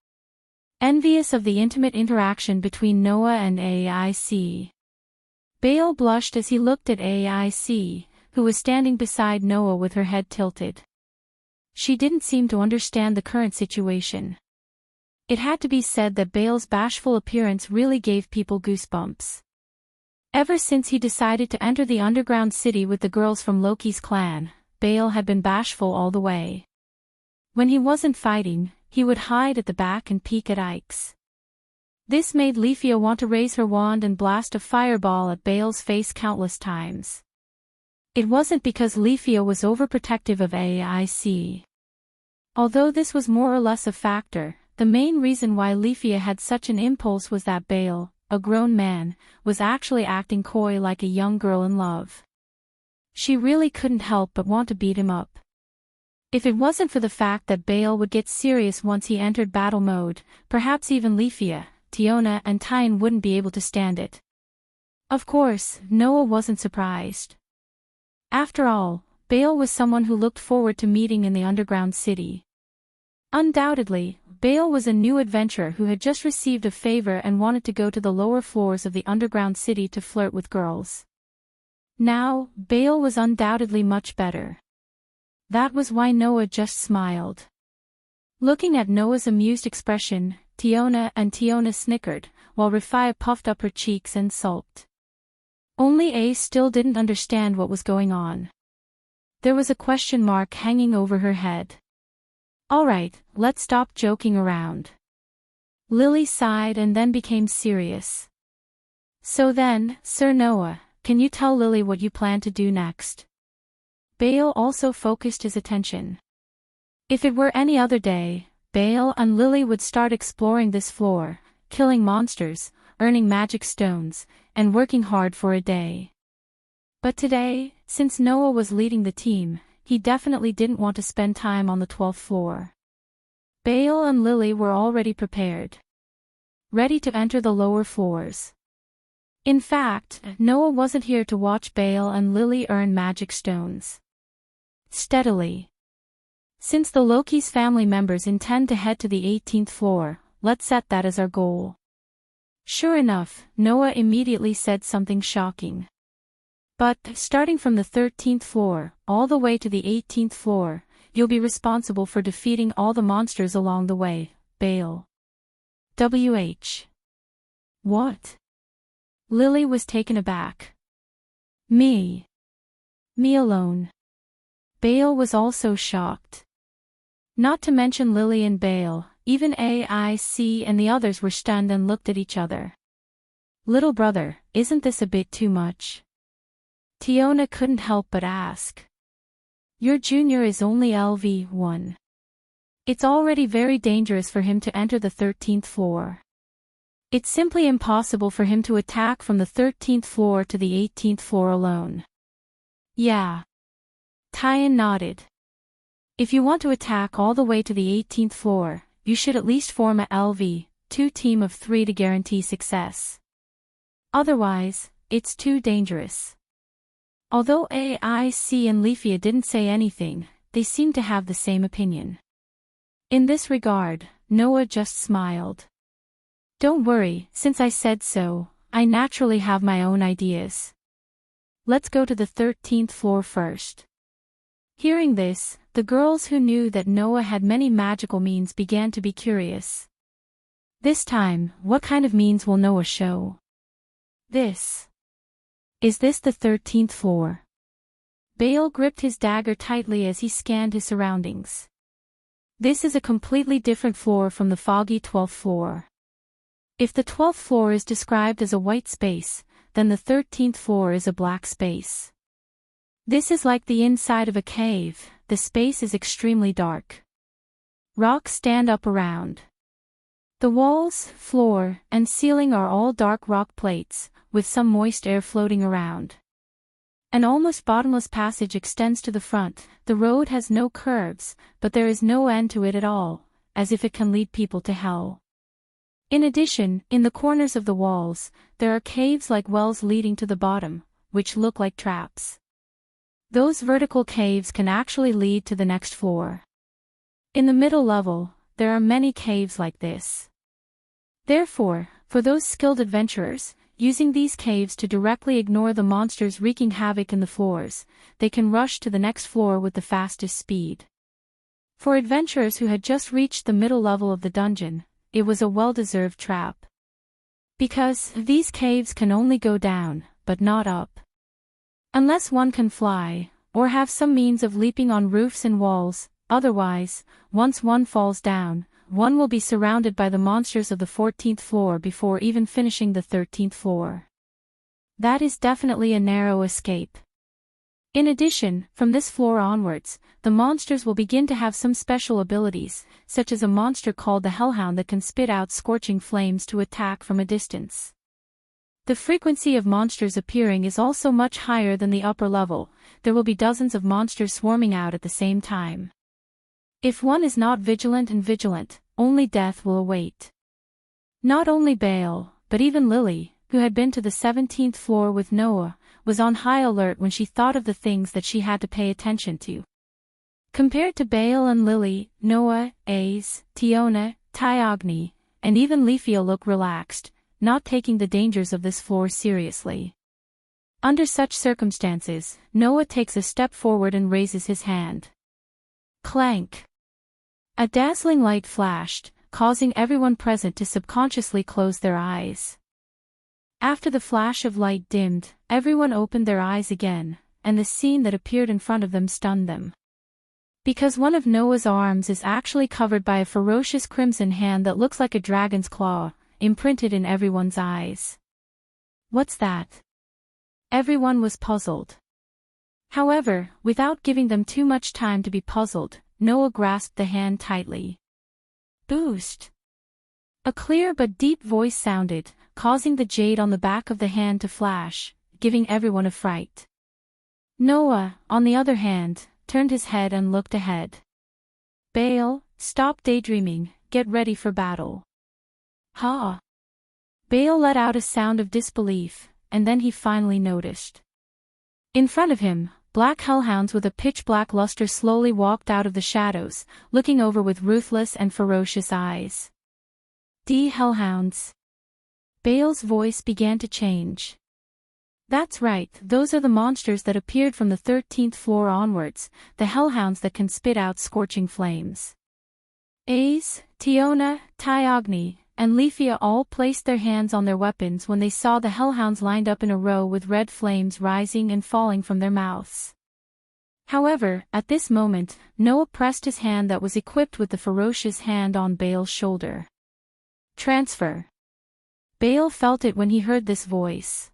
Envious of the intimate interaction between Noah and AIC. Bale blushed as he looked at AIC, who was standing beside Noah with her head tilted. She didn't seem to understand the current situation. It had to be said that Bale's bashful appearance really gave people goosebumps. Ever since he decided to enter the underground city with the girls from Loki's clan, Bale had been bashful all the way. When he wasn't fighting, he would hide at the back and peek at Ike's. This made Leafia want to raise her wand and blast a fireball at Bale's face countless times. It wasn't because Leafia was overprotective of AIC. Although this was more or less a factor, the main reason why Leafia had such an impulse was that Bale, a grown man, was actually acting coy like a young girl in love. She really couldn't help but want to beat him up. If it wasn't for the fact that Bale would get serious once he entered battle mode, perhaps even Leafia, Tiona and Tyne wouldn't be able to stand it. Of course, Noah wasn't surprised. After all, Bale was someone who looked forward to meeting in the underground city. Undoubtedly, Bale was a new adventurer who had just received a favor and wanted to go to the lower floors of the underground city to flirt with girls. Now, Bale was undoubtedly much better. That was why Noah just smiled. Looking at Noah's amused expression, Tiona snickered, while Rafia puffed up her cheeks and sulked. Only Ace still didn't understand what was going on. There was a question mark hanging over her head. Alright, let's stop joking around. Lily sighed and then became serious. So then, Sir Noah, can you tell Lily what you plan to do next? Bale also focused his attention. If it were any other day, Bale and Lily would start exploring this floor, killing monsters, earning magic stones, and working hard for a day. But today, since Noah was leading the team, he definitely didn't want to spend time on the 12th floor. Bale and Lily were already prepared. Ready to enter the lower floors. In fact, Noah wasn't here to watch Bale and Lily earn magic stones. Steadily. Since the Loki's family members intend to head to the 18th floor, let's set that as our goal. Sure enough, Noah immediately said something shocking. But, starting from the 13th floor, all the way to the 18th floor, you'll be responsible for defeating all the monsters along the way, Bale. WH. What? Lily was taken aback. Me. Me alone. Bale was also shocked. Not to mention Lily and Bale, even AIC and the others were stunned and looked at each other. Little brother, isn't this a bit too much? Tiona couldn't help but ask. Your junior is only LV1. It's already very dangerous for him to enter the 13th floor. It's simply impossible for him to attack from the 13th floor to the 18th floor alone. Yeah. Tyne nodded. If you want to attack all the way to the 18th floor, you should at least form a LV2 team of 3 to guarantee success. Otherwise, it's too dangerous. Although AIC and Leafia didn't say anything, they seemed to have the same opinion. In this regard, Noah just smiled. Don't worry, since I said so, I naturally have my own ideas. Let's go to the 13th floor first. Hearing this, the girls who knew that Noah had many magical means began to be curious. This time, what kind of means will Noah show? Is this the 13th floor? Bale gripped his dagger tightly as he scanned his surroundings. This is a completely different floor from the foggy 12th floor. If the 12th floor is described as a white space, then the 13th floor is a black space. This is like the inside of a cave, the space is extremely dark. Rocks stand up around. The walls, floor, and ceiling are all dark rock plates, with some moist air floating around. An almost bottomless passage extends to the front. The road has no curves, but there is no end to it at all, as if it can lead people to hell. In addition, in the corners of the walls, there are caves like wells leading to the bottom, which look like traps. Those vertical caves can actually lead to the next floor. In the middle level, there are many caves like this. Therefore, for those skilled adventurers, using these caves to directly ignore the monsters wreaking havoc in the floors, they can rush to the next floor with the fastest speed. For adventurers who had just reached the middle level of the dungeon, it was a well-deserved trap. Because these caves can only go down, but not up. Unless one can fly, or have some means of leaping on roofs and walls, otherwise, once one falls down, one will be surrounded by the monsters of the 14th floor before even finishing the 13th floor. That is definitely a narrow escape. In addition, from this floor onwards, the monsters will begin to have some special abilities, such as a monster called the Hellhound that can spit out scorching flames to attack from a distance. The frequency of monsters appearing is also much higher than the upper level. There will be dozens of monsters swarming out at the same time. If one is not vigilant, only death will await. Not only Bale, but even Lily, who had been to the 17th floor with Noah, was on high alert when she thought of the things that she had to pay attention to. Compared to Bale and Lily, Noah, Ace, Tiona, Tyogni, and even Leafia look relaxed, not taking the dangers of this floor seriously. Under such circumstances, Noah takes a step forward and raises his hand. Clank! A dazzling light flashed, causing everyone present to subconsciously close their eyes. After the flash of light dimmed, everyone opened their eyes again, and the scene that appeared in front of them stunned them. Because one of Noah's arms is actually covered by a ferocious crimson hand that looks like a dragon's claw, imprinted in everyone's eyes. What's that? Everyone was puzzled. However, without giving them too much time to be puzzled, Noah grasped the hand tightly. Boost! A clear but deep voice sounded, causing the jade on the back of the hand to flash, giving everyone a fright. Noah, on the other hand, turned his head and looked ahead. Bale, stop daydreaming, get ready for battle. Ha! Bale let out a sound of disbelief, and then he finally noticed. In front of him, black hellhounds with a pitch-black luster slowly walked out of the shadows, looking over with ruthless and ferocious eyes. Hellhounds. Bale's voice began to change. That's right, those are the monsters that appeared from the 13th floor onwards, the hellhounds that can spit out scorching flames. Ace, Tiona, Tyogni, and Leafia all placed their hands on their weapons when they saw the hellhounds lined up in a row with red flames rising and falling from their mouths. However, at this moment, Noah pressed his hand that was equipped with the ferocious hand on Bale's shoulder. Transfer. Bale felt it when he heard this voice.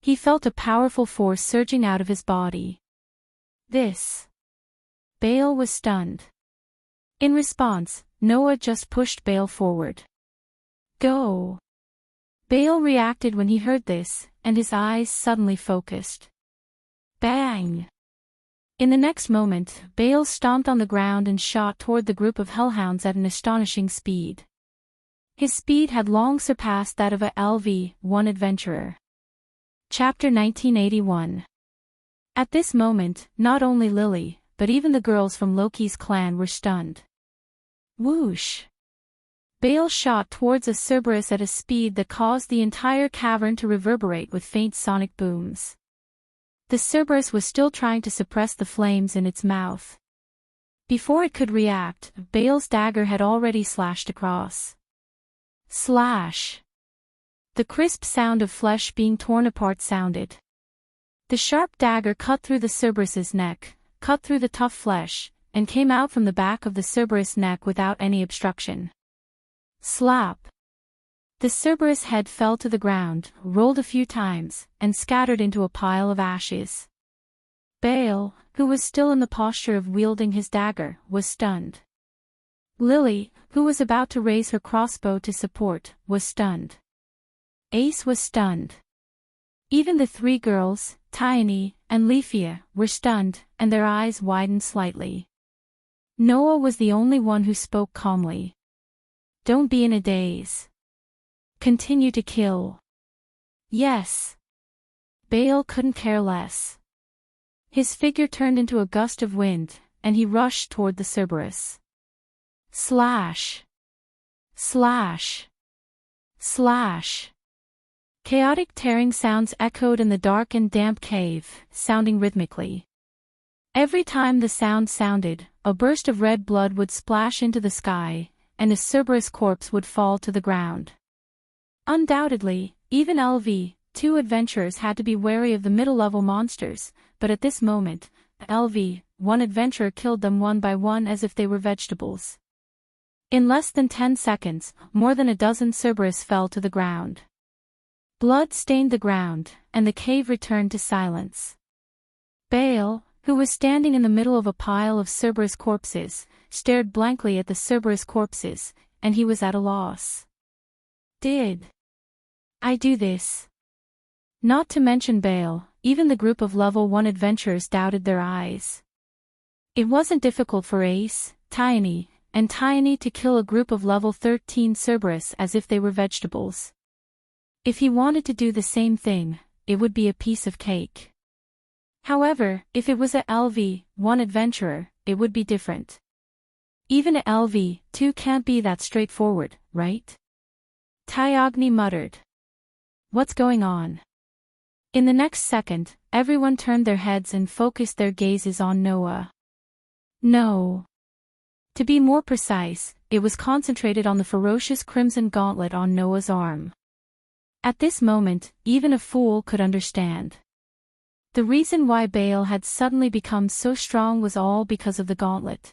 He felt a powerful force surging out of his body. Bale was stunned. In response, Noah just pushed Bale forward. Go! Bale reacted when he heard this, and his eyes suddenly focused. Bang! In the next moment, Bale stomped on the ground and shot toward the group of hellhounds at an astonishing speed. His speed had long surpassed that of a LV-1 adventurer. Chapter 1981. At this moment, not only Lily, but even the girls from Loki's clan were stunned. Whoosh! Bale shot towards a Cerberus at a speed that caused the entire cavern to reverberate with faint sonic booms. The Cerberus was still trying to suppress the flames in its mouth. Before it could react, Bale's dagger had already slashed across. Slash! The crisp sound of flesh being torn apart sounded. The sharp dagger cut through the Cerberus's neck, cut through the tough flesh, and came out from the back of the Cerberus' neck without any obstruction. Slap! The Cerberus head fell to the ground, rolled a few times, and scattered into a pile of ashes. Bale, who was still in the posture of wielding his dagger, was stunned. Lily, who was about to raise her crossbow to support, was stunned. Ace was stunned. Even the three girls, Tyone and Leafia, were stunned, and their eyes widened slightly. Noah was the only one who spoke calmly. Don't be in a daze. Continue to kill. Yes. Bale couldn't care less. His figure turned into a gust of wind, and he rushed toward the Cerberus. Slash! Slash! Slash! Chaotic tearing sounds echoed in the dark and damp cave, sounding rhythmically. Every time the sound sounded, a burst of red blood would splash into the sky, and a Cerberus corpse would fall to the ground. Undoubtedly, even LV-2 adventurers had to be wary of the middle-level monsters, but at this moment, LV-1 adventurer killed them one by one as if they were vegetables. In less than 10 seconds, more than a dozen Cerberus fell to the ground. Blood stained the ground, and the cave returned to silence. Bale, who was standing in the middle of a pile of Cerberus corpses, stared blankly at the Cerberus corpses, and he was at a loss. Did I do this? Not to mention Bale, even the group of level 1 adventurers doubted their eyes. It wasn't difficult for Ace, Tiny, and Tiny to kill a group of level 13 Cerberus as if they were vegetables. If he wanted to do the same thing, it would be a piece of cake. However, if it was a LV-1 adventurer, it would be different. Even a LV-2 can't be that straightforward, right? Tyogny muttered. What's going on? In the next second, everyone turned their heads and focused their gazes on Noah. No. To be more precise, it was concentrated on the ferocious crimson gauntlet on Noah's arm. At this moment, even a fool could understand. The reason why Bale had suddenly become so strong was all because of the gauntlet.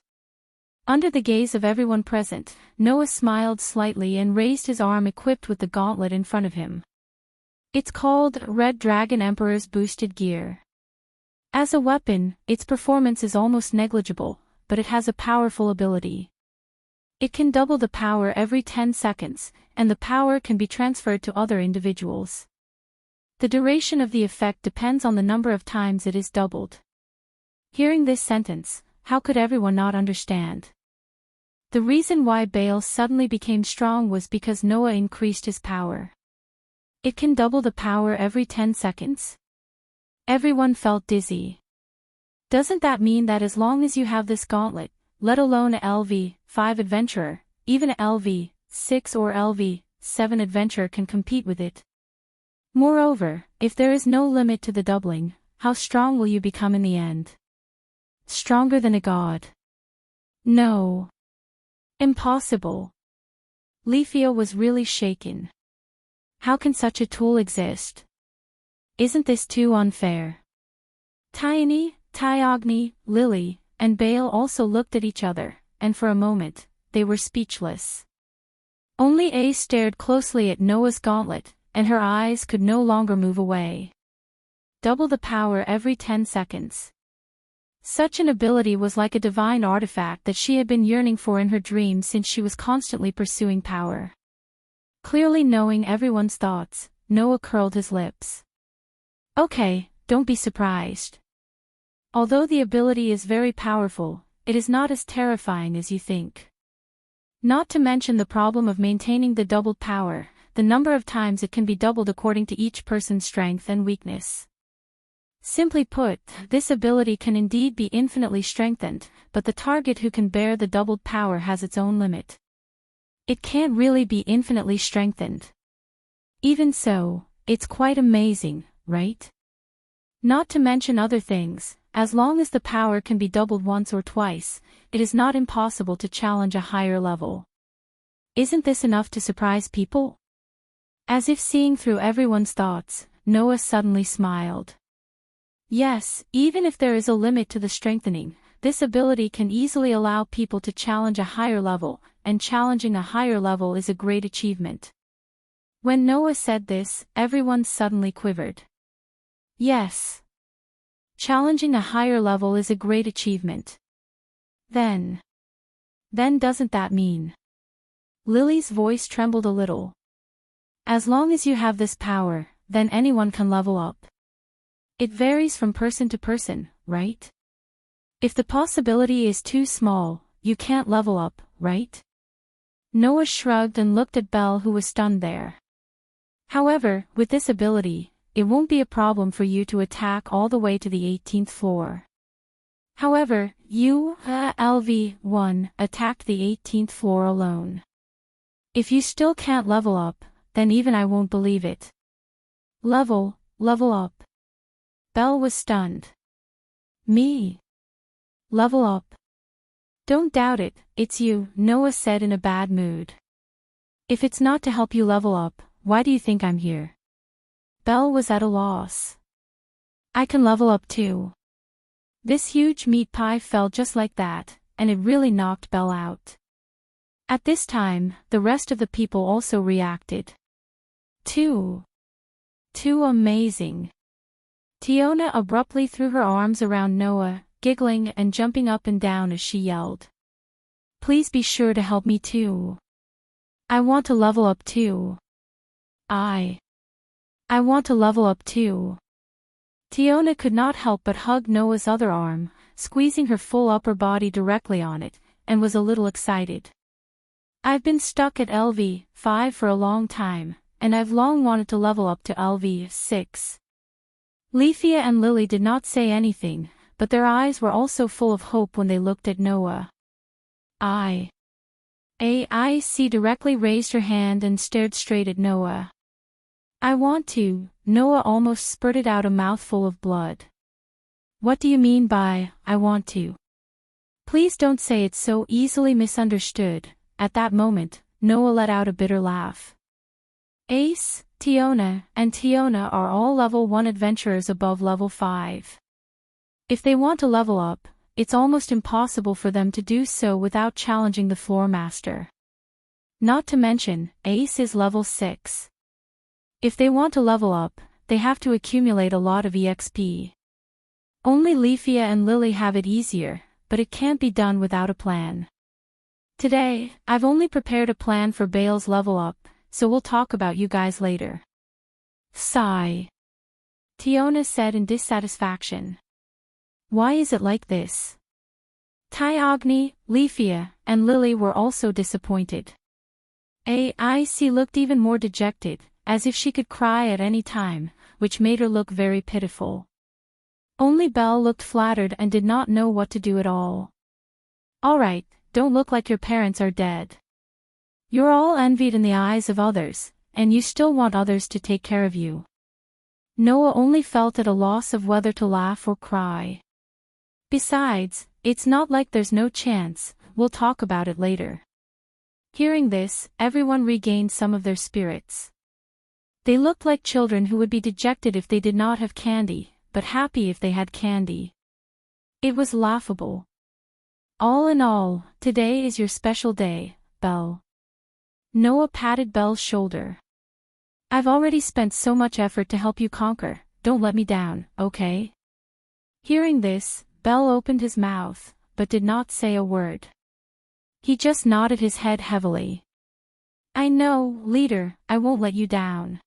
Under the gaze of everyone present, Noah smiled slightly and raised his arm equipped with the gauntlet in front of him. It's called Red Dragon Emperor's Boosted Gear. As a weapon, its performance is almost negligible, but it has a powerful ability. It can double the power every 10 seconds, and the power can be transferred to other individuals. The duration of the effect depends on the number of times it is doubled. Hearing this sentence, how could everyone not understand? The reason why Bale suddenly became strong was because Noah increased his power. It can double the power every 10 seconds? Everyone felt dizzy. Doesn't that mean that as long as you have this gauntlet, let alone a LV-5 adventurer, even a LV-6 or LV-7 adventurer can compete with it? Moreover, if there is no limit to the doubling, how strong will you become in the end? Stronger than a god? No. Impossible. Leafio was really shaken. How can such a tool exist? Isn't this too unfair? Tiny, Tyogny, Lily, and Bale also looked at each other, and for a moment, they were speechless. Only Ace stared closely at Noah's gauntlet, and her eyes could no longer move away. Double the power every 10 seconds. Such an ability was like a divine artifact that she had been yearning for in her dreams since she was constantly pursuing power. Clearly knowing everyone's thoughts, Noah curled his lips. Okay, don't be surprised. Although the ability is very powerful, it is not as terrifying as you think. Not to mention the problem of maintaining the doubled power, the number of times it can be doubled according to each person's strength and weakness. Simply put, this ability can indeed be infinitely strengthened, but the target who can bear the doubled power has its own limit. It can't really be infinitely strengthened. Even so, it's quite amazing, right? Not to mention other things, as long as the power can be doubled once or twice, it is not impossible to challenge a higher level. Isn't this enough to surprise people? As if seeing through everyone's thoughts, Noah suddenly smiled. Yes, even if there is a limit to the strengthening, this ability can easily allow people to challenge a higher level, and challenging a higher level is a great achievement. When Noah said this, everyone suddenly quivered. Yes. Challenging a higher level is a great achievement. Then doesn't that mean? Lily's voice trembled a little. As long as you have this power, then anyone can level up. It varies from person to person, right? If the possibility is too small, you can't level up, right? Noah shrugged and looked at Belle, who was stunned there. However, with this ability, it won't be a problem for you to attack all the way to the 18th floor. However, you, LV1, attacked the 18th floor alone. If you still can't level up, then even I won't believe it. Level up. Belle was stunned. Me? Level up? Don't doubt it, it's you, Noah said in a bad mood. If it's not to help you level up, why do you think I'm here? Belle was at a loss. I can level up too. This huge meat pie fell just like that, and it really knocked Belle out. At this time, the rest of the people also reacted. Too amazing. Tiona abruptly threw her arms around Noah, giggling and jumping up and down as she yelled. Please be sure to help me too. I want to level up too. I want to level up too. Tiona could not help but hug Noah's other arm, squeezing her full upper body directly on it, and was a little excited. I've been stuck at LV5 for a long time, and I've long wanted to level up to LV6. Leafia and Lily did not say anything, but their eyes were also full of hope when they looked at Noah. AIC directly raised her hand and stared straight at Noah. I want to. Noah almost spurted out a mouthful of blood. What do you mean by, I want to? Please don't say it's so easily misunderstood. At that moment, Noah let out a bitter laugh. Ace, Tiona, and Tiona are all level 1 adventurers above level 5. If they want to level up, it's almost impossible for them to do so without challenging the floor master. Not to mention, Ace is level 6. If they want to level up, they have to accumulate a lot of EXP. Only Leafia and Lily have it easier, but it can't be done without a plan. Today, I've only prepared a plan for Bale's level up, so we'll talk about you guys later. Sigh. Tiona said in dissatisfaction. Why is it like this? Tyogni, Leafia, and Lily were also disappointed. AIC looked even more dejected, as if she could cry at any time, which made her look very pitiful. Only Belle looked flattered and did not know what to do at all. Alright, don't look like your parents are dead. You're all envied in the eyes of others, and you still want others to take care of you. Noah only felt at a loss of whether to laugh or cry. Besides, it's not like there's no chance, we'll talk about it later. Hearing this, everyone regained some of their spirits. They looked like children who would be dejected if they did not have candy, but happy if they had candy. It was laughable. All in all, today is your special day, Belle. Noah patted Belle's shoulder. I've already spent so much effort to help you conquer, don't let me down, okay? Hearing this, Belle opened his mouth, but did not say a word. He just nodded his head heavily. I know, leader, I won't let you down.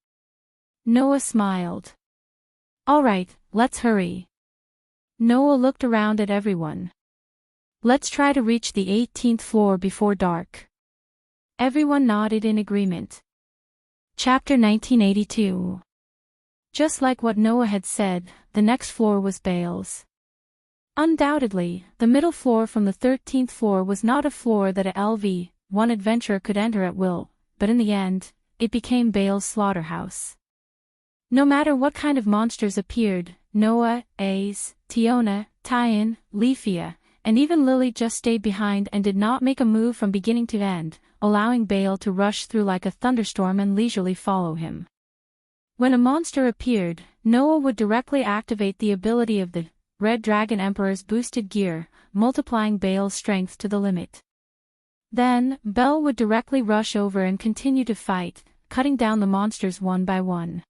Noah smiled. Alright, let's hurry. Noah looked around at everyone. Let's try to reach the 18th floor before dark. Everyone nodded in agreement. Chapter 1982. Just like what Noah had said, the next floor was Bale's. Undoubtedly, the middle floor from the 13th floor was not a floor that a LV1 adventurer could enter at will, but in the end, it became Bale's slaughterhouse. No matter what kind of monsters appeared, Noah, Ace, Tiona, Tyan, Leafia, and even Lily just stayed behind and did not make a move from beginning to end, allowing Bale to rush through like a thunderstorm and leisurely follow him. When a monster appeared, Noah would directly activate the ability of the Red Dragon Emperor's boosted gear, multiplying Bale's strength to the limit. Then, Belle would directly rush over and continue to fight, cutting down the monsters one by one.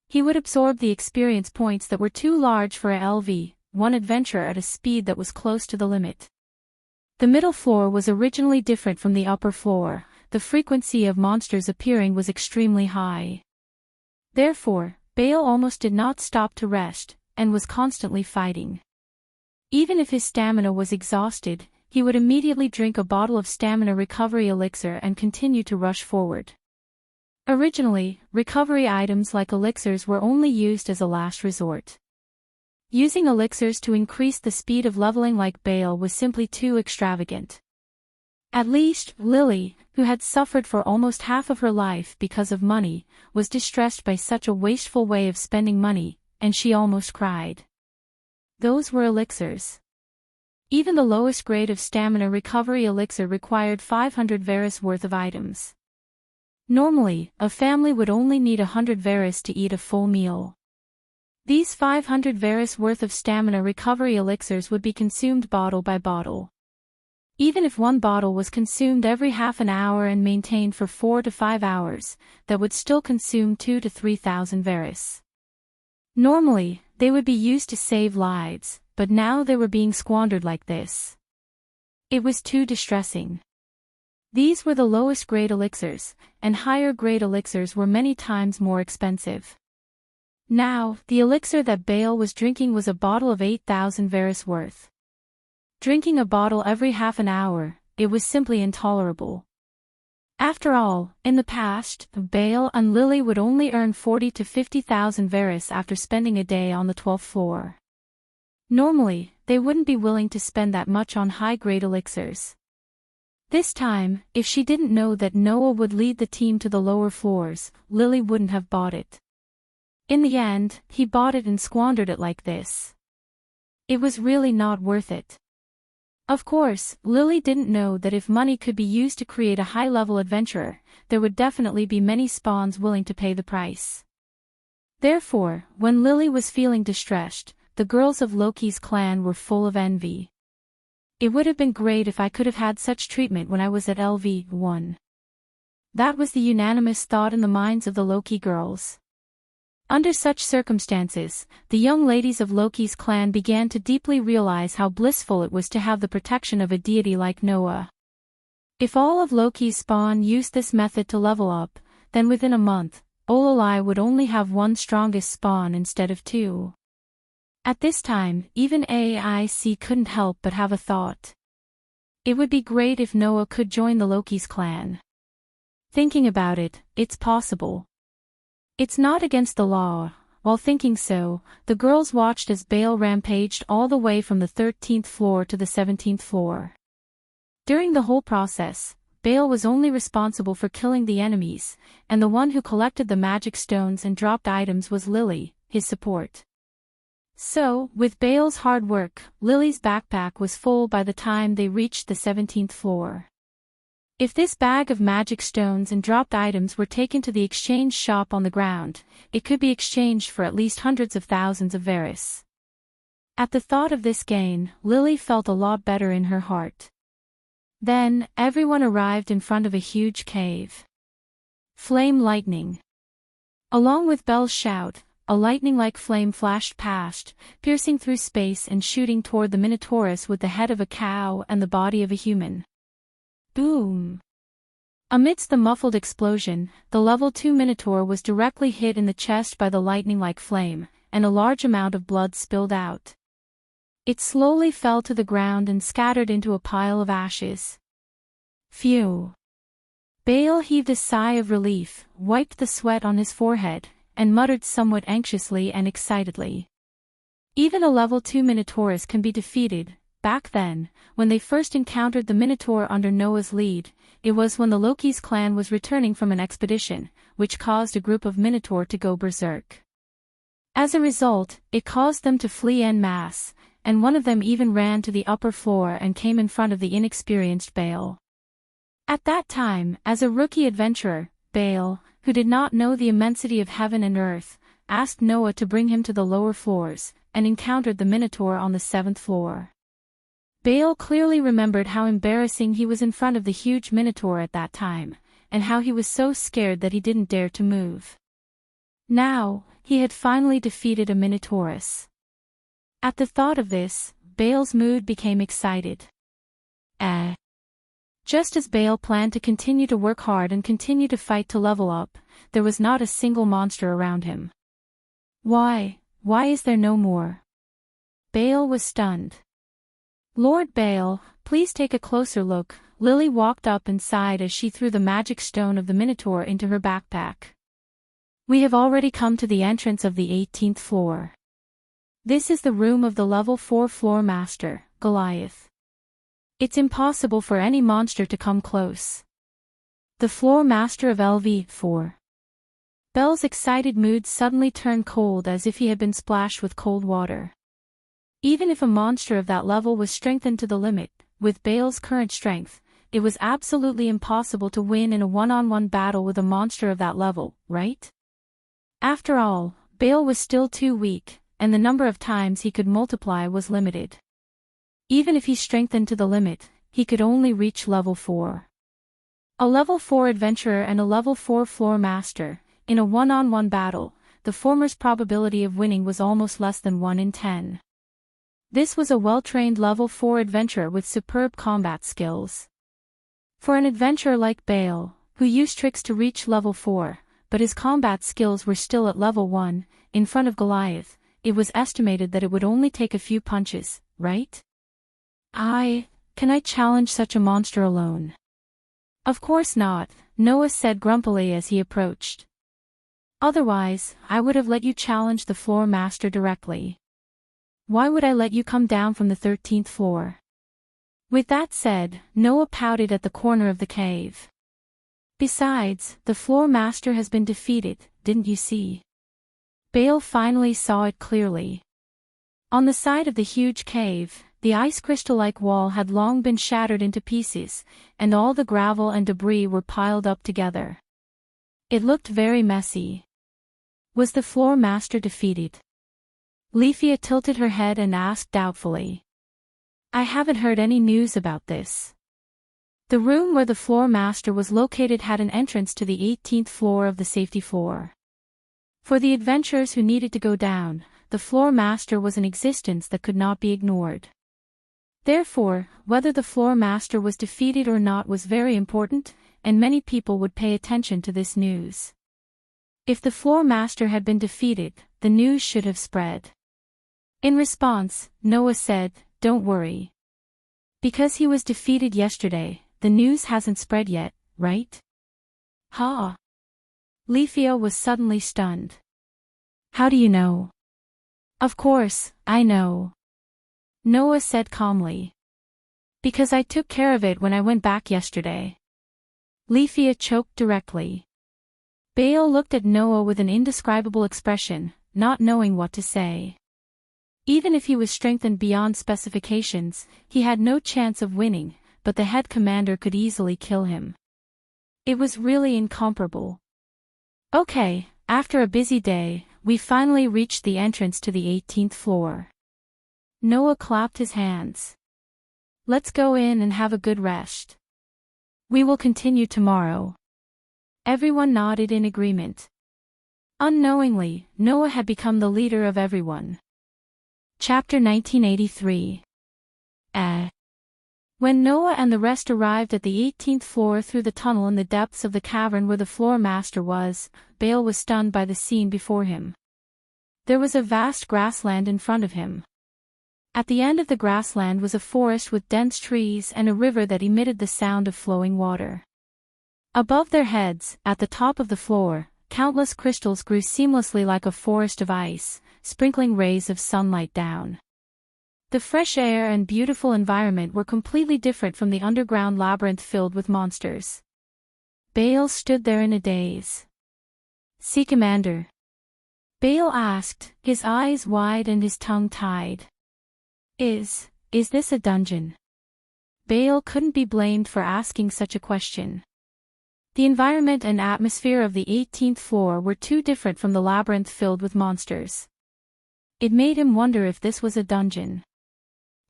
He would absorb the experience points that were too large for a LV1 adventurer at a speed that was close to the limit. The middle floor was originally different from the upper floor, the frequency of monsters appearing was extremely high. Therefore, Bale almost did not stop to rest, and was constantly fighting. Even if his stamina was exhausted, he would immediately drink a bottle of stamina recovery elixir and continue to rush forward. Originally, recovery items like elixirs were only used as a last resort. Using elixirs to increase the speed of leveling like Bale was simply too extravagant. At least, Lily, who had suffered for almost half of her life because of money, was distressed by such a wasteful way of spending money, and she almost cried. Those were elixirs. Even the lowest grade of stamina recovery elixir required 500 Varus worth of items. Normally, a family would only need 100 Varus to eat a full meal. These 500 Varus worth of stamina recovery elixirs would be consumed bottle by bottle. Even if one bottle was consumed every half an hour and maintained for 4 to 5 hours, that would still consume 2 to 3,000 Varus. Normally, they would be used to save lives, but now they were being squandered like this. It was too distressing. These were the lowest grade elixirs, and higher grade elixirs were many times more expensive. Now, the elixir that Bale was drinking was a bottle of 8,000 Varus worth. Drinking a bottle every half an hour, it was simply intolerable. After all, in the past, Bale and Lily would only earn 40 to 50,000 Varus after spending a day on the 12th floor. Normally, they wouldn't be willing to spend that much on high-grade elixirs. This time, if she didn't know that Noah would lead the team to the lower floors, Lily wouldn't have bought it. In the end, he bought it and squandered it like this. It was really not worth it. Of course, Lily didn't know that if money could be used to create a high-level adventurer, there would definitely be many spawns willing to pay the price. Therefore, when Lily was feeling distressed, the girls of Loki's clan were full of envy. It would have been great if I could have had such treatment when I was at LV1. That was the unanimous thought in the minds of the Loki girls. Under such circumstances, the young ladies of Loki's clan began to deeply realize how blissful it was to have the protection of a deity like Noah. If all of Loki's spawn used this method to level up, then within a month, Ololai would only have one strongest spawn instead of two. At this time, even AIC couldn't help but have a thought. It would be great if Noah could join the Loki's clan. Thinking about it, it's possible. It's not against the law. While thinking so, the girls watched as Bale rampaged all the way from the 13th floor to the 17th floor. During the whole process, Bale was only responsible for killing the enemies, and the one who collected the magic stones and dropped items was Lily, his support. So, with Bale's hard work, Lily's backpack was full by the time they reached the 17th floor. If this bag of magic stones and dropped items were taken to the exchange shop on the ground, it could be exchanged for at least hundreds of thousands of Varus. At the thought of this gain, Lily felt a lot better in her heart. Then, everyone arrived in front of a huge cave. Flame lightning. Along with Belle's shout, a lightning-like flame flashed past, piercing through space and shooting toward the Minotaurus with the head of a cow and the body of a human. Boom! Amidst the muffled explosion, the level 2 Minotaur was directly hit in the chest by the lightning-like flame, and a large amount of blood spilled out. It slowly fell to the ground and scattered into a pile of ashes. Phew! Bale heaved a sigh of relief, wiped the sweat on his forehead, and muttered somewhat anxiously and excitedly. Even a level 2 Minotaurus can be defeated. Back then, when they first encountered the Minotaur under Noah's lead, it was when the Loki's clan was returning from an expedition, which caused a group of Minotaur to go berserk. As a result, it caused them to flee en masse, and one of them even ran to the upper floor and came in front of the inexperienced Bale. At that time, as a rookie adventurer, Bale, who did not know the immensity of heaven and earth, asked Noah to bring him to the lower floors, and encountered the Minotaur on the 7th floor. Bale clearly remembered how embarrassing he was in front of the huge Minotaur at that time, and how he was so scared that he didn't dare to move. Now, he had finally defeated a Minotaurus. At the thought of this, Bale's mood became excited. Just as Bale planned to continue to work hard and continue to fight to level up, there was not a single monster around him. Why is there no more? Bale was stunned. Lord Bale, Please take a closer look. Lily walked up and sighed as she threw the magic stone of the Minotaur into her backpack. We have already come to the entrance of the 18th floor. This is the room of the level 4 floor master, Goliath. It's impossible for any monster to come close. The floor master of LV4. Belle's excited mood suddenly turned cold as if he had been splashed with cold water. Even if a monster of that level was strengthened to the limit, with Belle's current strength, it was absolutely impossible to win in a one-on-one battle with a monster of that level, right? After all, Belle was still too weak, and the number of times he could multiply was limited. Even if he strengthened to the limit, he could only reach level 4. A level 4 adventurer and a level 4 floor master, in a one-on-one battle, the former's probability of winning was almost less than 1 in 10. This was a well-trained level 4 adventurer with superb combat skills. For an adventurer like Belle, who used tricks to reach level 4, but his combat skills were still at level 1, in front of Goliath, it was estimated that it would only take a few punches, right? Can I challenge such a monster alone? Of course not, Noah said grumpily as he approached. Otherwise, I would have let you challenge the floor master directly. Why would I let you come down from the 13th floor? With that said, Noah pouted at the corner of the cave. Besides, the floor master has been defeated, didn't you see? Belle finally saw it clearly. On the side of the huge cave, the ice crystal-like wall had long been shattered into pieces, and all the gravel and debris were piled up together. It looked very messy. Was the floor master defeated? Leafia tilted her head and asked doubtfully. I haven't heard any news about this. The room where the floor master was located had an entrance to the 18th floor of the safety floor. For the adventurers who needed to go down, the floor master was an existence that could not be ignored. Therefore, whether the floor master was defeated or not was very important, and many people would pay attention to this news. If the floor master had been defeated, the news should have spread. In response, Noah said, Don't worry. Because he was defeated yesterday, the news hasn't spread yet, right? Ha! Leafia was suddenly stunned. How do you know? Of course, I know. Noah said calmly. Because I took care of it when I went back yesterday. Leafia choked directly. Belle looked at Noah with an indescribable expression, not knowing what to say. Even if he was strengthened beyond specifications, he had no chance of winning, but the head commander could easily kill him. It was really incomparable. Okay, after a busy day, we finally reached the entrance to the 18th floor. Noah clapped his hands. Let's go in and have a good rest. We will continue tomorrow. Everyone nodded in agreement. Unknowingly, Noah had become the leader of everyone. Chapter 1983. When Noah and the rest arrived at the 18th floor through the tunnel in the depths of the cavern where the floor master was, Belle was stunned by the scene before him. There was a vast grassland in front of him. At the end of the grassland was a forest with dense trees and a river that emitted the sound of flowing water. Above their heads, at the top of the floor, countless crystals grew seamlessly like a forest of ice, sprinkling rays of sunlight down. The fresh air and beautiful environment were completely different from the underground labyrinth filled with monsters. Belle stood there in a daze. "See, Commander?" Belle asked, his eyes wide and his tongue tied. Is this a dungeon?" Belle couldn't be blamed for asking such a question. The environment and atmosphere of the 18th floor were too different from the labyrinth filled with monsters. It made him wonder if this was a dungeon.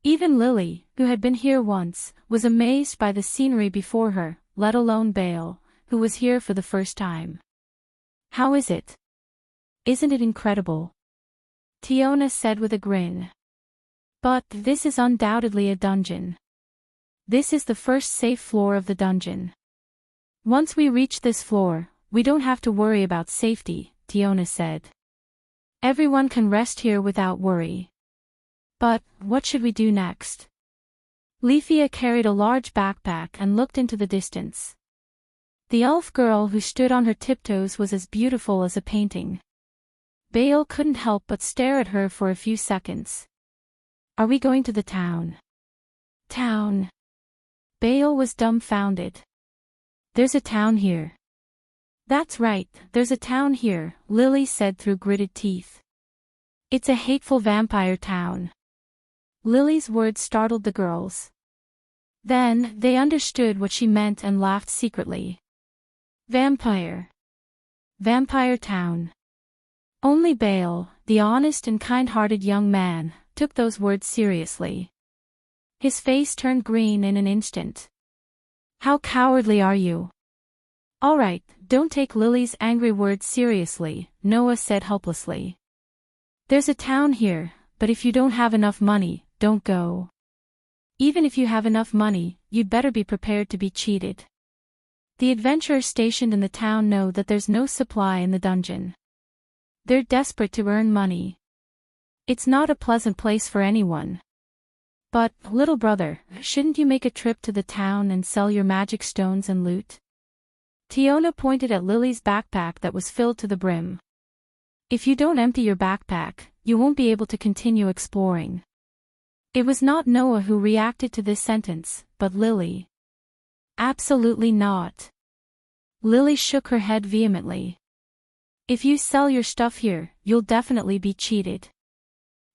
Even Lily, who had been here once, was amazed by the scenery before her, let alone Belle, who was here for the first time. "How is it? Isn't it incredible?" Tiona said with a grin. "But this is undoubtedly a dungeon. This is the first safe floor of the dungeon. Once we reach this floor, we don't have to worry about safety," Tiona said. "Everyone can rest here without worry. But, what should we do next?" Leafia carried a large backpack and looked into the distance. The elf girl who stood on her tiptoes was as beautiful as a painting. Bale couldn't help but stare at her for a few seconds. Are we going to the town? Town? Bale was dumbfounded. There's a town here. That's right, there's a town here, Lily said through gritted teeth. It's a hateful vampire town. Lily's words startled the girls. Then, they understood what she meant and laughed secretly. Vampire. Vampire town. Only Bale, the honest and kind-hearted young man, took those words seriously. His face turned green in an instant. How cowardly are you? All right, don't take Lily's angry words seriously, Noah said helplessly. There's a town here, but if you don't have enough money, don't go. Even if you have enough money, you'd better be prepared to be cheated. The adventurers stationed in the town know that there's no supply in the dungeon. They're desperate to earn money. It's not a pleasant place for anyone. But, little brother, shouldn't you make a trip to the town and sell your magic stones and loot? Tiona pointed at Lily's backpack that was filled to the brim. If you don't empty your backpack, you won't be able to continue exploring. It was not Noah who reacted to this sentence, but Lily. Absolutely not. Lily shook her head vehemently. If you sell your stuff here, you'll definitely be cheated.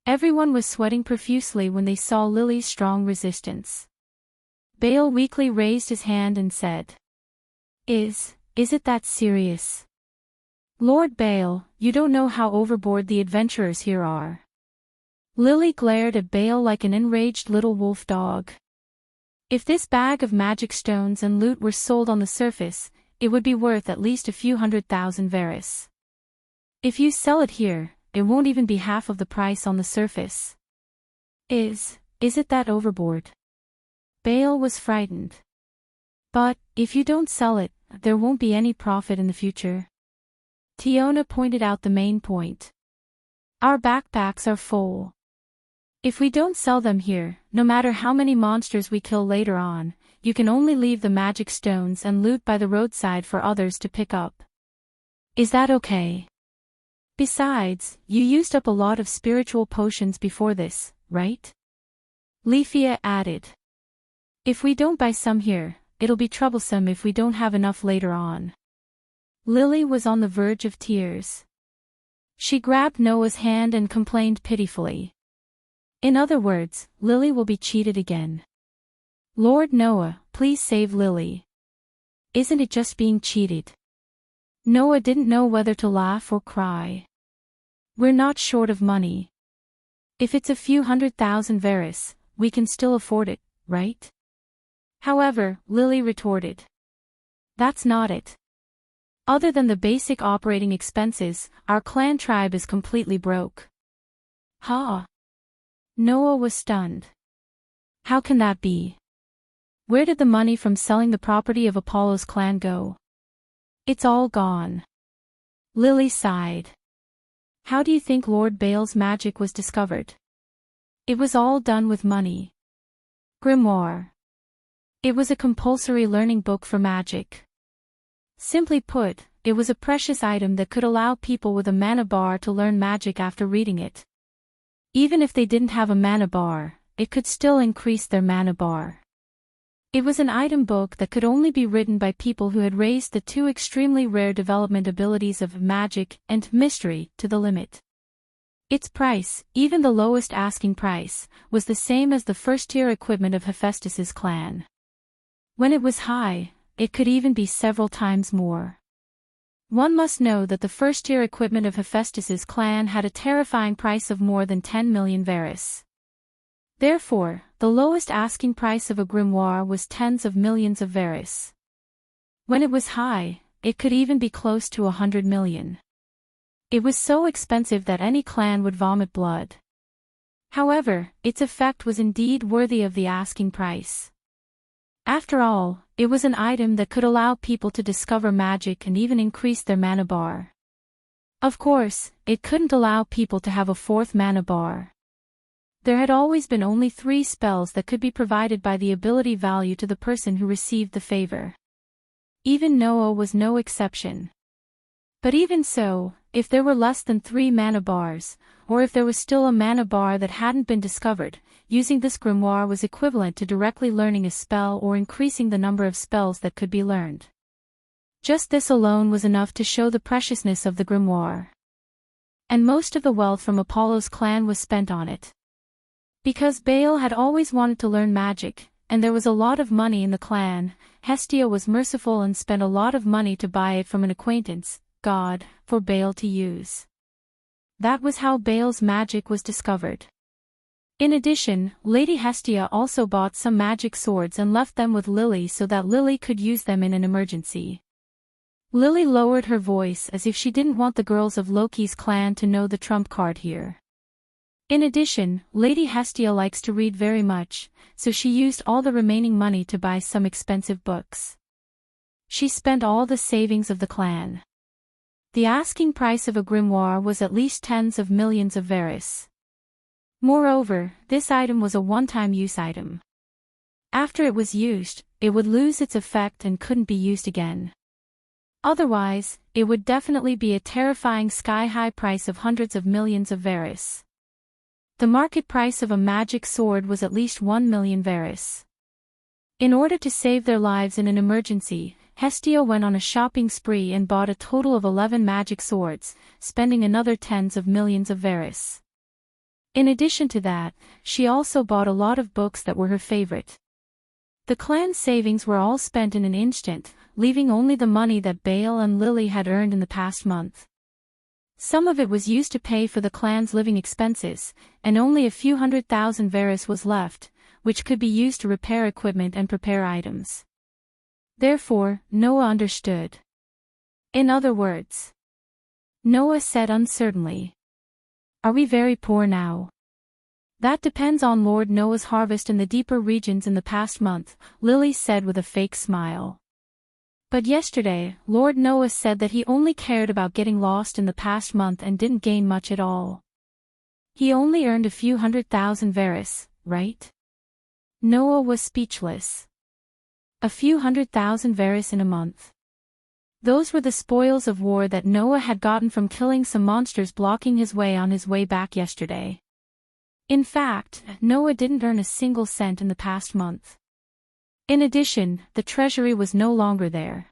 Everyone was sweating profusely when they saw Lily's strong resistance. Bale weakly raised his hand and said, Is it that serious? Lord Bale, you don't know how overboard the adventurers here are. Lily glared at Bale like an enraged little wolf dog. If this bag of magic stones and loot were sold on the surface, it would be worth at least a few 100,000 Veris. If you sell it here, it won't even be half of the price on the surface. Is it that overboard? Bale was frightened. But, if you don't sell it, there won't be any profit in the future. Tiona pointed out the main point. Our backpacks are full. If we don't sell them here, no matter how many monsters we kill later on, you can only leave the magic stones and loot by the roadside for others to pick up. Is that okay? Besides, you used up a lot of spiritual potions before this, right? Leafia added. If we don't buy some here, it'll be troublesome if we don't have enough later on. Lily was on the verge of tears. She grabbed Noah's hand and complained pitifully. In other words, Lily will be cheated again. Lord Noah, please save Lily. Isn't it just being cheated? Noah didn't know whether to laugh or cry. We're not short of money. If it's a few 100,000 Veris, we can still afford it, right? However, Lily retorted. That's not it. Other than the basic operating expenses, our clan tribe is completely broke. Ha! Noah was stunned. How can that be? Where did the money from selling the property of Apollo's clan go? It's all gone. Lily sighed. How do you think Lord Bale's magic was discovered? It was all done with money. Grimoire. It was a compulsory learning book for magic. Simply put, it was a precious item that could allow people with a mana bar to learn magic after reading it. Even if they didn't have a mana bar, it could still increase their mana bar. It was an item book that could only be written by people who had raised the two extremely rare development abilities of magic and mystery to the limit. Its price, even the lowest asking price, was the same as the first-tier equipment of Hephaestus's clan. When it was high, it could even be several times more. One must know that the first-tier equipment of Hephaestus's clan had a terrifying price of more than 10 million Veris. Therefore, the lowest asking price of a grimoire was tens of millions of Veris. When it was high, it could even be close to 100 million. It was so expensive that any clan would vomit blood. However, its effect was indeed worthy of the asking price. After all, it was an item that could allow people to discover magic and even increase their mana bar. Of course, it couldn't allow people to have a fourth mana bar. There had always been only 3 spells that could be provided by the ability value to the person who received the favor. Even Noah was no exception. But even so, if there were less than 3 mana bars, or if there was still a mana bar that hadn't been discovered, using this grimoire was equivalent to directly learning a spell or increasing the number of spells that could be learned. Just this alone was enough to show the preciousness of the grimoire. And most of the wealth from Apollo's clan was spent on it. Because Baal had always wanted to learn magic, and there was a lot of money in the clan, Hestia was merciful and spent a lot of money to buy it from an acquaintance, God, for Baal to use. That was how Baal's magic was discovered. In addition, Lady Hestia also bought some magic swords and left them with Lily so that Lily could use them in an emergency. Lily lowered her voice as if she didn't want the girls of Loki's clan to know the trump card here. In addition, Lady Hestia likes to read very much, so she used all the remaining money to buy some expensive books. She spent all the savings of the clan. The asking price of a grimoire was at least tens of millions of Varys. Moreover, this item was a one-time use item. After it was used, it would lose its effect and couldn't be used again. Otherwise, it would definitely be a terrifying sky-high price of hundreds of millions of Varys. The market price of a magic sword was at least 1 million Varys. In order to save their lives in an emergency, Hestia went on a shopping spree and bought a total of 11 magic swords, spending another tens of millions of Varys. In addition to that, she also bought a lot of books that were her favorite. The clan's savings were all spent in an instant, leaving only the money that Baal and Lily had earned in the past month. Some of it was used to pay for the clan's living expenses, and only a few 100,000 Varys was left, which could be used to repair equipment and prepare items. Therefore, Noah understood. In other words, Noah said uncertainly, "Are we very poor now?" "That depends on Lord Noah's harvest in the deeper regions in the past month," Lily said with a fake smile. "But yesterday, Lord Noah said that he only cared about getting lost in the past month and didn't gain much at all. He only earned a few 100,000 Varys, right?" Noah was speechless. A few 100,000 Varys in a month. Those were the spoils of war that Noah had gotten from killing some monsters blocking his way on his way back yesterday. In fact, Noah didn't earn a single cent in the past month. In addition, the treasury was no longer there.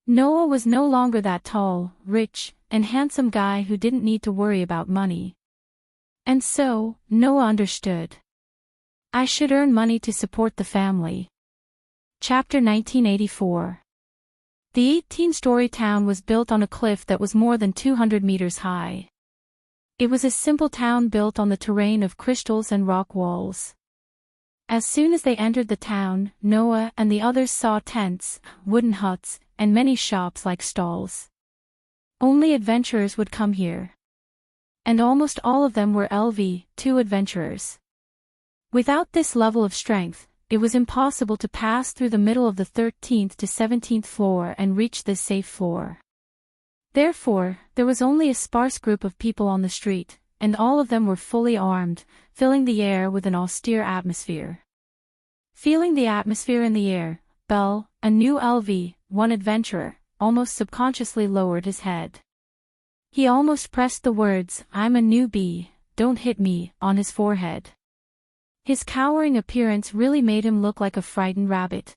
Noah was no longer that tall, rich, and handsome guy who didn't need to worry about money. And so, Noah understood. I should earn money to support the family. Chapter 1984. The 18-story town was built on a cliff that was more than 200 meters high. It was a simple town built on the terrain of crystals and rock walls. As soon as they entered the town, Noah and the others saw tents, wooden huts, and many shops like stalls. Only adventurers would come here. And almost all of them were LV2 adventurers. Without this level of strength, it was impossible to pass through the middle of the 13th to 17th floor and reach this safe floor. Therefore, there was only a sparse group of people on the street, and all of them were fully armed, filling the air with an austere atmosphere. Feeling the atmosphere in the air, Bell, a new LV1 adventurer, almost subconsciously lowered his head. He almost pressed the words, "I'm a newbie, don't hit me," on his forehead. His cowering appearance really made him look like a frightened rabbit.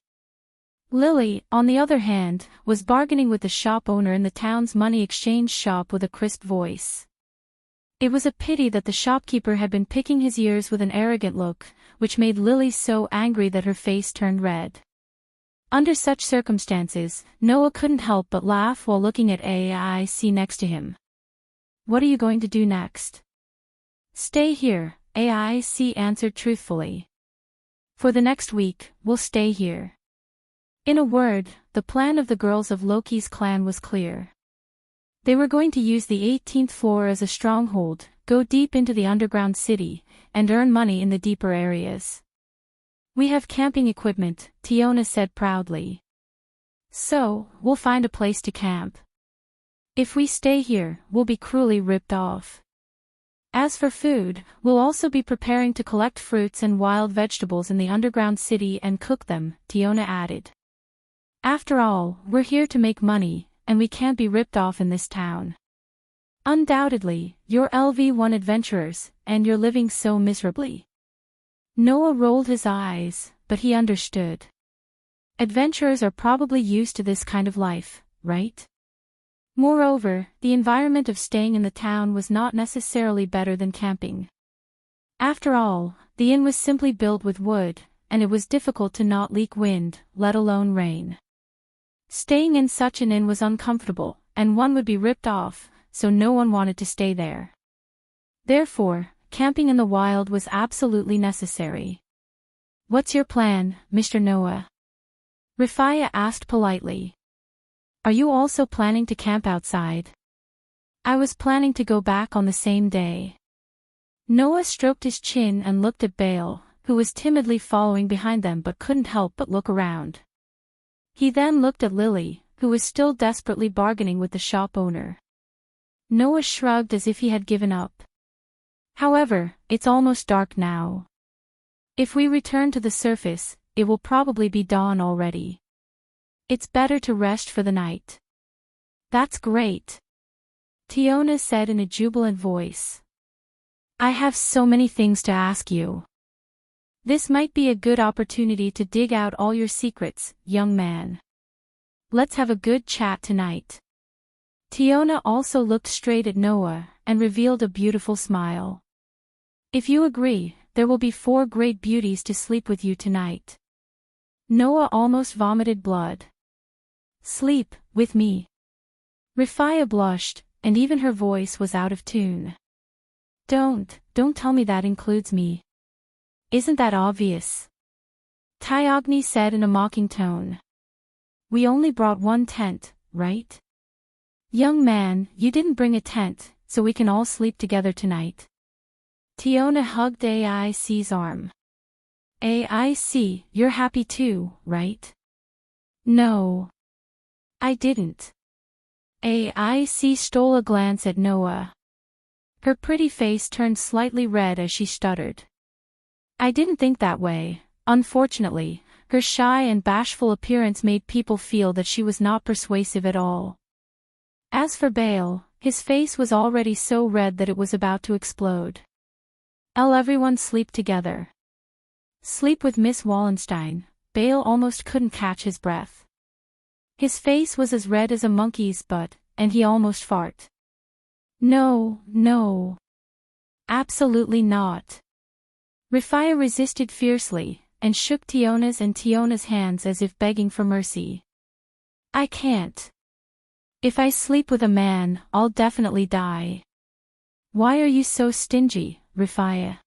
Lily, on the other hand, was bargaining with the shop owner in the town's money exchange shop with a crisp voice. It was a pity that the shopkeeper had been picking his ears with an arrogant look, which made Lily so angry that her face turned red. Under such circumstances, Noah couldn't help but laugh while looking at AIC next to him. "What are you going to do next?" "Stay here," AIC answered truthfully. "For the next week, we'll stay here." In a word, the plan of the girls of Loki's clan was clear. They were going to use the 18th floor as a stronghold, go deep into the underground city, and earn money in the deeper areas. "We have camping equipment," Tiona said proudly. "So, we'll find a place to camp. If we stay here, we'll be cruelly ripped off." As for food, we'll also be preparing to collect fruits and wild vegetables in the underground city and cook them, Tiona added. After all, we're here to make money, and we can't be ripped off in this town. Undoubtedly, you're LV1 adventurers, and you're living so miserably. Noah rolled his eyes, but he understood. Adventurers are probably used to this kind of life, right? Moreover, the environment of staying in the town was not necessarily better than camping. After all, the inn was simply built with wood, and it was difficult to not leak wind, let alone rain. Staying in such an inn was uncomfortable, and one would be ripped off, so no one wanted to stay there. Therefore, camping in the wild was absolutely necessary. "What's your plan, Mr. Noah?" Rifaya asked politely. "Are you also planning to camp outside?" "I was planning to go back on the same day." Noah stroked his chin and looked at Bale, who was timidly following behind them but couldn't help but look around. He then looked at Lily, who was still desperately bargaining with the shop owner. Noah shrugged as if he had given up. "However, it's almost dark now. If we return to the surface, it will probably be dawn already. It's better to rest for the night." "That's great," Tiona said in a jubilant voice. "I have so many things to ask you. This might be a good opportunity to dig out all your secrets, young man. Let's have a good chat tonight." Tiona also looked straight at Noah, and revealed a beautiful smile. "If you agree, there will be 4 great beauties to sleep with you tonight." Noah almost vomited blood. "Sleep with me?" Rifaya blushed, and even her voice was out of tune. Don't tell me that includes me. Isn't that obvious?" Tyogni said in a mocking tone. "We only brought 1 tent, right? Young man, you didn't bring a tent, so we can all sleep together tonight." Tiona hugged AIC's arm. "AIC, you're happy too, right?" "No. I didn't." AIC stole a glance at Noah. Her pretty face turned slightly red as she stuttered. "I didn't think that way." Unfortunately, her shy and bashful appearance made people feel that she was not persuasive at all. As for Bale, his face was already so red that it was about to explode. Everyone sleep together." "Sleep with Miss Wallenstein." Bale almost couldn't catch his breath. His face was as red as a monkey's butt, and he almost farted. No. Absolutely not." Rifaya resisted fiercely, and shook Tiona's hands as if begging for mercy. "I can't. If I sleep with a man, I'll definitely die." "Why are you so stingy, Rifaya?"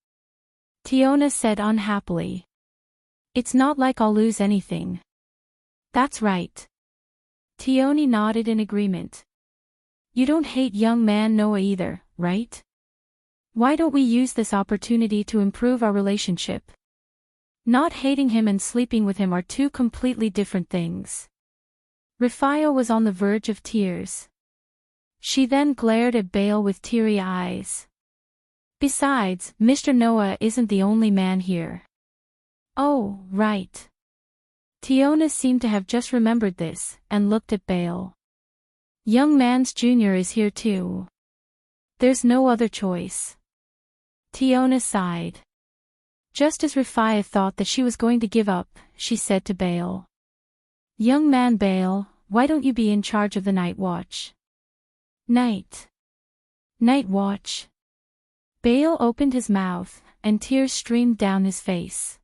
Tiona said unhappily. "It's not like I'll lose anything." "That's right." Tiona nodded in agreement. "You don't hate young man Noah either, right? Why don't we use this opportunity to improve our relationship?" Not hating him and sleeping with him are 2 completely different things. Rifaya was on the verge of tears. She then glared at Bale with teary eyes. "Besides, Mr. Noah isn't the only man here." "Oh, right." Tiona seemed to have just remembered this, and looked at Bale. "Young man's junior is here too. There's no other choice." Tiona sighed. Just as Rifaya thought that she was going to give up, she said to Bale. "Young man Bale, why don't you be in charge of the night watch?" Night watch. Bale opened his mouth, and tears streamed down his face.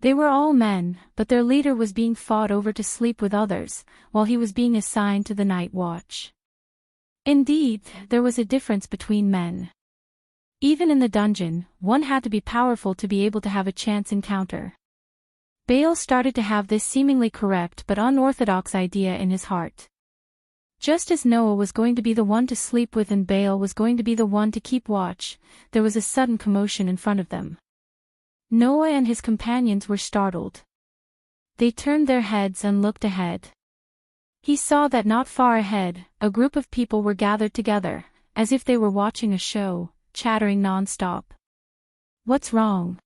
They were all men, but their leader was being fought over to sleep with others, while he was being assigned to the night watch. Indeed, there was a difference between men. Even in the dungeon, one had to be powerful to be able to have a chance encounter. Bale started to have this seemingly correct but unorthodox idea in his heart. Just as Noah was going to be the one to sleep with and Bale was going to be the one to keep watch, there was a sudden commotion in front of them. Noah and his companions were startled. They turned their heads and looked ahead. He saw that not far ahead, a group of people were gathered together, as if they were watching a show, chattering non-stop. What's wrong?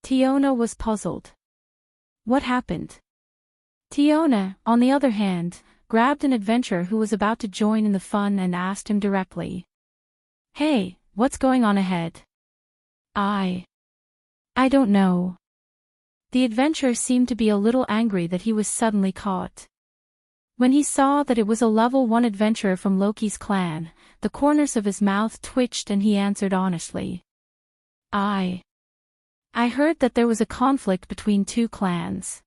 Tiona was puzzled. What happened? Tiona, on the other hand, grabbed an adventurer who was about to join in the fun and asked him directly. Hey, what's going on ahead? I don't know. The adventurer seemed to be a little angry that he was suddenly caught. When he saw that it was a level 1 adventurer from Loki's clan, the corners of his mouth twitched and he answered honestly. I heard that there was a conflict between 2 clans.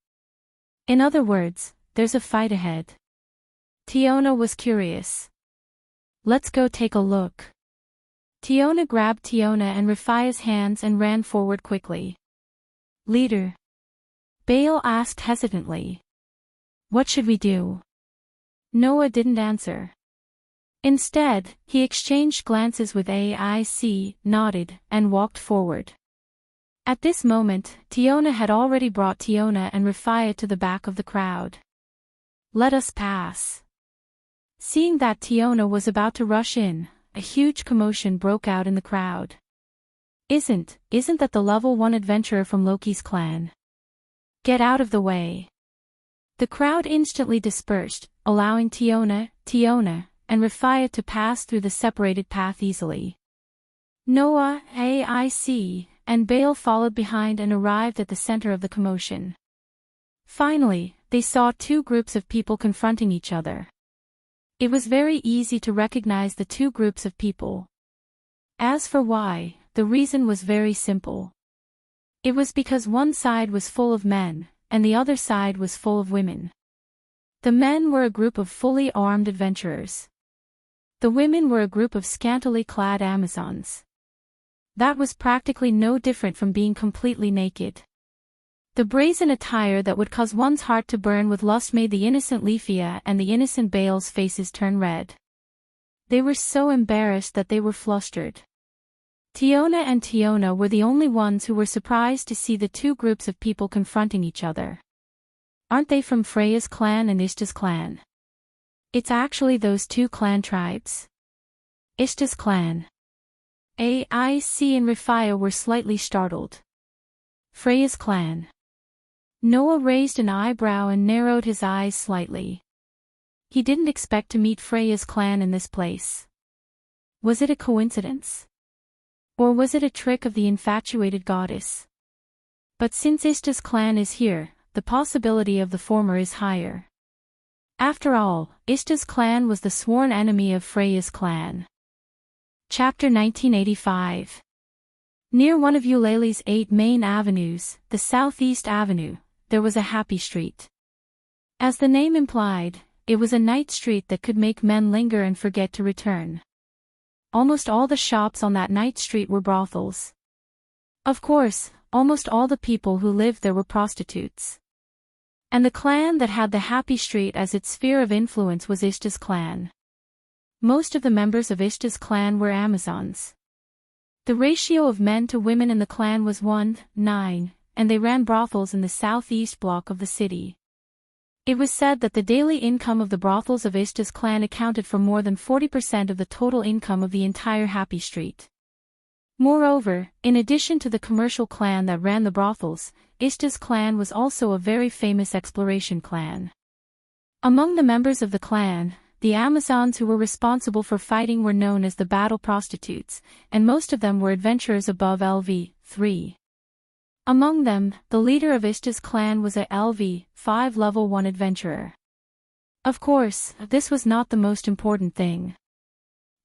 In other words, there's a fight ahead. Tiona was curious. Let's go take a look. Tiona grabbed Tiona and Rafia's hands and ran forward quickly. Leader. Bale asked hesitantly. What should we do? Noah didn't answer. Instead, he exchanged glances with AIC, nodded, and walked forward. At this moment, Tiona had already brought Tiona and Rafia to the back of the crowd. Let us pass. Seeing that Tiona was about to rush in, a huge commotion broke out in the crowd. Isn't that the level 1 adventurer from Loki's clan? Get out of the way. The crowd instantly dispersed, allowing Tiona, and Rafia to pass through the separated path easily. Noah, AIC, and Bale followed behind and arrived at the center of the commotion. Finally, they saw 2 groups of people confronting each other. It was very easy to recognize the 2 groups of people. As for why, the reason was very simple. It was because one side was full of men, and the other side was full of women. The men were a group of fully armed adventurers. The women were a group of scantily clad Amazons. That was practically no different from being completely naked. The brazen attire that would cause one's heart to burn with lust made the innocent Leafia and the innocent Bale's faces turn red. They were so embarrassed that they were flustered. Tiona and Tiona were the only ones who were surprised to see the 2 groups of people confronting each other. Aren't they from Freya's clan and Ishta's clan? It's actually those 2 clan tribes. Ishta's clan. AIC and Rafia were slightly startled. Freya's clan. Noah raised an eyebrow and narrowed his eyes slightly. He didn't expect to meet Freya's clan in this place. Was it a coincidence? Or was it a trick of the infatuated goddess? But since Ishta's clan is here, the possibility of the former is higher. After all, Ishta's clan was the sworn enemy of Freya's clan. Chapter 1985. Near one of Eulalie's 8 main avenues, the Southeast Avenue, there was a happy street. As the name implied, it was a night street that could make men linger and forget to return. Almost all the shops on that night street were brothels. Of course, almost all the people who lived there were prostitutes. And the clan that had the happy street as its sphere of influence was Ishta's clan. Most of the members of Ishta's clan were Amazons. The ratio of men to women in the clan was 1:9, and they ran brothels in the southeast block of the city. It was said that the daily income of the brothels of Ishta's clan accounted for more than 40% of the total income of the entire happy street. Moreover, in addition to the commercial clan that ran the brothels, Ishta's clan was also a very famous exploration clan. Among the members of the clan, the Amazons who were responsible for fighting were known as the battle prostitutes, and most of them were adventurers above LV3. Among them, the leader of Ishta's clan was a LV5 level 1 adventurer. Of course, this was not the most important thing.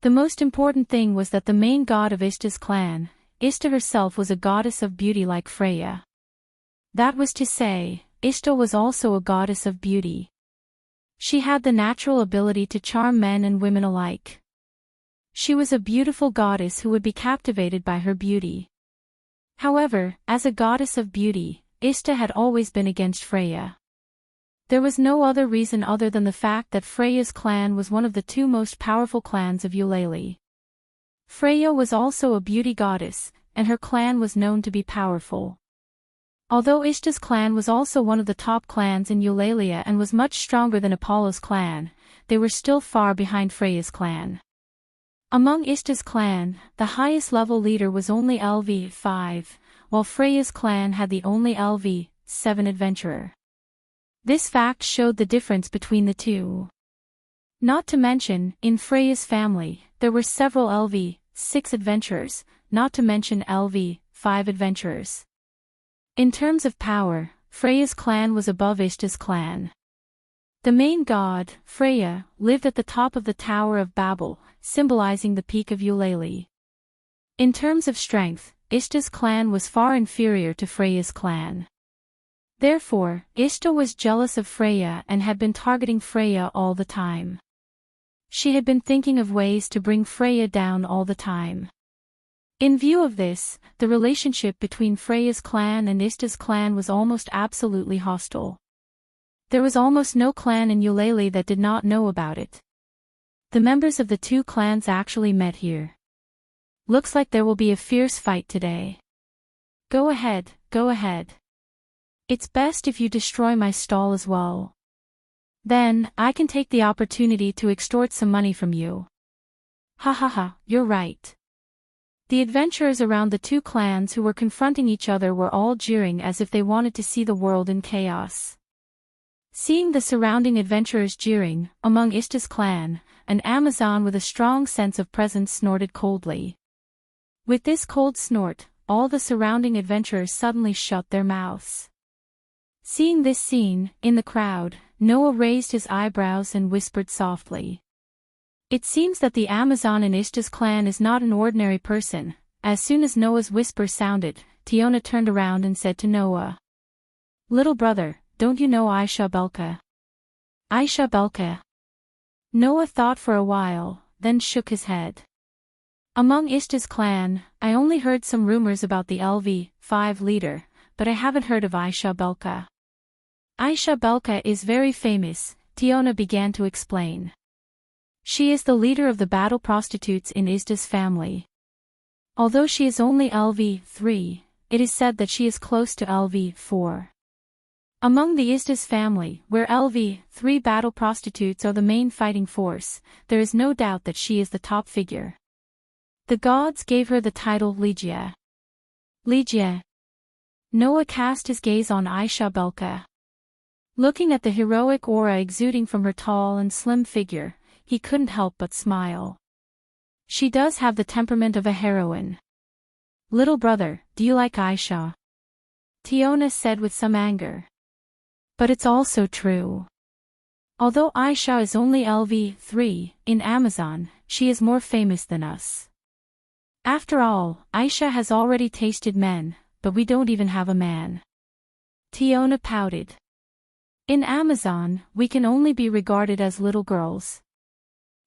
The most important thing was that the main god of Ishta's clan, Ishta herself, was a goddess of beauty like Freya. That was to say, Ishta was also a goddess of beauty. She had the natural ability to charm men and women alike. She was a beautiful goddess who would be captivated by her beauty. However, as a goddess of beauty, Ishta had always been against Freya. There was no other reason other than the fact that Freya's clan was one of the 2 most powerful clans of Eulalie. Freya was also a beauty goddess, and her clan was known to be powerful. Although Ishta's clan was also one of the top clans in Eulalia and was much stronger than Apollo's clan, they were still far behind Freya's clan. Among Ishta's clan, the highest level leader was only LV5, while Freya's clan had the only LV7 adventurer. This fact showed the difference between the two. Not to mention, in Freya's family, there were several LV6 adventurers, not to mention LV5 adventurers. In terms of power, Freya's clan was above Ishta's clan. The main god, Freya, lived at the top of the Tower of Babel, symbolizing the peak of Eulalie. In terms of strength, Ishta's clan was far inferior to Freya's clan. Therefore, Ishta was jealous of Freya and had been targeting Freya all the time. She had been thinking of ways to bring Freya down all the time. In view of this, the relationship between Freya's clan and Ishta's clan was almost absolutely hostile. There was almost no clan in Eulalie that did not know about it. The members of the two clans actually met here. Looks like there will be a fierce fight today. Go ahead, go ahead. It's best if you destroy my stall as well. Then, I can take the opportunity to extort some money from you. Ha ha ha, you're right. The adventurers around the two clans who were confronting each other were all jeering as if they wanted to see the world in chaos. Seeing the surrounding adventurers jeering, among Ishta's clan, an Amazon with a strong sense of presence snorted coldly. With this cold snort, all the surrounding adventurers suddenly shut their mouths. Seeing this scene, in the crowd, Noah raised his eyebrows and whispered softly. It seems that the Amazon in Ishta's clan is not an ordinary person. As soon as Noah's whisper sounded, Tiona turned around and said to Noah, "Little brother, don't you know Aisha Belka?" Aisha Belka. Noah thought for a while, then shook his head. Among Ishta's clan, I only heard some rumors about the LV5 leader, but I haven't heard of Aisha Belka. Aisha Belka is very famous, Tiona began to explain. She is the leader of the battle prostitutes in Ishta's family. Although she is only LV3, it is said that she is close to LV4. Among the Ishta's family, where LV3 battle prostitutes are the main fighting force, there is no doubt that she is the top figure. The gods gave her the title Ligia. Ligia. Noah cast his gaze on Aisha Belka. Looking at the heroic aura exuding from her tall and slim figure, he couldn't help but smile. She does have the temperament of a heroine. Little brother, do you like Aisha? Tiona said with some anger. But it's also true. Although Aisha is only LV3, in Amazon, she is more famous than us. After all, Aisha has already tasted men, but we don't even have a man. Tiona pouted. In Amazon, we can only be regarded as little girls.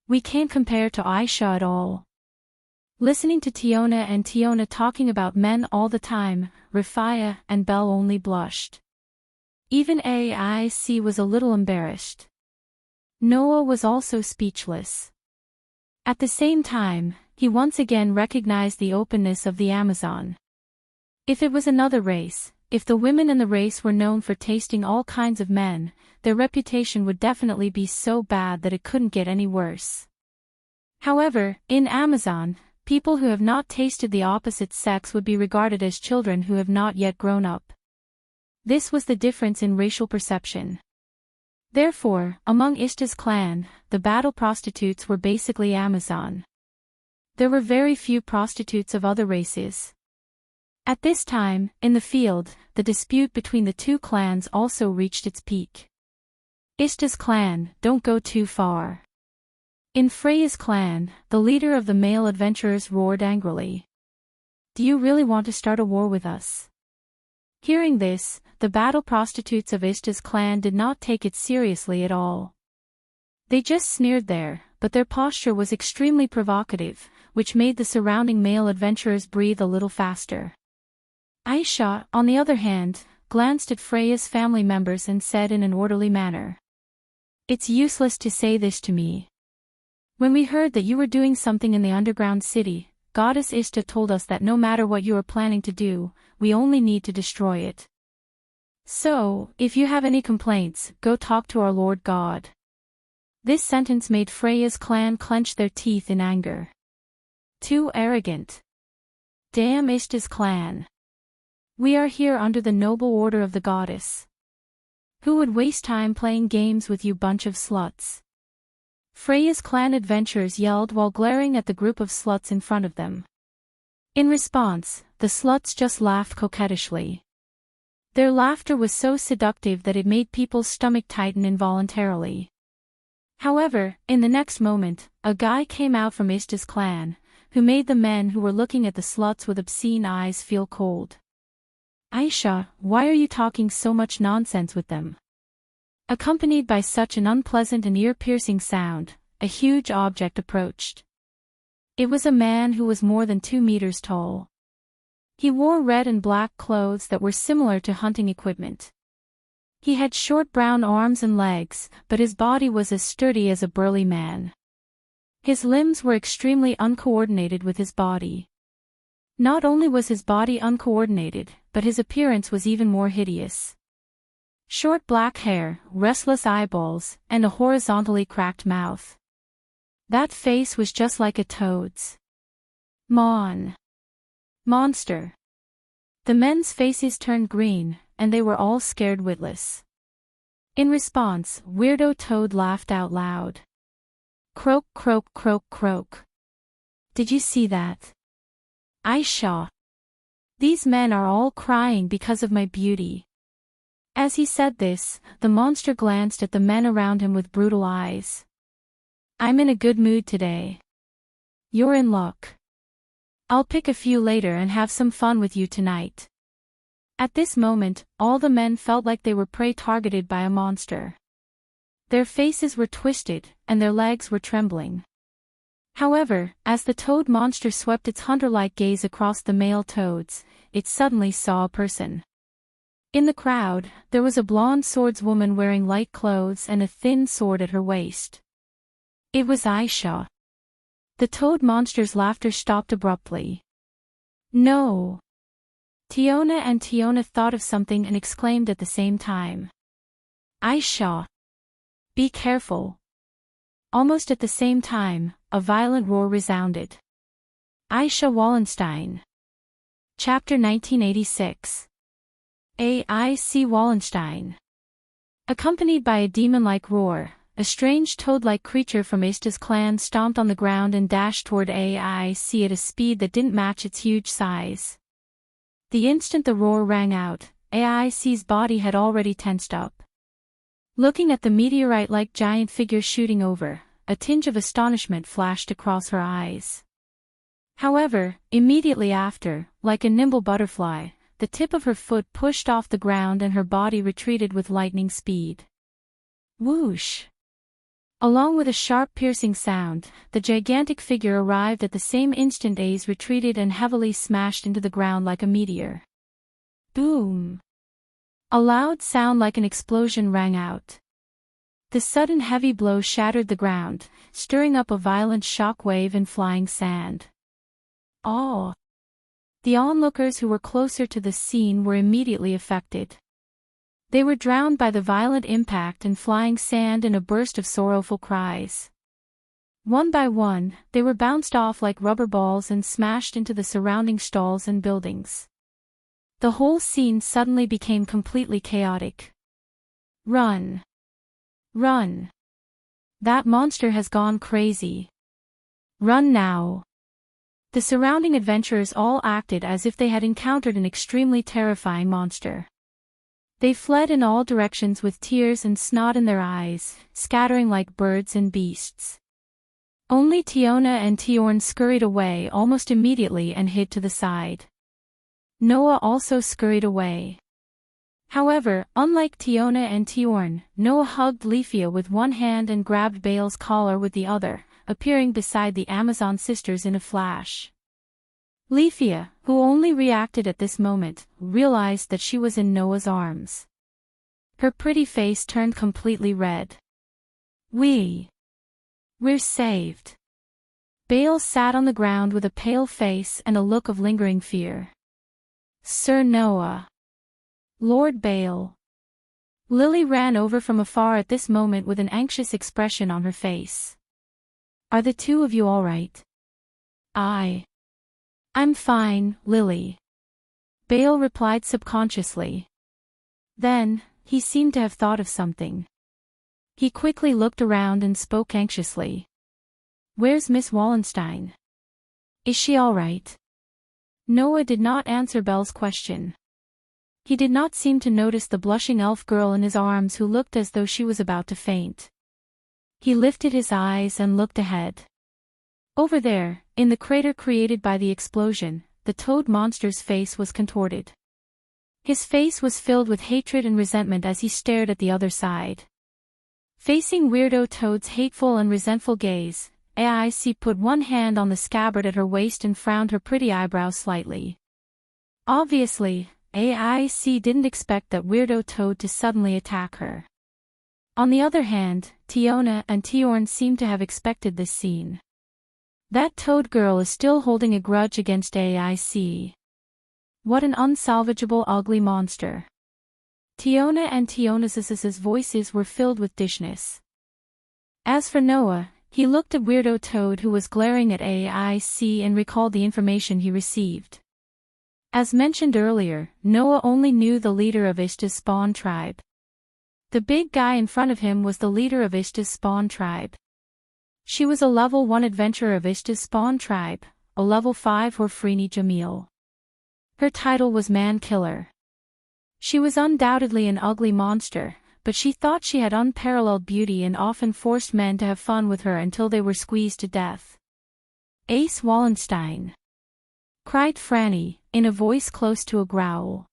We can't compare to Aisha at all. Listening to Tiona talking about men all the time, Rafia and Belle only blushed. Even AIC was a little embarrassed. Noah was also speechless. At the same time, he once again recognized the openness of the Amazon. If it was another race, if the women in the race were known for tasting all kinds of men, their reputation would definitely be so bad that it couldn't get any worse. However, in Amazon, people who have not tasted the opposite sex would be regarded as children who have not yet grown up. This was the difference in racial perception. Therefore, among Ishta's clan, the battle prostitutes were basically Amazon. There were very few prostitutes of other races. At this time, in the field, the dispute between the two clans also reached its peak. Ishta's clan, don't go too far. In Freya's clan, the leader of the male adventurers roared angrily. Do you really want to start a war with us? Hearing this, the battle prostitutes of Ishta's clan did not take it seriously at all. They just sneered there, but their posture was extremely provocative, which made the surrounding male adventurers breathe a little faster. Aisha, on the other hand, glanced at Freya's family members and said in an orderly manner. It's useless to say this to me. When we heard that you were doing something in the underground city, Goddess Ishta told us that no matter what you are planning to do, we only need to destroy it. So, if you have any complaints, go talk to our Lord God. This sentence made Freya's clan clench their teeth in anger. Too arrogant. Damn Ishta's clan. We are here under the noble order of the goddess. Who would waste time playing games with you bunch of sluts? Freya's clan adventurers yelled while glaring at the group of sluts in front of them. In response, the sluts just laughed coquettishly. Their laughter was so seductive that it made people's stomach tighten involuntarily. However, in the next moment, a guy came out from Ishta's clan, who made the men who were looking at the sluts with obscene eyes feel cold. Aisha, why are you talking so much nonsense with them? Accompanied by such an unpleasant and ear-piercing sound, a huge object approached. It was a man who was more than 2 meters tall. He wore red and black clothes that were similar to hunting equipment. He had short brown arms and legs, but his body was as sturdy as a burly man. His limbs were extremely uncoordinated with his body. Not only was his body uncoordinated, but his appearance was even more hideous. Short black hair, restless eyeballs, and a horizontally cracked mouth. That face was just like a toad's. Monster. The men's faces turned green, and they were all scared witless. In response, Weirdo Toad laughed out loud. Croak, croak, croak, croak. Did you see that? Aisha. These men are all crying because of my beauty. As he said this, the monster glanced at the men around him with brutal eyes. I'm in a good mood today. You're in luck. I'll pick a few later and have some fun with you tonight. At this moment, all the men felt like they were prey targeted by a monster. Their faces were twisted, and their legs were trembling. However, as the toad monster swept its hunter-like gaze across the male toads, it suddenly saw a person. In the crowd, there was a blonde swordswoman wearing light clothes and a thin sword at her waist. It was Aisha. The toad monster's laughter stopped abruptly. No. Tiona and Tiona thought of something and exclaimed at the same time. Aisha. Be careful. Almost at the same time, a violent roar resounded. Aisha Wallenstein. Chapter 1986. A.I.C. Wallenstein. Accompanied by a demon-like roar, a strange toad-like creature from Ishta's clan stomped on the ground and dashed toward A.I.C. at a speed that didn't match its huge size. The instant the roar rang out, A.I.C.'s body had already tensed up. Looking at the meteorite-like giant figure shooting over, a tinge of astonishment flashed across her eyes. However, immediately after, like a nimble butterfly, the tip of her foot pushed off the ground and her body retreated with lightning speed. Whoosh! Along with a sharp piercing sound, the gigantic figure arrived at the same instant as retreated and heavily smashed into the ground like a meteor. Boom! A loud sound like an explosion rang out. The sudden heavy blow shattered the ground, stirring up a violent shock wave and flying sand. Oh! The onlookers who were closer to the scene were immediately affected. They were drowned by the violent impact and flying sand in a burst of sorrowful cries. One by one, they were bounced off like rubber balls and smashed into the surrounding stalls and buildings. The whole scene suddenly became completely chaotic. Run! Run! That monster has gone crazy. Run now! The surrounding adventurers all acted as if they had encountered an extremely terrifying monster. They fled in all directions with tears and snot in their eyes, scattering like birds and beasts. Only Tiona and Tiorn scurried away almost immediately and hid to the side. Noah also scurried away. However, unlike Tiona and Tiorn, Noah hugged Leafia with one hand and grabbed Bale's collar with the other, appearing beside the Amazon sisters in a flash. Leafia, who only reacted at this moment, realized that she was in Noah's arms. Her pretty face turned completely red. We're saved. Bale sat on the ground with a pale face and a look of lingering fear. Sir Noah. Lord Bale. Lily ran over from afar at this moment with an anxious expression on her face. Are the two of you all right? I'm fine, Lily. Bale replied subconsciously. Then, he seemed to have thought of something. He quickly looked around and spoke anxiously. Where's Miss Wallenstein? Is she all right? Noah did not answer Belle's question. He did not seem to notice the blushing elf girl in his arms who looked as though she was about to faint. He lifted his eyes and looked ahead. Over there, in the crater created by the explosion, the toad monster's face was contorted. His face was filled with hatred and resentment as he stared at the other side. Facing Weirdo Toad's hateful and resentful gaze, AIC put one hand on the scabbard at her waist and frowned her pretty eyebrows slightly. Obviously, AIC didn't expect that Weirdo Toad to suddenly attack her. On the other hand, Tiona and Tiorn seemed to have expected this scene. That Toad girl is still holding a grudge against AIC. What an unsalvageable ugly monster. Tiona and Tionas's voices were filled with dishness. As for Noah, he looked at Weirdo Toad who was glaring at AIC and recalled the information he received. As mentioned earlier, Noah only knew the leader of Ishta's spawn tribe. The big guy in front of him was the leader of Ishta's spawn tribe. She was a level 1 adventurer of Ishta's spawn tribe, a level 5 Horfrini Jamil. Her title was Man Killer. She was undoubtedly an ugly monster, but she thought she had unparalleled beauty and often forced men to have fun with her until they were squeezed to death. Ace Wallenstein! Cried Franny, in a voice close to a growl.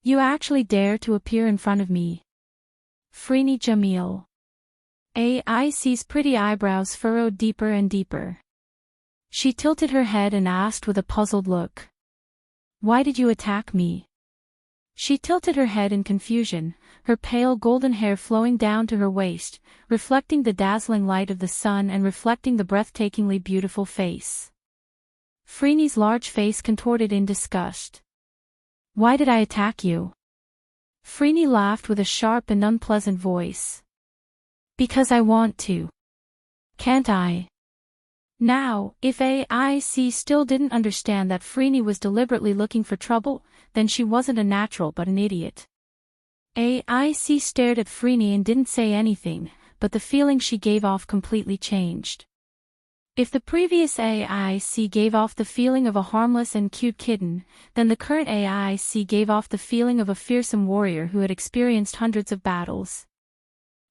You actually dare to appear in front of me? Frini Jamil. AIC's pretty eyebrows furrowed deeper and deeper. She tilted her head and asked with a puzzled look. Why did you attack me? She tilted her head in confusion, her pale golden hair flowing down to her waist, reflecting the dazzling light of the sun and reflecting the breathtakingly beautiful face. Freeny's large face contorted in disgust. Why did I attack you? Freeny laughed with a sharp and unpleasant voice. Because I want to. Can't I? Now, if AIC still didn't understand that Freeny was deliberately looking for trouble, then she wasn't a natural but an idiot. AIC stared at Freeny and didn't say anything, but the feeling she gave off completely changed. If the previous AIC gave off the feeling of a harmless and cute kitten, then the current AIC gave off the feeling of a fearsome warrior who had experienced hundreds of battles.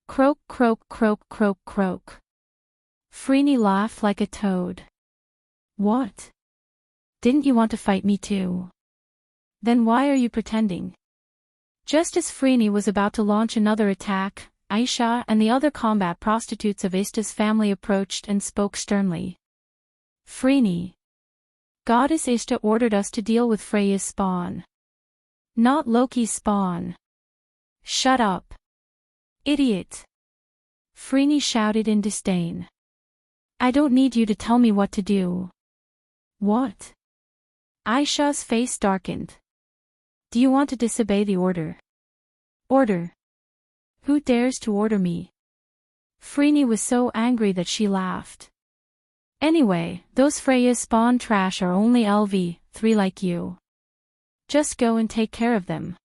Croak, croak, croak, croak, croak. Freeny laughed like a toad. What? Didn't you want to fight me too? Then why are you pretending? Just as Freeny was about to launch another attack, Aisha and the other combat prostitutes of Ishta's family approached and spoke sternly. Freeny. Goddess Ishta ordered us to deal with Freya's spawn. Not Loki's spawn. Shut up. Idiot. Freeny shouted in disdain. I don't need you to tell me what to do. What? Aisha's face darkened. Do you want to disobey the order? Order? Who dares to order me? Freeny was so angry that she laughed. Anyway, those Freya spawn trash are only LV3 like you. Just go and take care of them.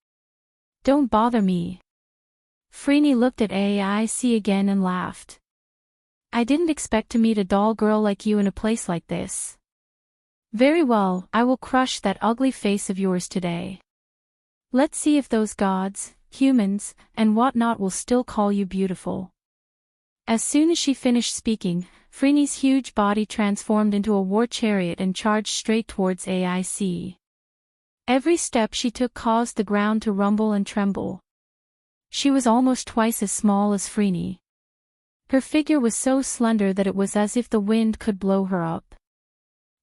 Don't bother me. Freeny looked at AIC again and laughed. I didn't expect to meet a doll girl like you in a place like this. Very well, I will crush that ugly face of yours today. Let's see if those gods, humans, and whatnot will still call you beautiful. As soon as she finished speaking, Freeny's huge body transformed into a war chariot and charged straight towards AIC. Every step she took caused the ground to rumble and tremble. She was almost twice as small as Freeny. Her figure was so slender that it was as if the wind could blow her up.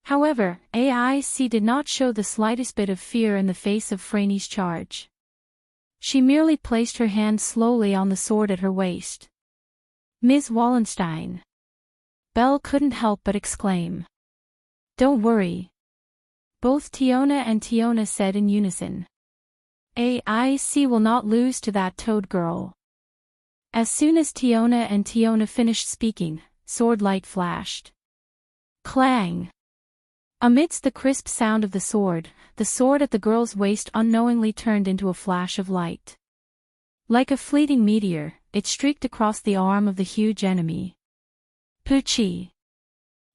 However, AIC did not show the slightest bit of fear in the face of Freeny's charge. She merely placed her hand slowly on the sword at her waist. Ms. Wallenstein. Belle couldn't help but exclaim. Don't worry. Both Tiona and Tiona said in unison. AIC will not lose to that toad girl. As soon as Tiona and Tiona finished speaking, sword light flashed. Clang! Amidst the crisp sound of the sword at the girl's waist unknowingly turned into a flash of light. Like a fleeting meteor, it streaked across the arm of the huge enemy. Poochie!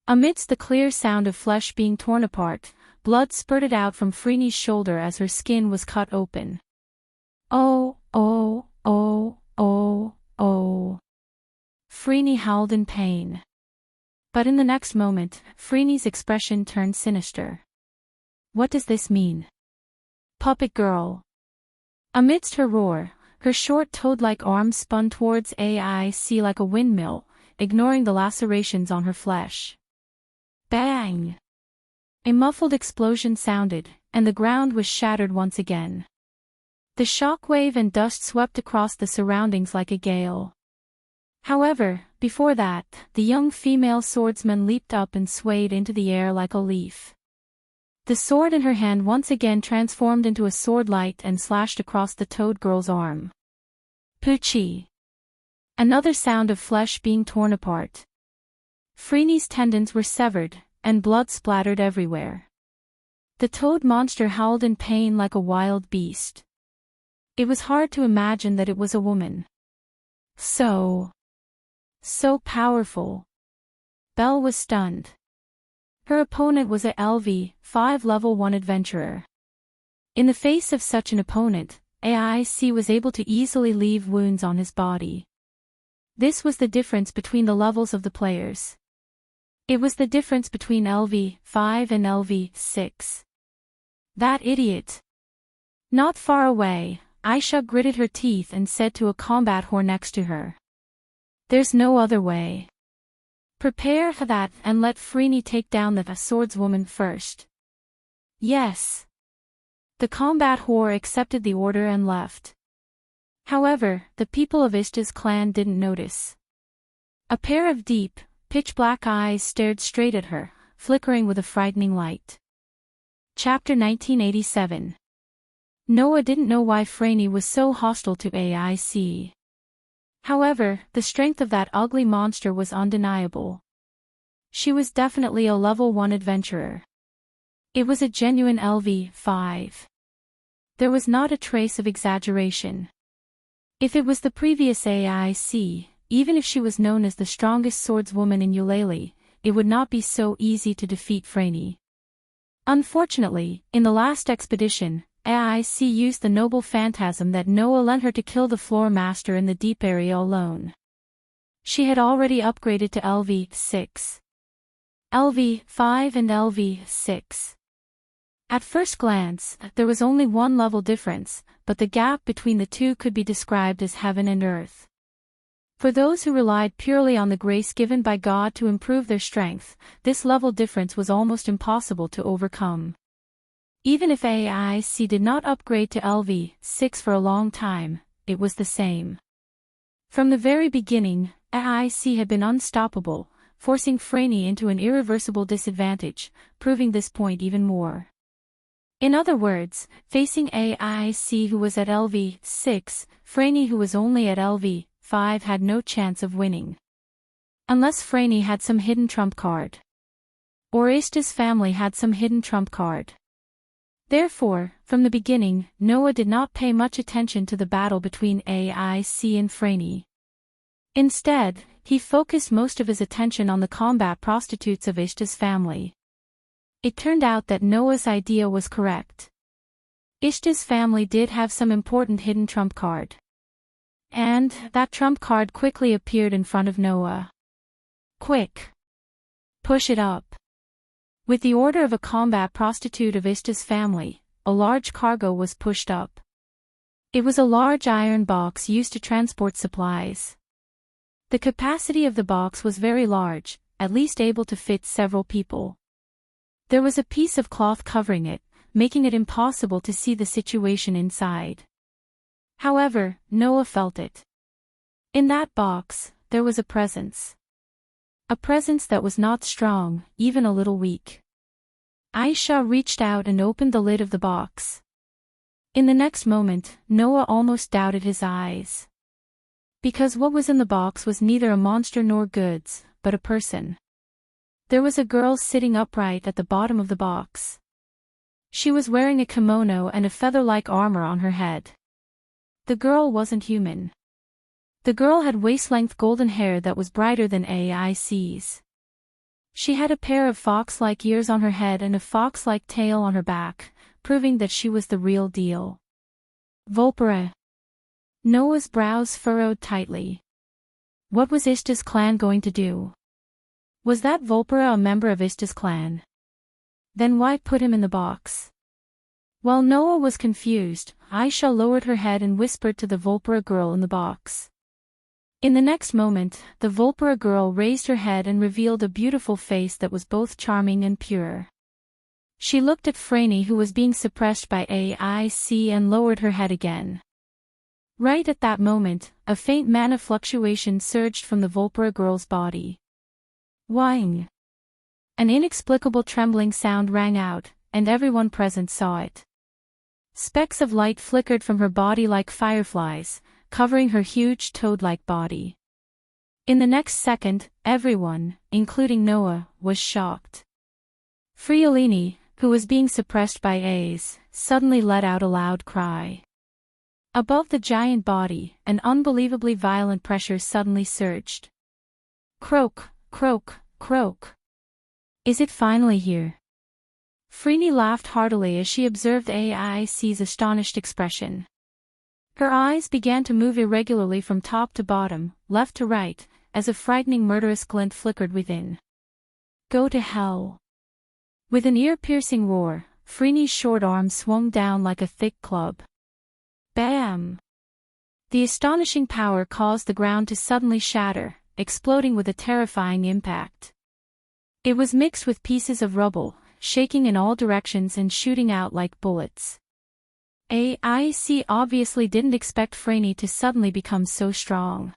Amidst the clear sound of flesh being torn apart, blood spurted out from Freeney's shoulder as her skin was cut open. Oh, oh, oh, oh, oh. Freeney howled in pain. But in the next moment, Freeney's expression turned sinister. What does this mean? Puppet girl! Amidst her roar, her short toad-like arms spun towards AIC like a windmill, ignoring the lacerations on her flesh. Bang! A muffled explosion sounded, and the ground was shattered once again. The shockwave and dust swept across the surroundings like a gale. However, before that, the young female swordsman leaped up and swayed into the air like a leaf. The sword in her hand once again transformed into a sword light and slashed across the toad girl's arm. Poochie! Another sound of flesh being torn apart. Freeney's tendons were severed, and blood splattered everywhere. The toad monster howled in pain like a wild beast. It was hard to imagine that it was a woman. So powerful. Belle was stunned. Her opponent was a LV-5 Level 1 adventurer. In the face of such an opponent, AIC was able to easily leave wounds on his body. This was the difference between the levels of the players. It was the difference between LV-5 and LV-6. That idiot! Not far away, Aisha gritted her teeth and said to a combat whore next to her. There's no other way. Prepare for that and let Freeney take down the swordswoman first. Yes. The combat whore accepted the order and left. However, the people of Ishta's clan didn't notice. A pair of deep, pitch-black eyes stared straight at her, flickering with a frightening light. Chapter 1987. Noah didn't know why Freeney was so hostile to AIC. However, the strength of that ugly monster was undeniable. She was definitely a level 1 adventurer. It was a genuine LV-5. There was not a trace of exaggeration. If it was the previous AIC, even if she was known as the strongest swordswoman in Eulalie, it would not be so easy to defeat Freeney. Unfortunately, in the last expedition, AIC used the noble phantasm that Noah lent her to kill the floor master in the deep area alone. She had already upgraded to LV-6. LV-5 and LV-6. At first glance, there was only one level difference, but the gap between the two could be described as heaven and earth. For those who relied purely on the grace given by God to improve their strength, this level difference was almost impossible to overcome. Even if AIC did not upgrade to LV-6 for a long time, it was the same. From the very beginning, AIC had been unstoppable, forcing Freeney into an irreversible disadvantage, proving this point even more. In other words, facing AIC who was at LV-6, Freeney who was only at LV-5 had no chance of winning. Unless Freeney had some hidden trump card. Or Ishta's family had some hidden trump card. Therefore, from the beginning, Noah did not pay much attention to the battle between AIC and Freeney. Instead, he focused most of his attention on the combat prostitutes of Ishta's family. It turned out that Noah's idea was correct. Ishta's family did have some important hidden trump card. And that trump card quickly appeared in front of Noah. Quick! Push it up! With the order of a combat prostitute of Ishta's family, a large cargo was pushed up. It was a large iron box used to transport supplies. The capacity of the box was very large, at least able to fit several people. There was a piece of cloth covering it, making it impossible to see the situation inside. However, Noah felt it. In that box, there was a presence. A presence that was not strong, even a little weak. Aisha reached out and opened the lid of the box. In the next moment, Noah almost doubted his eyes. Because what was in the box was neither a monster nor goods, but a person. There was a girl sitting upright at the bottom of the box. She was wearing a kimono and a feather-like armor on her head. The girl wasn't human. The girl had waist-length golden hair that was brighter than AIC's. She had a pair of fox-like ears on her head and a fox-like tail on her back, proving that she was the real deal. Volpera. Noah's brows furrowed tightly. What was Ishta's clan going to do? Was that Volpera a member of Ishta's clan? Then why put him in the box? While Noah was confused, Aisha lowered her head and whispered to the Volpera girl in the box. In the next moment, the Volpera girl raised her head and revealed a beautiful face that was both charming and pure. She looked at Franny, who was being suppressed by AIC, and lowered her head again. Right at that moment, a faint mana fluctuation surged from the Volpera girl's body. Whing! An inexplicable trembling sound rang out, and everyone present saw it. Specks of light flickered from her body like fireflies, covering her huge toad-like body. In the next second, everyone, including Noah, was shocked. Friolini, who was being suppressed by A's, suddenly let out a loud cry. Above the giant body, an unbelievably violent pressure suddenly surged. Croak, croak, croak. Is it finally here? Freeney laughed heartily as she observed AIC's astonished expression. Her eyes began to move irregularly from top to bottom, left to right, as a frightening murderous glint flickered within. Go to hell. With an ear-piercing roar, Freeney's short arm swung down like a thick club. Bam! The astonishing power caused the ground to suddenly shatter, exploding with a terrifying impact. It was mixed with pieces of rubble, shaking in all directions and shooting out like bullets. AIC obviously didn't expect Franny to suddenly become so strong.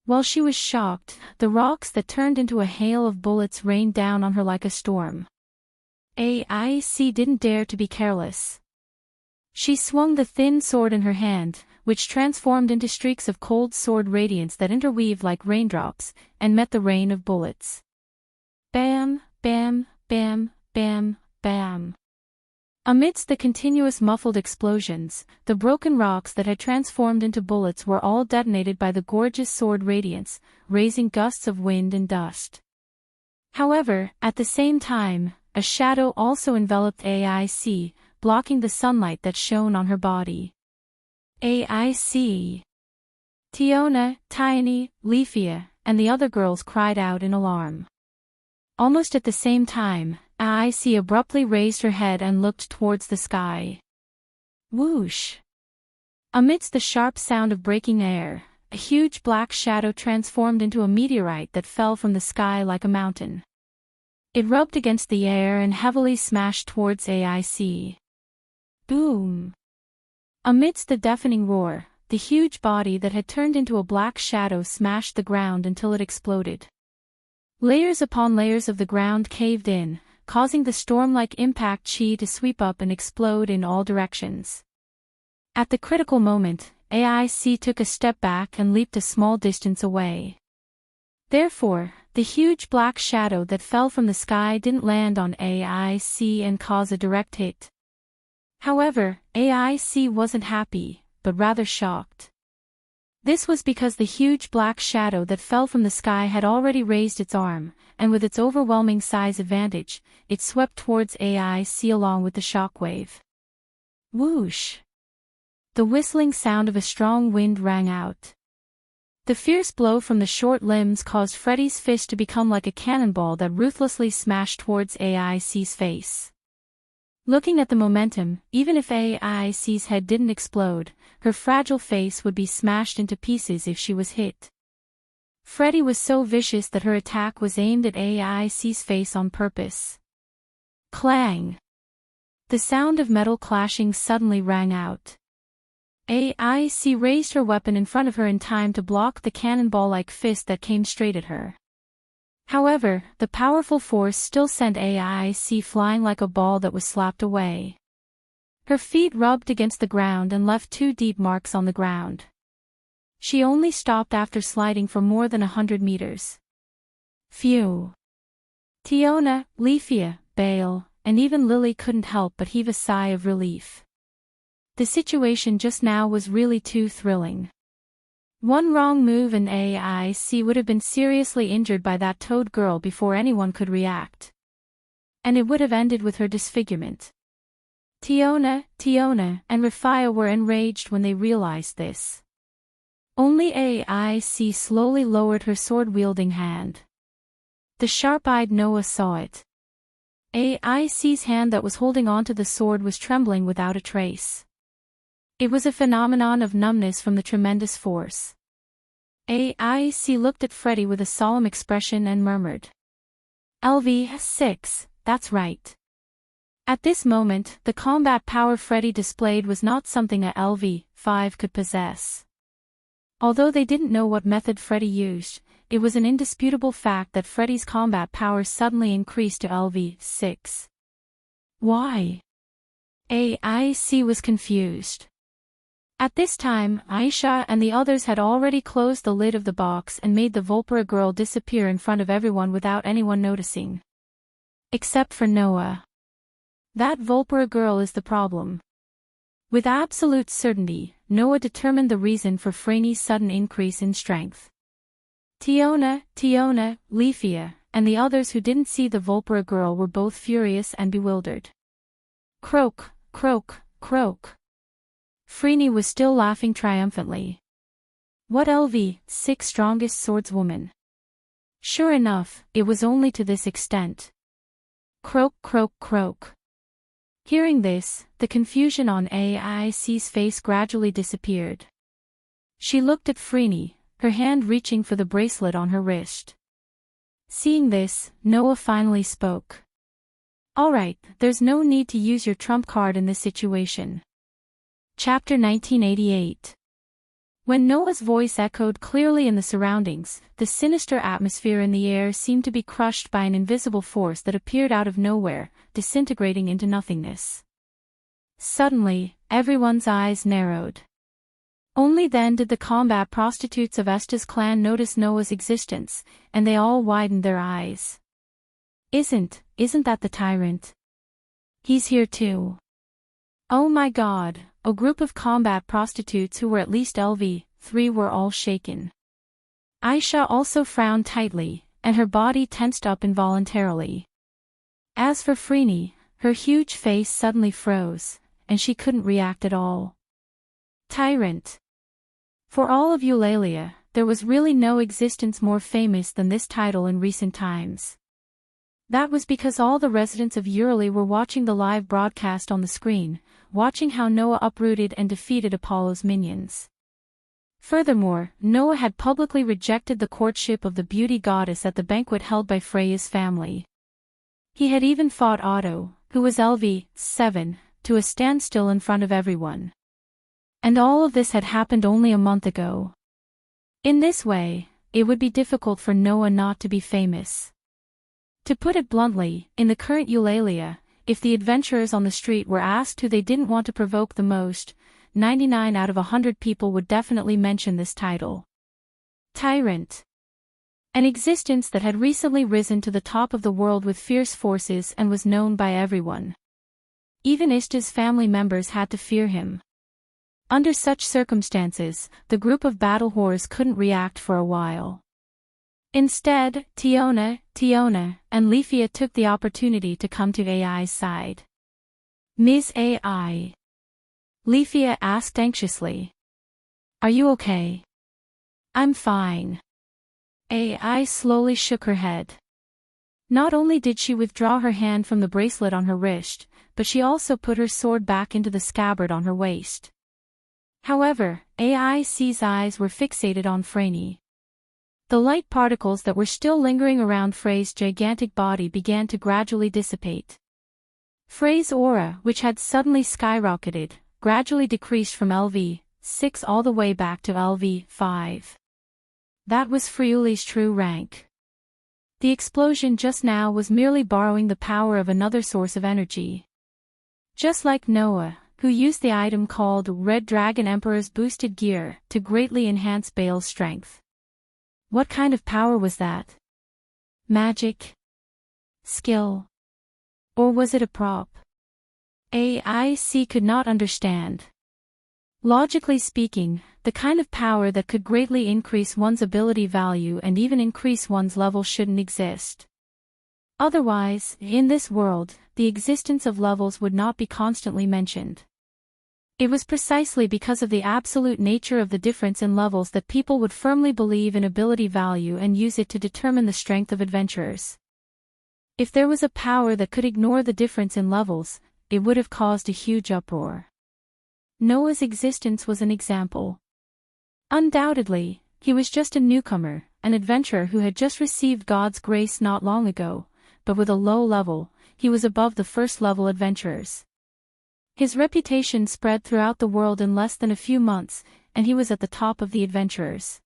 While she was shocked, the rocks that turned into a hail of bullets rained down on her like a storm. AIC didn't dare to be careless. She swung the thin sword in her hand, which transformed into streaks of cold sword radiance that interweaved like raindrops, and met the rain of bullets. Bam, bam, bam, bam, bam. Amidst the continuous muffled explosions, the broken rocks that had transformed into bullets were all detonated by the gorgeous sword radiance, raising gusts of wind and dust. However, at the same time, a shadow also enveloped AIC, blocking the sunlight that shone on her body. AIC. Tiona, Tiny, Leafia, and the other girls cried out in alarm. Almost at the same time, AIC abruptly raised her head and looked towards the sky. Whoosh! Amidst the sharp sound of breaking air, a huge black shadow transformed into a meteorite that fell from the sky like a mountain. It rubbed against the air and heavily smashed towards AIC. Boom! Amidst the deafening roar, the huge body that had turned into a black shadow smashed the ground until it exploded. Layers upon layers of the ground caved in, causing the storm-like impact chi to sweep up and explode in all directions. At the critical moment, AIC took a step back and leaped a small distance away. Therefore, the huge black shadow that fell from the sky didn't land on AIC and cause a direct hit. However, AIC wasn't happy, but rather shocked. This was because the huge black shadow that fell from the sky had already raised its arm, and with its overwhelming size advantage, it swept towards AIC along with the shockwave. Whoosh! The whistling sound of a strong wind rang out. The fierce blow from the short limbs caused Freddy's fist to become like a cannonball that ruthlessly smashed towards AIC's face. Looking at the momentum, even if AIC's head didn't explode, her fragile face would be smashed into pieces if she was hit. Freddy was so vicious that her attack was aimed at AIC's face on purpose. Clang! The sound of metal clashing suddenly rang out. AIC raised her weapon in front of her in time to block the cannonball-like fist that came straight at her. However, the powerful force still sent AIC flying like a ball that was slapped away. Her feet rubbed against the ground and left 2 deep marks on the ground. She only stopped after sliding for more than 100 meters. Phew! Tiona, Leafia, Bale, and even Lily couldn't help but heave a sigh of relief. The situation just now was really too thrilling. One wrong move and AIC would have been seriously injured by that toad girl before anyone could react. And it would have ended with her disfigurement. Tiona, and Rafia were enraged when they realized this. Only AIC slowly lowered her sword-wielding hand. The sharp-eyed Noah saw it. AIC's hand that was holding onto the sword was trembling without a trace. It was a phenomenon of numbness from the tremendous force. AIC looked at Freddy with a solemn expression and murmured. LV6, that's right. At this moment, the combat power Freddy displayed was not something a LV5 could possess. Although they didn't know what method Freddy used, it was an indisputable fact that Freddy's combat power suddenly increased to LV6. Why? AIC was confused. At this time, Aisha and the others had already closed the lid of the box and made the Volpera girl disappear in front of everyone without anyone noticing. Except for Noah. That Volpera girl is the problem. With absolute certainty, Noah determined the reason for Franny's sudden increase in strength. Tiona, Leafia, and the others who didn't see the Volpera girl were both furious and bewildered. Croak, croak, croak. Franny was still laughing triumphantly. What LV6 strongest swordswoman? Sure enough, it was only to this extent. Croak, croak, croak. Hearing this, the confusion on AIC's face gradually disappeared. She looked at Franny, her hand reaching for the bracelet on her wrist. Seeing this, Noah finally spoke. Alright, there's no need to use your trump card in this situation. Chapter 1988. When Noah's voice echoed clearly in the surroundings, the sinister atmosphere in the air seemed to be crushed by an invisible force that appeared out of nowhere, disintegrating into nothingness. Suddenly, everyone's eyes narrowed. Only then did the combat prostitutes of Esta's clan notice Noah's existence, and they all widened their eyes. Isn't that the tyrant? He's here too. Oh my god, a group of combat prostitutes who were at least LV3 were all shaken. Aisha also frowned tightly, and her body tensed up involuntarily. As for Franny, her huge face suddenly froze, and she couldn't react at all. Tyrant. For all of Eulalia, there was really no existence more famous than this title in recent times. That was because all the residents of Euralia were watching the live broadcast on the screen, watching how Noah uprooted and defeated Apollo's minions. Furthermore, Noah had publicly rejected the courtship of the beauty goddess at the banquet held by Freya's family. He had even fought Otto, who was LV7, to a standstill in front of everyone. And all of this had happened only a month ago. In this way, it would be difficult for Noah not to be famous. To put it bluntly, in the current Eulalia, if the adventurers on the street were asked who they didn't want to provoke the most, 99 out of 100 people would definitely mention this title. Tyrant. An existence that had recently risen to the top of the world with fierce forces and was known by everyone. Even Ishta's family members had to fear him. Under such circumstances, the group of battle whores couldn't react for a while. Instead, Tiona, and Leafia took the opportunity to come to AI's side. Ms. AI. Leafia asked anxiously. Are you okay? I'm fine. AI slowly shook her head. Not only did she withdraw her hand from the bracelet on her wrist, but she also put her sword back into the scabbard on her waist. However, AIC's eyes were fixated on Franny. The light particles that were still lingering around Frey's gigantic body began to gradually dissipate. Frey's aura, which had suddenly skyrocketed, gradually decreased from LV6 all the way back to LV5. That was Friuli's true rank. The explosion just now was merely borrowing the power of another source of energy. Just like Noah, who used the item called Red Dragon Emperor's Boosted Gear to greatly enhance Bale's strength. What kind of power was that? Magic? skill? Or was it a prop? AIC could not understand. Logically speaking, the kind of power that could greatly increase one's ability value and even increase one's level shouldn't exist. Otherwise, in this world, the existence of levels would not be constantly mentioned. It was precisely because of the absolute nature of the difference in levels that people would firmly believe in ability value and use it to determine the strength of adventurers. If there was a power that could ignore the difference in levels, it would have caused a huge uproar. Noah's existence was an example. Undoubtedly, he was just a newcomer, an adventurer who had just received God's grace not long ago, but with a low level, he was above the first-level adventurers. His reputation spread throughout the world in less than a few months, and he was at the top of the adventurers.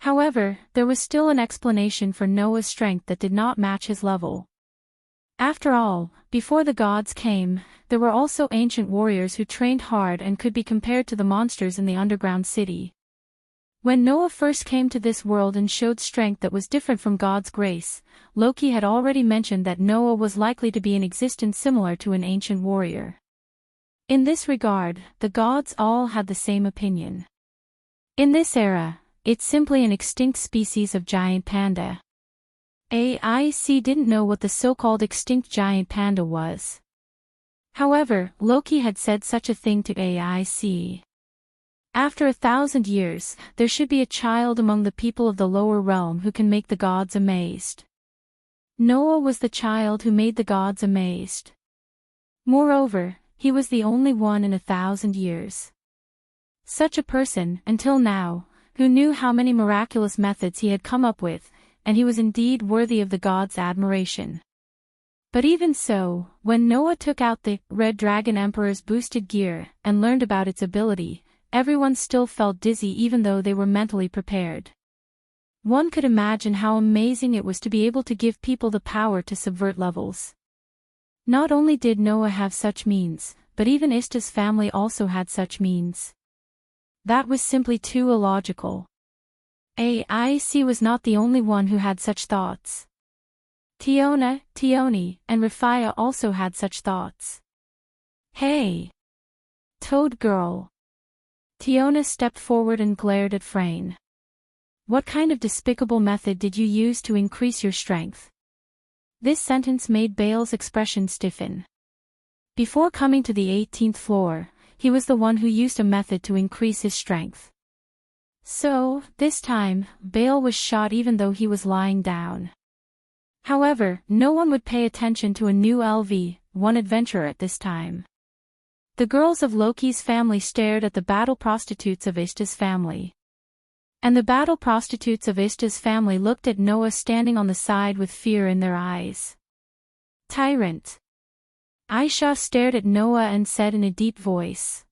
However, there was still an explanation for Noah's strength that did not match his level. After all, before the gods came, there were also ancient warriors who trained hard and could be compared to the monsters in the underground city. When Noah first came to this world and showed strength that was different from God's grace, Loki had already mentioned that Noah was likely to be in existence similar to an ancient warrior. In this regard, the gods all had the same opinion. In this era, it's simply an extinct species of giant panda. AIC didn't know what the so-called extinct giant panda was. However, Loki had said such a thing to AIC. After 1,000 years, there should be a child among the people of the lower realm who can make the gods amazed. Noah was the child who made the gods amazed. Moreover, he was the only one in 1,000 years. Such a person, until now, who knew how many miraculous methods he had come up with, and he was indeed worthy of the gods' admiration. But even so, when Noah took out the Red Dragon Emperor's boosted gear and learned about its ability, everyone still felt dizzy even though they were mentally prepared. One could imagine how amazing it was to be able to give people the power to subvert levels. Not only did Noah have such means, but even Ishta's family also had such means. That was simply too illogical. AIC was not the only one who had such thoughts. Tiona, Tioni, and Rafia also had such thoughts. Hey! Toad girl! Tiona stepped forward and glared at Frayne. What kind of despicable method did you use to increase your strength? This sentence made Bale's expression stiffen. Before coming to the 18th floor, he was the one who used a method to increase his strength. So, this time, Bale was shot even though he was lying down. However, no one would pay attention to a new LV-1 adventurer at this time. The girls of Loki's family stared at the battle prostitutes of Ishta's family. And the battle prostitutes of Ishta's family looked at Noah standing on the side with fear in their eyes. Tyrant! Aisha stared at Noah and said in a deep voice.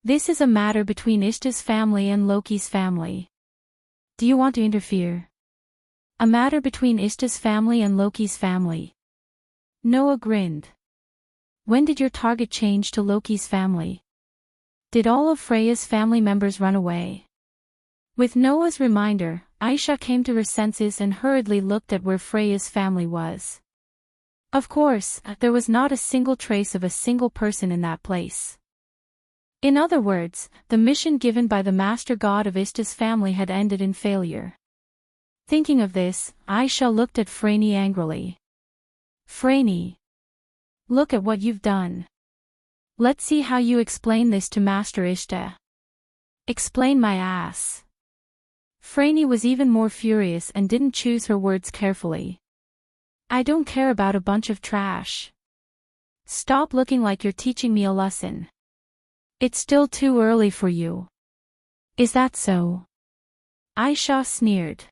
This is a matter between Ishta's family and Loki's family. Do you want to interfere? A matter between Ishta's family and Loki's family. Noah grinned. When did your target change to Loki's family? Did all of Freya's family members run away? With Noah's reminder, Aisha came to her senses and hurriedly looked at where Freya's family was. Of course, there was not a single trace of a single person in that place. In other words, the mission given by the master god of Ishta's family had ended in failure. Thinking of this, Aisha looked at Frayne angrily. Frayne! Look at what you've done. Let's see how you explain this to Master Ishta. Explain my ass. Frayne was even more furious and didn't choose her words carefully. I don't care about a bunch of trash. Stop looking like you're teaching me a lesson. It's still too early for you. Is that so? Aisha sneered.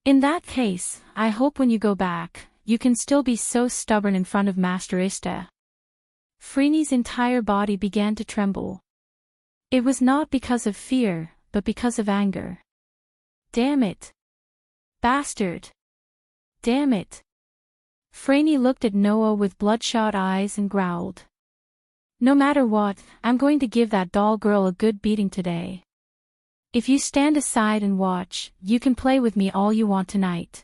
In that case, I hope when you go back, you can still be so stubborn in front of Master Ishta. Frayne's entire body began to tremble. It was not because of fear, but because of anger. Damn it! Bastard! Damn it! Frayne looked at Noah with bloodshot eyes and growled. No matter what, I'm going to give that doll girl a good beating today. If you stand aside and watch, you can play with me all you want tonight.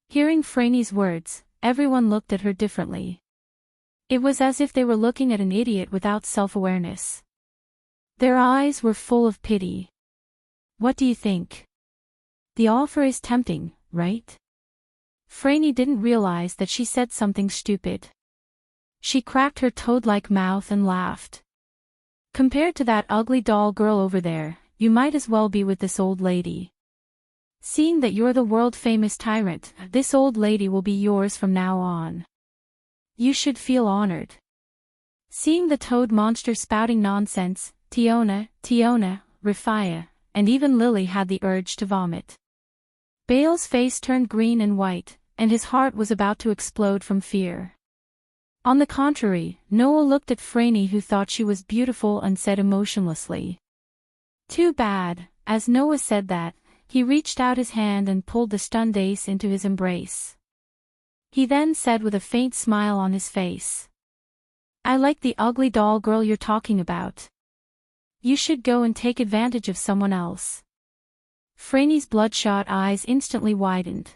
Hearing Frayne's words, everyone looked at her differently. It was as if they were looking at an idiot without self-awareness. Their eyes were full of pity. What do you think? The offer is tempting, right? Franny didn't realize that she said something stupid. She cracked her toad-like mouth and laughed. Compared to that ugly doll girl over there, you might as well be with this old lady. Seeing that you're the world-famous tyrant, this old lady will be yours from now on. You should feel honored. Seeing the toad monster spouting nonsense, Tiona, Rafia, and even Lily had the urge to vomit. Bale's face turned green and white, and his heart was about to explode from fear. On the contrary, Noah looked at Franny, who thought she was beautiful, and said emotionlessly, "Too bad." As Noah said that, he reached out his hand and pulled the stunned Ace into his embrace. He then said with a faint smile on his face, "I like the ugly doll girl you're talking about. You should go and take advantage of someone else." Franny's bloodshot eyes instantly widened.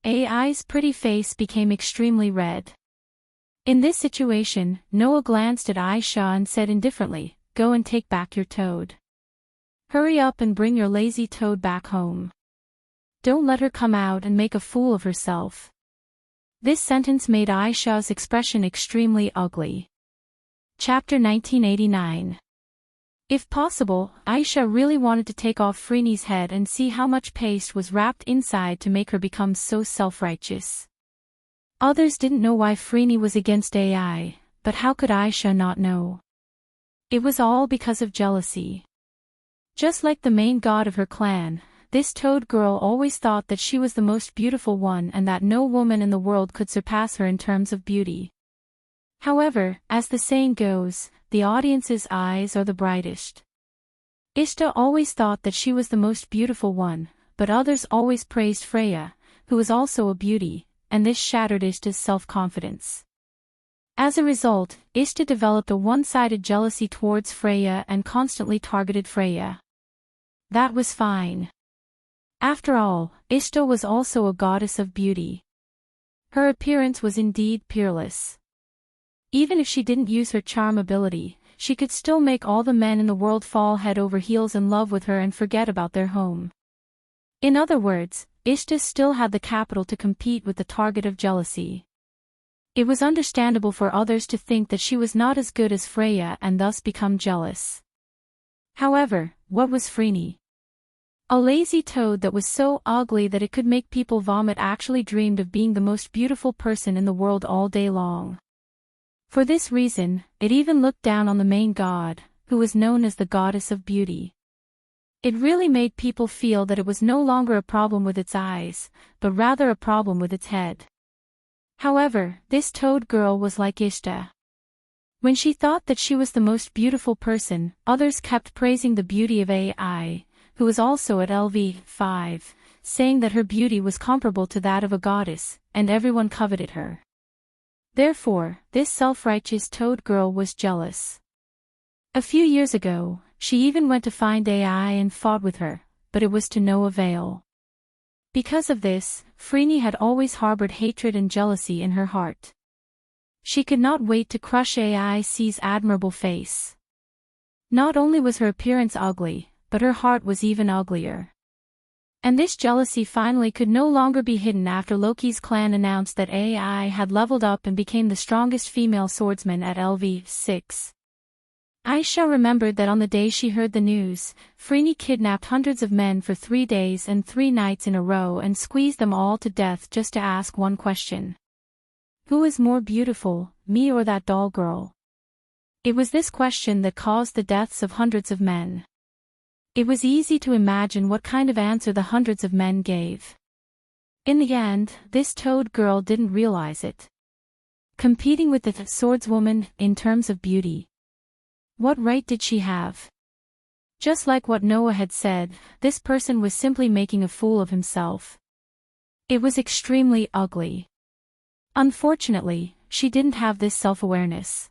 AI's pretty face became extremely red. In this situation, Noah glanced at Aisha and said indifferently, "Go and take back your toad. Hurry up and bring your lazy toad back home. Don't let her come out and make a fool of herself." This sentence made Aisha's expression extremely ugly. Chapter 1989. If possible, Aisha really wanted to take off Franny's head and see how much paste was wrapped inside to make her become so self-righteous. Others didn't know why Franny was against AI, but how could Aisha not know? It was all because of jealousy. Just like the main god of her clan, this toad girl always thought that she was the most beautiful one and that no woman in the world could surpass her in terms of beauty. However, as the saying goes, the audience's eyes are the brightest. Ishta always thought that she was the most beautiful one, but others always praised Freya, who was also a beauty, and this shattered Ishta's self-confidence. As a result, Ishta developed a one-sided jealousy towards Freya and constantly targeted Freya. That was fine. After all, Ishta was also a goddess of beauty. Her appearance was indeed peerless. Even if she didn't use her charm ability, she could still make all the men in the world fall head over heels in love with her and forget about their home. In other words, Ishta still had the capital to compete with the target of jealousy. It was understandable for others to think that she was not as good as Freya and thus become jealous. However, what was Franny? A lazy toad that was so ugly that it could make people vomit actually dreamed of being the most beautiful person in the world all day long. For this reason, it even looked down on the main god, who was known as the goddess of beauty. It really made people feel that it was no longer a problem with its eyes, but rather a problem with its head. However, this toad girl was like Ishta. When she thought that she was the most beautiful person, others kept praising the beauty of AI, who was also at LV5, saying that her beauty was comparable to that of a goddess, and everyone coveted her. Therefore, this self-righteous toad girl was jealous. A few years ago, she even went to find AI and fought with her, but it was to no avail. Because of this, Franny had always harbored hatred and jealousy in her heart. She could not wait to crush AI's admirable face. Not only was her appearance ugly, but her heart was even uglier. And this jealousy finally could no longer be hidden after Loki's clan announced that AI had leveled up and became the strongest female swordsman at LV6. Aisha remembered that on the day she heard the news, Franny kidnapped hundreds of men for 3 days and 3 nights in a row and squeezed them all to death just to ask one question. Who is more beautiful, me or that doll girl? It was this question that caused the deaths of hundreds of men. It was easy to imagine what kind of answer the hundreds of men gave. In the end, this toad girl didn't realize it. Competing with the swordswoman in terms of beauty. What right did she have? Just like what Noah had said, this person was simply making a fool of himself. It was extremely ugly. Unfortunately, she didn't have this self-awareness.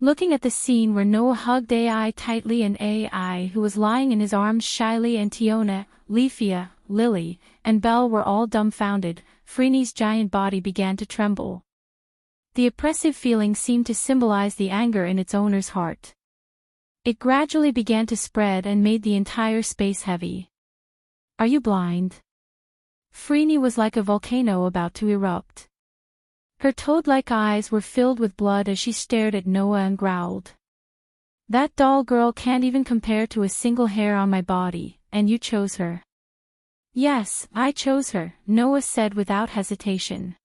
Looking at the scene where Noah hugged AI tightly and AI who was lying in his arms shyly and Tiona, Leafia, Lily, and Belle were all dumbfounded, Freeney's giant body began to tremble. The oppressive feeling seemed to symbolize the anger in its owner's heart. It gradually began to spread and made the entire space heavy. "Are you blind?" Freeney was like a volcano about to erupt. Her toad-like eyes were filled with blood as she stared at Noah and growled. "That doll girl can't even compare to a single hair on my body, and you chose her." "Yes, I chose her," Noah said without hesitation.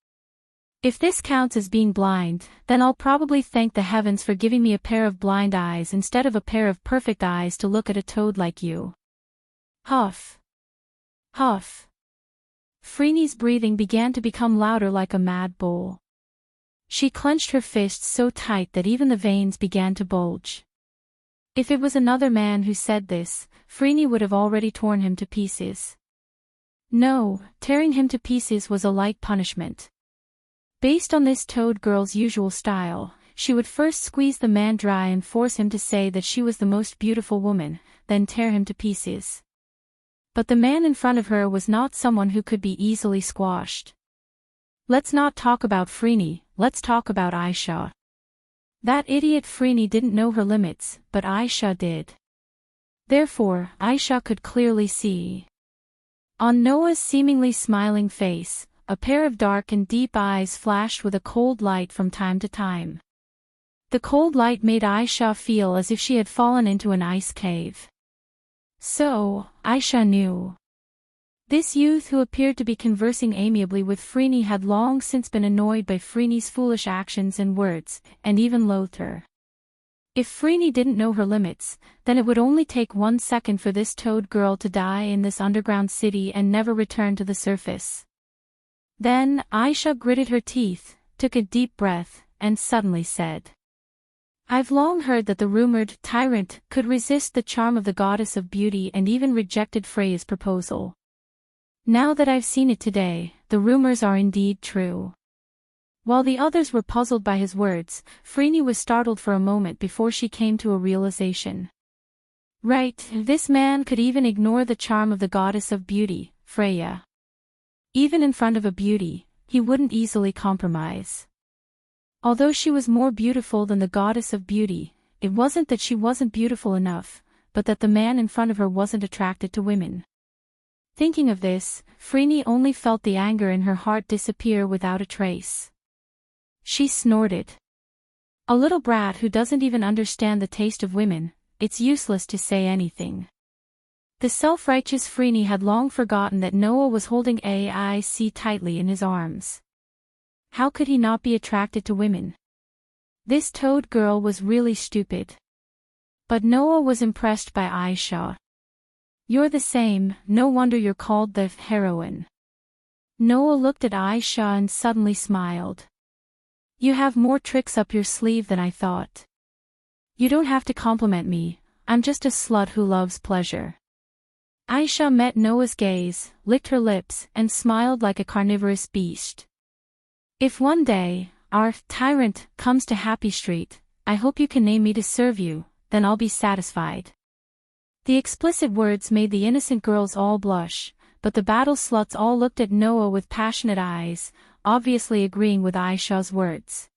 "If this counts as being blind, then I'll probably thank the heavens for giving me a pair of blind eyes instead of a pair of perfect eyes to look at a toad like you." Huff. Huff. Freeney's breathing began to become louder like a mad bull. She clenched her fists so tight that even the veins began to bulge. If it was another man who said this, Freeney would have already torn him to pieces. No, tearing him to pieces was a light punishment. Based on this toad girl's usual style, she would first squeeze the man dry and force him to say that she was the most beautiful woman, then tear him to pieces. But the man in front of her was not someone who could be easily squashed. Let's not talk about Freeney, let's talk about Aisha. That idiot Freeney didn't know her limits, but Aisha did. Therefore, Aisha could clearly see. On Noah's seemingly smiling face, a pair of dark and deep eyes flashed with a cold light from time to time. The cold light made Aisha feel as if she had fallen into an ice cave. So, Aisha knew. This youth who appeared to be conversing amiably with Freeney had long since been annoyed by Freeney's foolish actions and words, and even loathed her. If Freeney didn't know her limits, then it would only take 1 second for this toad girl to die in this underground city and never return to the surface. Then, Aisha gritted her teeth, took a deep breath, and suddenly said, "I've long heard that the rumored tyrant could resist the charm of the goddess of beauty and even rejected Freya's proposal. Now that I've seen it today, the rumors are indeed true." While the others were puzzled by his words, Freeney was startled for a moment before she came to a realization. Right, this man could even ignore the charm of the goddess of beauty, Freya. Even in front of a beauty, he wouldn't easily compromise. Although she was more beautiful than the goddess of beauty, it wasn't that she wasn't beautiful enough, but that the man in front of her wasn't attracted to women. Thinking of this, Freeney only felt the anger in her heart disappear without a trace. She snorted. A little brat who doesn't even understand the taste of women, it's useless to say anything. The self-righteous Freeney had long forgotten that Noah was holding Aic tightly in his arms. How could he not be attracted to women? This toad girl was really stupid. But Noah was impressed by Aisha. "You're the same, no wonder you're called the heroine." Noah looked at Aisha and suddenly smiled. "You have more tricks up your sleeve than I thought. You don't have to compliment me, I'm just a slut who loves pleasure." Aisha met Noah's gaze, licked her lips, and smiled like a carnivorous beast. "If one day, our tyrant comes to Happy Street, I hope you can name me to serve you, then I'll be satisfied." The explicit words made the innocent girls all blush, but the battle sluts all looked at Noah with passionate eyes, obviously agreeing with Aisha's words.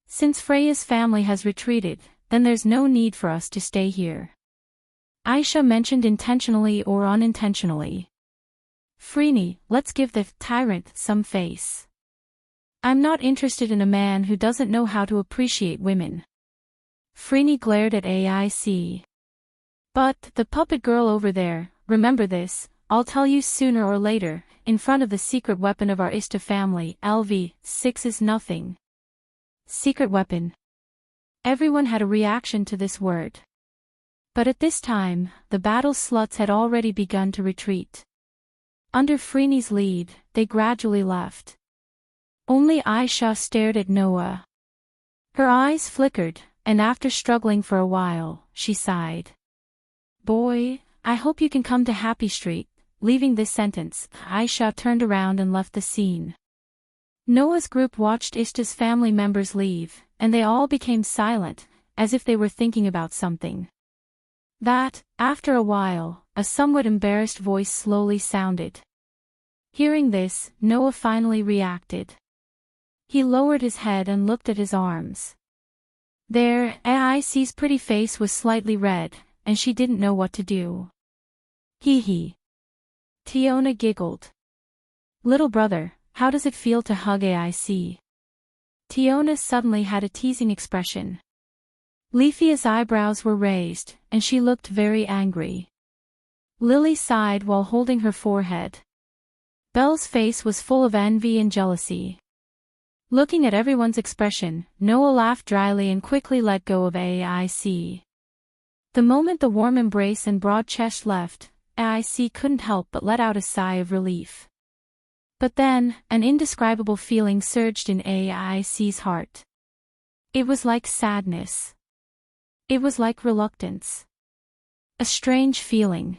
"Since Freya's family has retreated, then there's no need for us to stay here," Aisha mentioned intentionally or unintentionally. "Freeney, let's give the tyrant some face. I'm not interested in a man who doesn't know how to appreciate women." Freeney glared at Aic. "But, the puppet girl over there, remember this, I'll tell you sooner or later, in front of the secret weapon of our Ista family, LV6 is nothing." Secret weapon. Everyone had a reaction to this word. But at this time, the battle sluts had already begun to retreat. Under Freeney's lead, they gradually left. Only Aisha stared at Noah. Her eyes flickered, and after struggling for a while, she sighed. "Boy, I hope you can come to Happy Street." Leaving this sentence, Aisha turned around and left the scene. Noah's group watched Ishta's family members leave, and they all became silent, as if they were thinking about something. After a while, a somewhat embarrassed voice slowly sounded. Hearing this, Noah finally reacted. He lowered his head and looked at his arms. There, AIC's pretty face was slightly red, and she didn't know what to do. Hee hee. Tiona giggled. Little brother, how does it feel to hug AIC? Tiona suddenly had a teasing expression. Leafia's eyebrows were raised, and she looked very angry. Lily sighed while holding her forehead. Belle's face was full of envy and jealousy. Looking at everyone's expression, Noah laughed dryly and quickly let go of AIC. The moment the warm embrace and broad chest left, AIC couldn't help but let out a sigh of relief. But then, an indescribable feeling surged in AIC's heart. It was like sadness. It was like reluctance. A strange feeling.